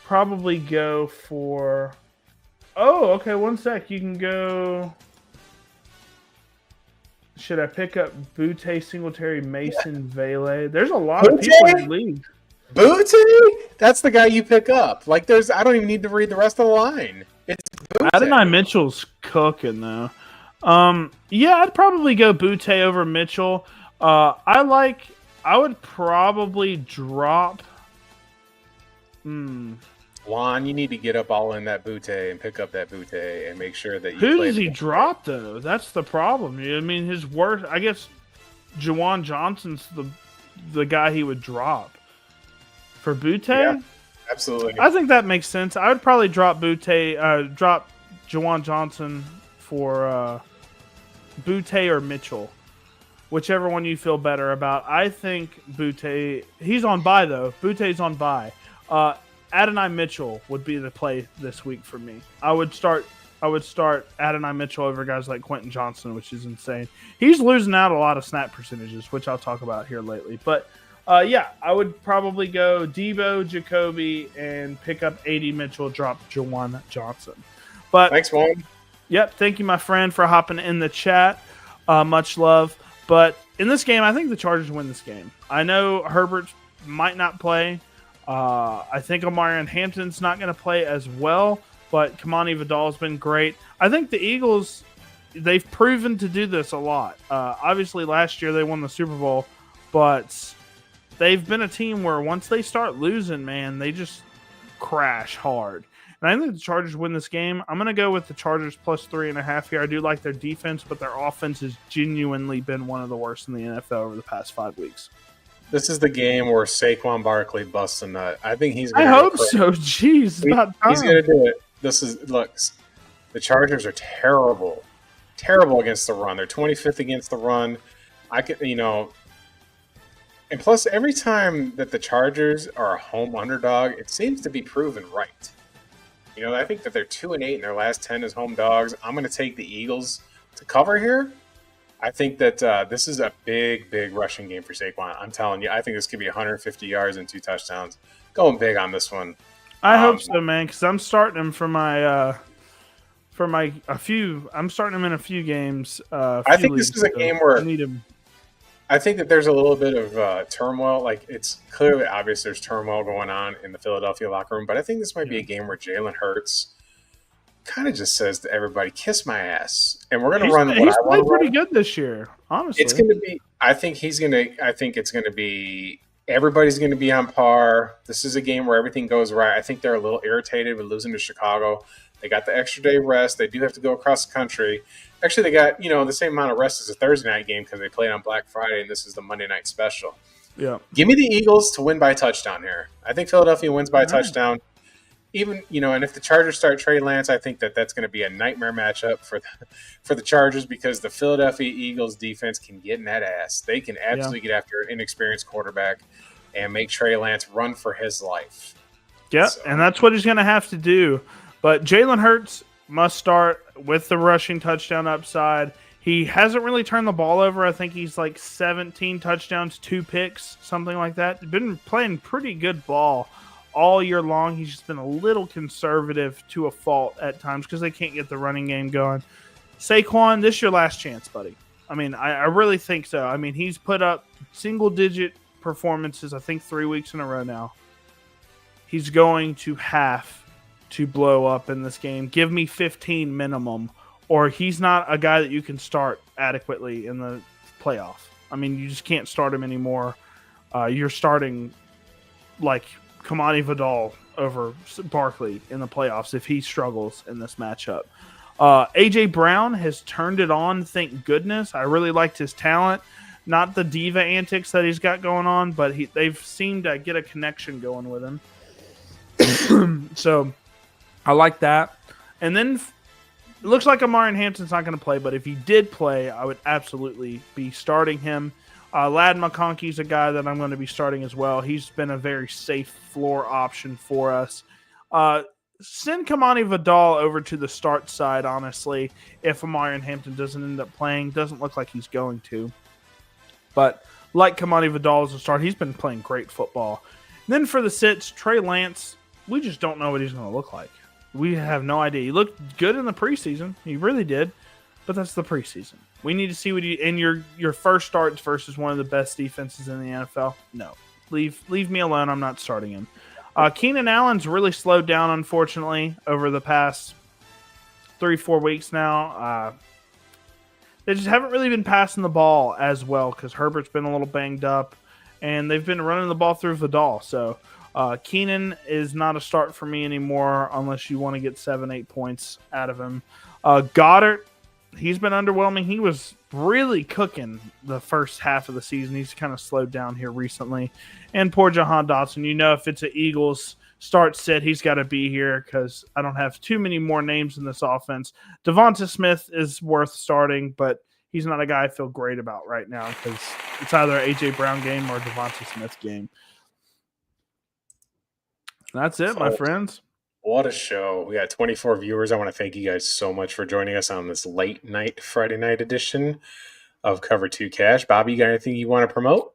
Probably go for... Oh, okay, 1 sec. You can go... Should I pick up Butte, Singletary, Mason, Vele? There's a lot of people in the league. Butte? That's the guy you pick up. Like, I don't even need to read the rest of the line. It's Butte. Adonai Mitchell's cooking, though. Yeah, I'd probably go Butte over Mitchell. I would probably drop... Juan, you need to get up all in that Butte and pick up that Butte and make sure that you Who does he drop, though? That's the problem. I mean, his worst... I guess Juwan Johnson's the guy he would drop. For Butte? Yeah, absolutely. I think that makes sense. I would probably drop drop Juwan Johnson for Butte or Mitchell. Whichever one you feel better about. I think Butte... He's on bye, though. Butte's on bye. Adonai Mitchell would be the play this week for me. I would start Adonai Mitchell over guys like Quentin Johnston, which is insane. He's losing out a lot of snap percentages, which I'll talk about here lately. But yeah, I would probably go Debo, Jacoby, and pick up AD Mitchell, drop Juwan Johnson. But thanks, Juan. Yep, thank you, my friend, for hopping in the chat. Much love. But in this game, I think the Chargers win this game. I know Herbert might not play. I think Omarion Hampton's not going to play as well, but Kamani Vidal's been great. I think the Eagles, they've proven to do this a lot. Obviously, last year they won the Super Bowl, but they've been a team where once they start losing, man, they just crash hard. And I think the Chargers win this game. I'm going to go with the Chargers plus 3.5 here. I do like their defense, but their offense has genuinely been one of the worst in the NFL over the past 5 weeks. This is the game where Saquon Barkley busts a nut. I think he's going to I hope so. Jeez, it's about time. He's going to do it. The Chargers are terrible. Terrible against the run. They're 25th against the run. And plus, every time that the Chargers are a home underdog, it seems to be proven right. I think that they're 2-8 in their last 10 as home dogs. I'm going to take the Eagles to cover here. I think that this is a big, big rushing game for Saquon. I'm telling you, I think this could be 150 yards and 2 touchdowns. Going big on this one. I hope so, man, because I'm starting him I'm starting him in a few games. I think this is a game where I need him. I think that there's a little bit of turmoil. Like, it's clearly obvious there's turmoil going on in the Philadelphia locker room, but I think this might be a game where Jalen Hurts kind of just says to everybody, kiss my ass. And we're going to run what I want to run. He's played pretty good this year, honestly. It's going to be – I think it's going to be – everybody's going to be on par. This is a game where everything goes right. I think they're a little irritated with losing to Chicago. They got the extra day rest. They do have to go across the country. Actually, they got, the same amount of rest as a Thursday night game because they played on Black Friday, and this is the Monday night special. Yeah. Give me the Eagles to win by a touchdown here. I think Philadelphia wins by a touchdown. Even, and if the Chargers start Trey Lance, I think that's going to be a nightmare matchup for the Chargers because the Philadelphia Eagles defense can get in that ass. They can absolutely get after an inexperienced quarterback and make Trey Lance run for his life. Yeah, and that's what he's going to have to do. But Jalen Hurts must start with the rushing touchdown upside. He hasn't really turned the ball over. I think he's like 17 touchdowns, 2 picks, something like that. Been playing pretty good ball all year long. He's just been a little conservative to a fault at times because they can't get the running game going. Saquon, this is your last chance, buddy. I mean, I really think so. I mean, he's put up single-digit performances, I think 3 weeks in a row now. He's going to have to blow up in this game. Give me 15 minimum, or he's not a guy that you can start adequately in the playoff. I mean, you just can't start him anymore. You're starting like Kamani Vidal over Barkley in the playoffs if he struggles in this matchup. A.J. Brown has turned it on, thank goodness. I really liked his talent. Not the diva antics that he's got going on, but they've seemed to get a connection going with him. So I like that. And then it looks like Amari Hampton's not going to play, but if he did play, I would absolutely be starting him. Lad McConkey's a guy that I'm going to be starting as well. He's been a very safe floor option for us. Send Kamani Vidal over to the start side, honestly, if Amari Hampton doesn't end up playing. Doesn't look like he's going to. But like Kamani Vidal as a start, he's been playing great football. And then for the sits, Trey Lance, we just don't know what he's going to look like. We have no idea. He looked good in the preseason. He really did. But that's the preseason. We need to see what in your first starts versus one of the best defenses in the NFL. No. Leave me alone. I'm not starting him. Keenan Allen's really slowed down, unfortunately, over the past 3-4 weeks now. They just haven't really been passing the ball as well because Herbert's been a little banged up, and they've been running the ball through Vidal. So Keenan is not a start for me anymore unless you want to get 7-8 points out of him. Goddard, he's been underwhelming. He was really cooking the first half of the season. He's kind of slowed down here recently. And poor Jahan Dotson. You know, if it's an Eagles start sit, he's got to be here because I don't have too many more names in this offense. Devonta Smith is worth starting, but he's not a guy I feel great about right now because it's either an A.J. Brown game or a Devonta Smith game. That's it, my friends. What a show. We got 24 viewers. I want to thank you guys so much for joining us on this late night Friday night edition of Cover 2 Cash. Bobby, you got anything you want to promote?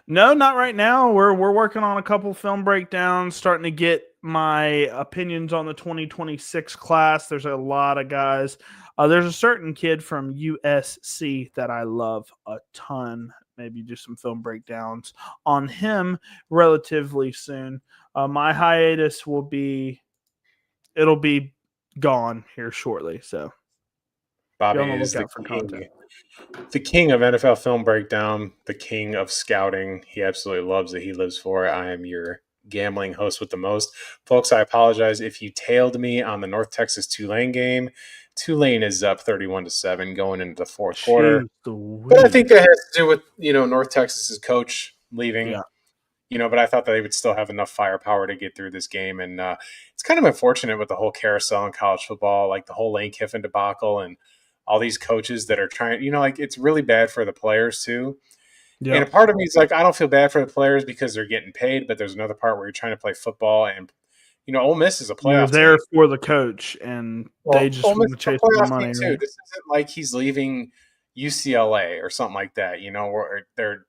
No, not right now. We're working on a couple film breakdowns, starting to get my opinions on the 2026 class. There's a lot of guys. There's a certain kid from USC that I love a ton. Maybe do some film breakdowns on him relatively soon. My hiatus it'll be gone here shortly. So Bobby is the king of NFL film breakdown, the king of scouting. He absolutely loves it. He lives for it. I am your gambling host with the most. Folks, I apologize if you tailed me on the North Texas Tulane game. Tulane is up 31-7 going into the fourth quarter. But I think that has to do with, North Texas's coach leaving. Yeah. But I thought that they would still have enough firepower to get through this game. And it's kind of unfortunate with the whole carousel in college football, like the whole Lane Kiffin debacle and all these coaches that are trying, it's really bad for the players too. Yep. And a part of me is like, I don't feel bad for the players because they're getting paid, but there's another part where you're trying to play football and, Ole Miss is a playoff. You're there team for the coach, and they just want to chase the money. Too. Right? This isn't like he's leaving UCLA or something like that, or they're,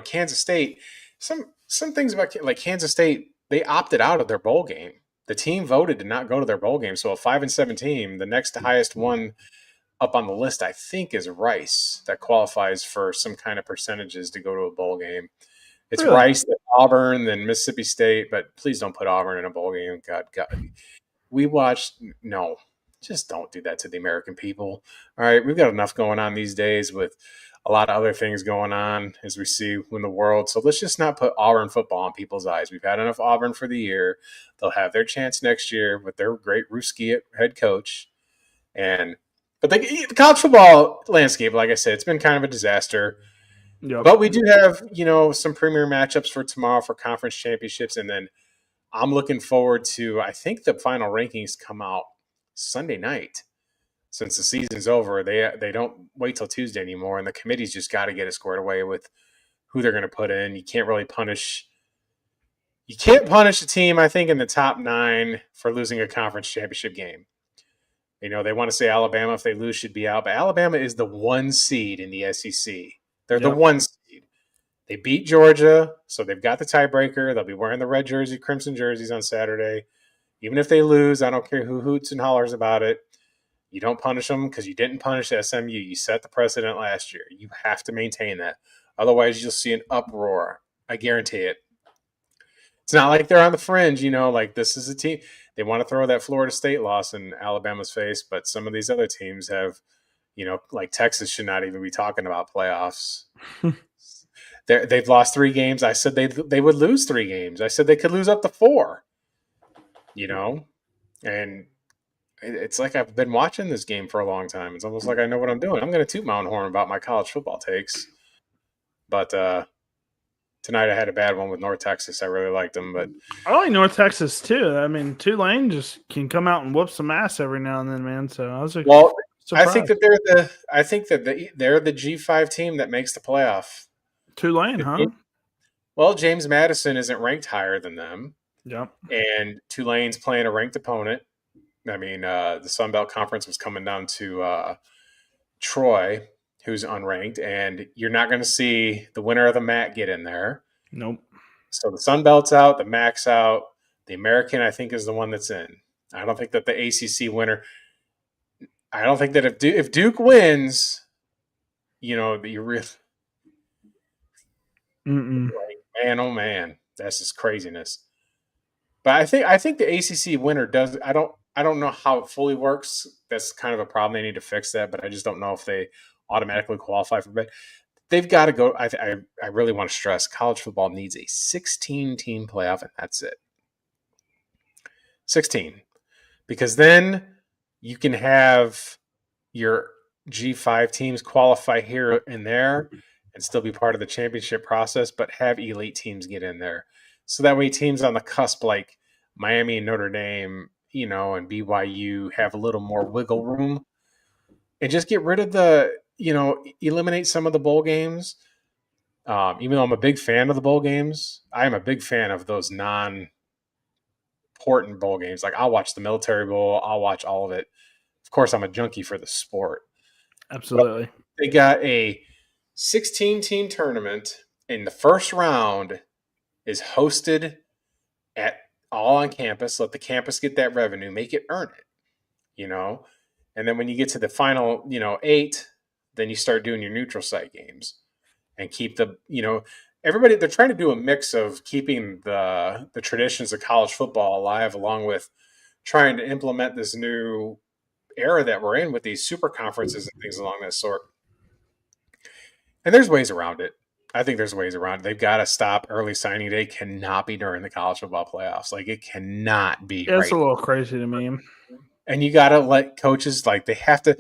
Kansas State. Some things about like Kansas State, they opted out of their bowl game. The team voted to not go to their bowl game. So a 5-7 team, the next highest one up on the list, I think, is Rice that qualifies for some kind of percentages to go to a bowl game. It's really? Rice, then Auburn, then Mississippi State, but please don't put Auburn in a bowl game. God. We watched – no, just don't do that to the American people. All right, we've got enough going on these days with a lot of other things going on as we see in the world. So let's just not put Auburn football in people's eyes. We've had enough Auburn for the year. They'll have their chance next year with their great Ruski head coach. But the college football landscape, like I said, it's been kind of a disaster. Yep. But we do have, some premier matchups for tomorrow for conference championships. And then I'm looking forward to, I think the final rankings come out Sunday night. Since the season's over, they don't wait till Tuesday anymore. And the committee's just got to get it squared away with who they're going to put in. You can't punish a team, I think, in the top 9 for losing a conference championship game. They want to say Alabama, if they lose, should be out. But Alabama is the 1 seed in the SEC. They're the 1 seed. They beat Georgia, so they've got the tiebreaker. They'll be wearing the red jersey, crimson jerseys on Saturday. Even if they lose, I don't care who hoots and hollers about it. You don't punish them because you didn't punish SMU. You set the precedent last year. You have to maintain that. Otherwise, you'll see an uproar. I guarantee it. It's not like they're on the fringe, like this is a team. They want to throw that Florida State loss in Alabama's face, but some of these other teams have, like Texas should not even be talking about playoffs. They've lost 3 games. I said they would lose 3 games. I said they could lose up to 4, and it's like I've been watching this game for a long time. It's almost like I know what I'm doing. I'm going to toot my own horn about my college football takes, but tonight I had a bad one with North Texas. I really liked them, but I like North Texas too. I mean, Tulane just can come out and whoop some ass every now and then, man. So I was surprised. I think that they're the G5 team that makes the playoff. Tulane, huh? Well, James Madison isn't ranked higher than them. Yep. And Tulane's playing a ranked opponent. I mean, the Sun Belt Conference was coming down to Troy, who's unranked, and you're not going to see the winner of the MAC get in there. Nope. So the Sun Belt's out, the MAC's out. The American, I think, is the one that's in. I don't think that the ACC winner – I don't think that if Duke wins, you really – man, oh, man, that's just craziness. But I think the ACC winner does – I don't know how it fully works. That's kind of a problem. They need to fix that, but I just don't know if they automatically qualify for bid. They've got to go. I really want to stress college football needs a 16-team playoff, and that's it. 16. Because then you can have your G5 teams qualify here and there and still be part of the championship process, but have elite teams get in there. So that way teams on the cusp like Miami and Notre Dame, and BYU have a little more wiggle room and just get rid of eliminate some of the bowl games. Even though I'm a big fan of the bowl games, I am a big fan of those non-important bowl games. Like I'll watch the Military Bowl. I'll watch all of it. Of course, I'm a junkie for the sport. Absolutely. But they got a 16-team tournament, and the first round is hosted all on campus. Let the campus get that revenue, make it earn it, and then when you get to the final, 8, then you start doing your neutral site games and keep the, everybody, they're trying to do a mix of keeping the traditions of college football alive along with trying to implement this new era that we're in with these super conferences and things along that sort. And there's ways around it. I think there's ways around it. They've got to stop early signing day. Cannot be during the college football playoffs. Like it cannot be. It's a little crazy to me. And you got to let coaches, like they have to,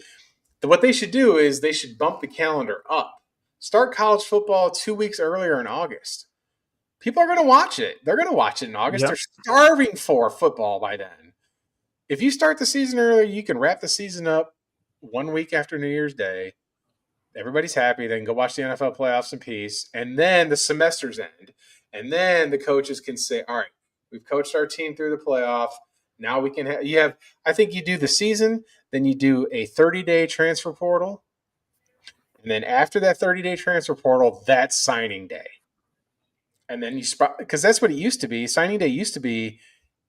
what they should do is they should bump the calendar up. Start college football 2 weeks earlier in August. People are going to watch it. They're going to watch it in August. Yep. They're starving for football by then. If you start the season earlier, you can wrap the season up 1 week after New Year's Day. Everybody's happy. They can go watch the NFL playoffs in peace. And then the semesters end. And then the coaches can say, all right, we've coached our team through the playoff. Now we can I think you do the season, then you do a 30-day transfer portal. And then after that 30-day transfer portal, that's signing day. And then because that's what it used to be. Signing day used to be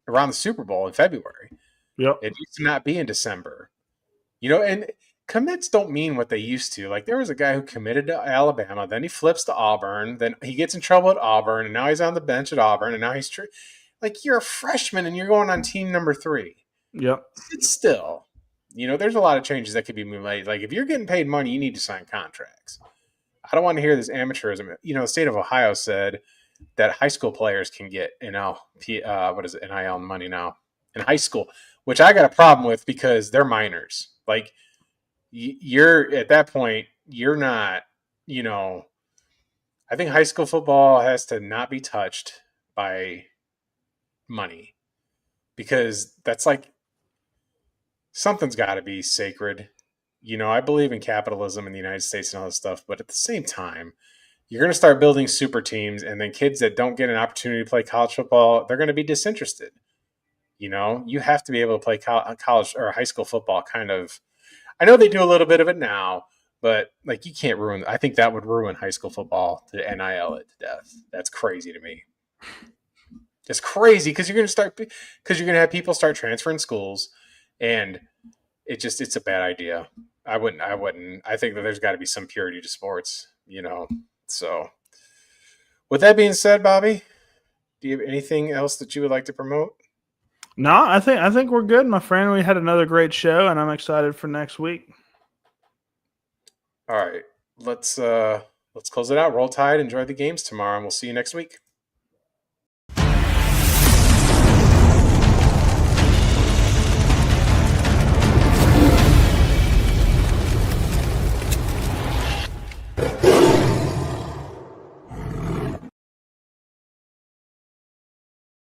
around the Super Bowl in February. Yep. It used to not be in December. And commits don't mean what they used to. Like there was a guy who committed to Alabama, then he flips to Auburn, then he gets in trouble at Auburn, and now he's on the bench at Auburn, and now he's like you're a freshman and you're going on team number 3. Yep. It's still, there's a lot of changes that could be made. Like if you're getting paid money, you need to sign contracts. I don't want to hear this amateurism. The state of Ohio said that high school players can get NIL money now in high school, which I got a problem with because they're minors. Like you're at that point, you're not, I think high school football has to not be touched by money because that's like something's got to be sacred. I believe in capitalism in the United States and all this stuff, but at the same time, you're going to start building super teams, and then kids that don't get an opportunity to play college football, they're going to be disinterested. You have to be able to play college or high school football kind of. I know they do a little bit of it now, But like, you can't ruin. I think that would ruin high school football to NIL it to death. That's crazy to me. It's crazy because you're gonna have people start transferring schools, and it's a bad idea. I wouldn't. I think that there's got to be some purity to sports, So, with that being said, Bobby, do you have anything else that you would like to promote? No, I think we're good, my friend. We had another great show, and I'm excited for next week. All right, let's close it out. Roll Tide. Enjoy the games tomorrow, and we'll see you next week.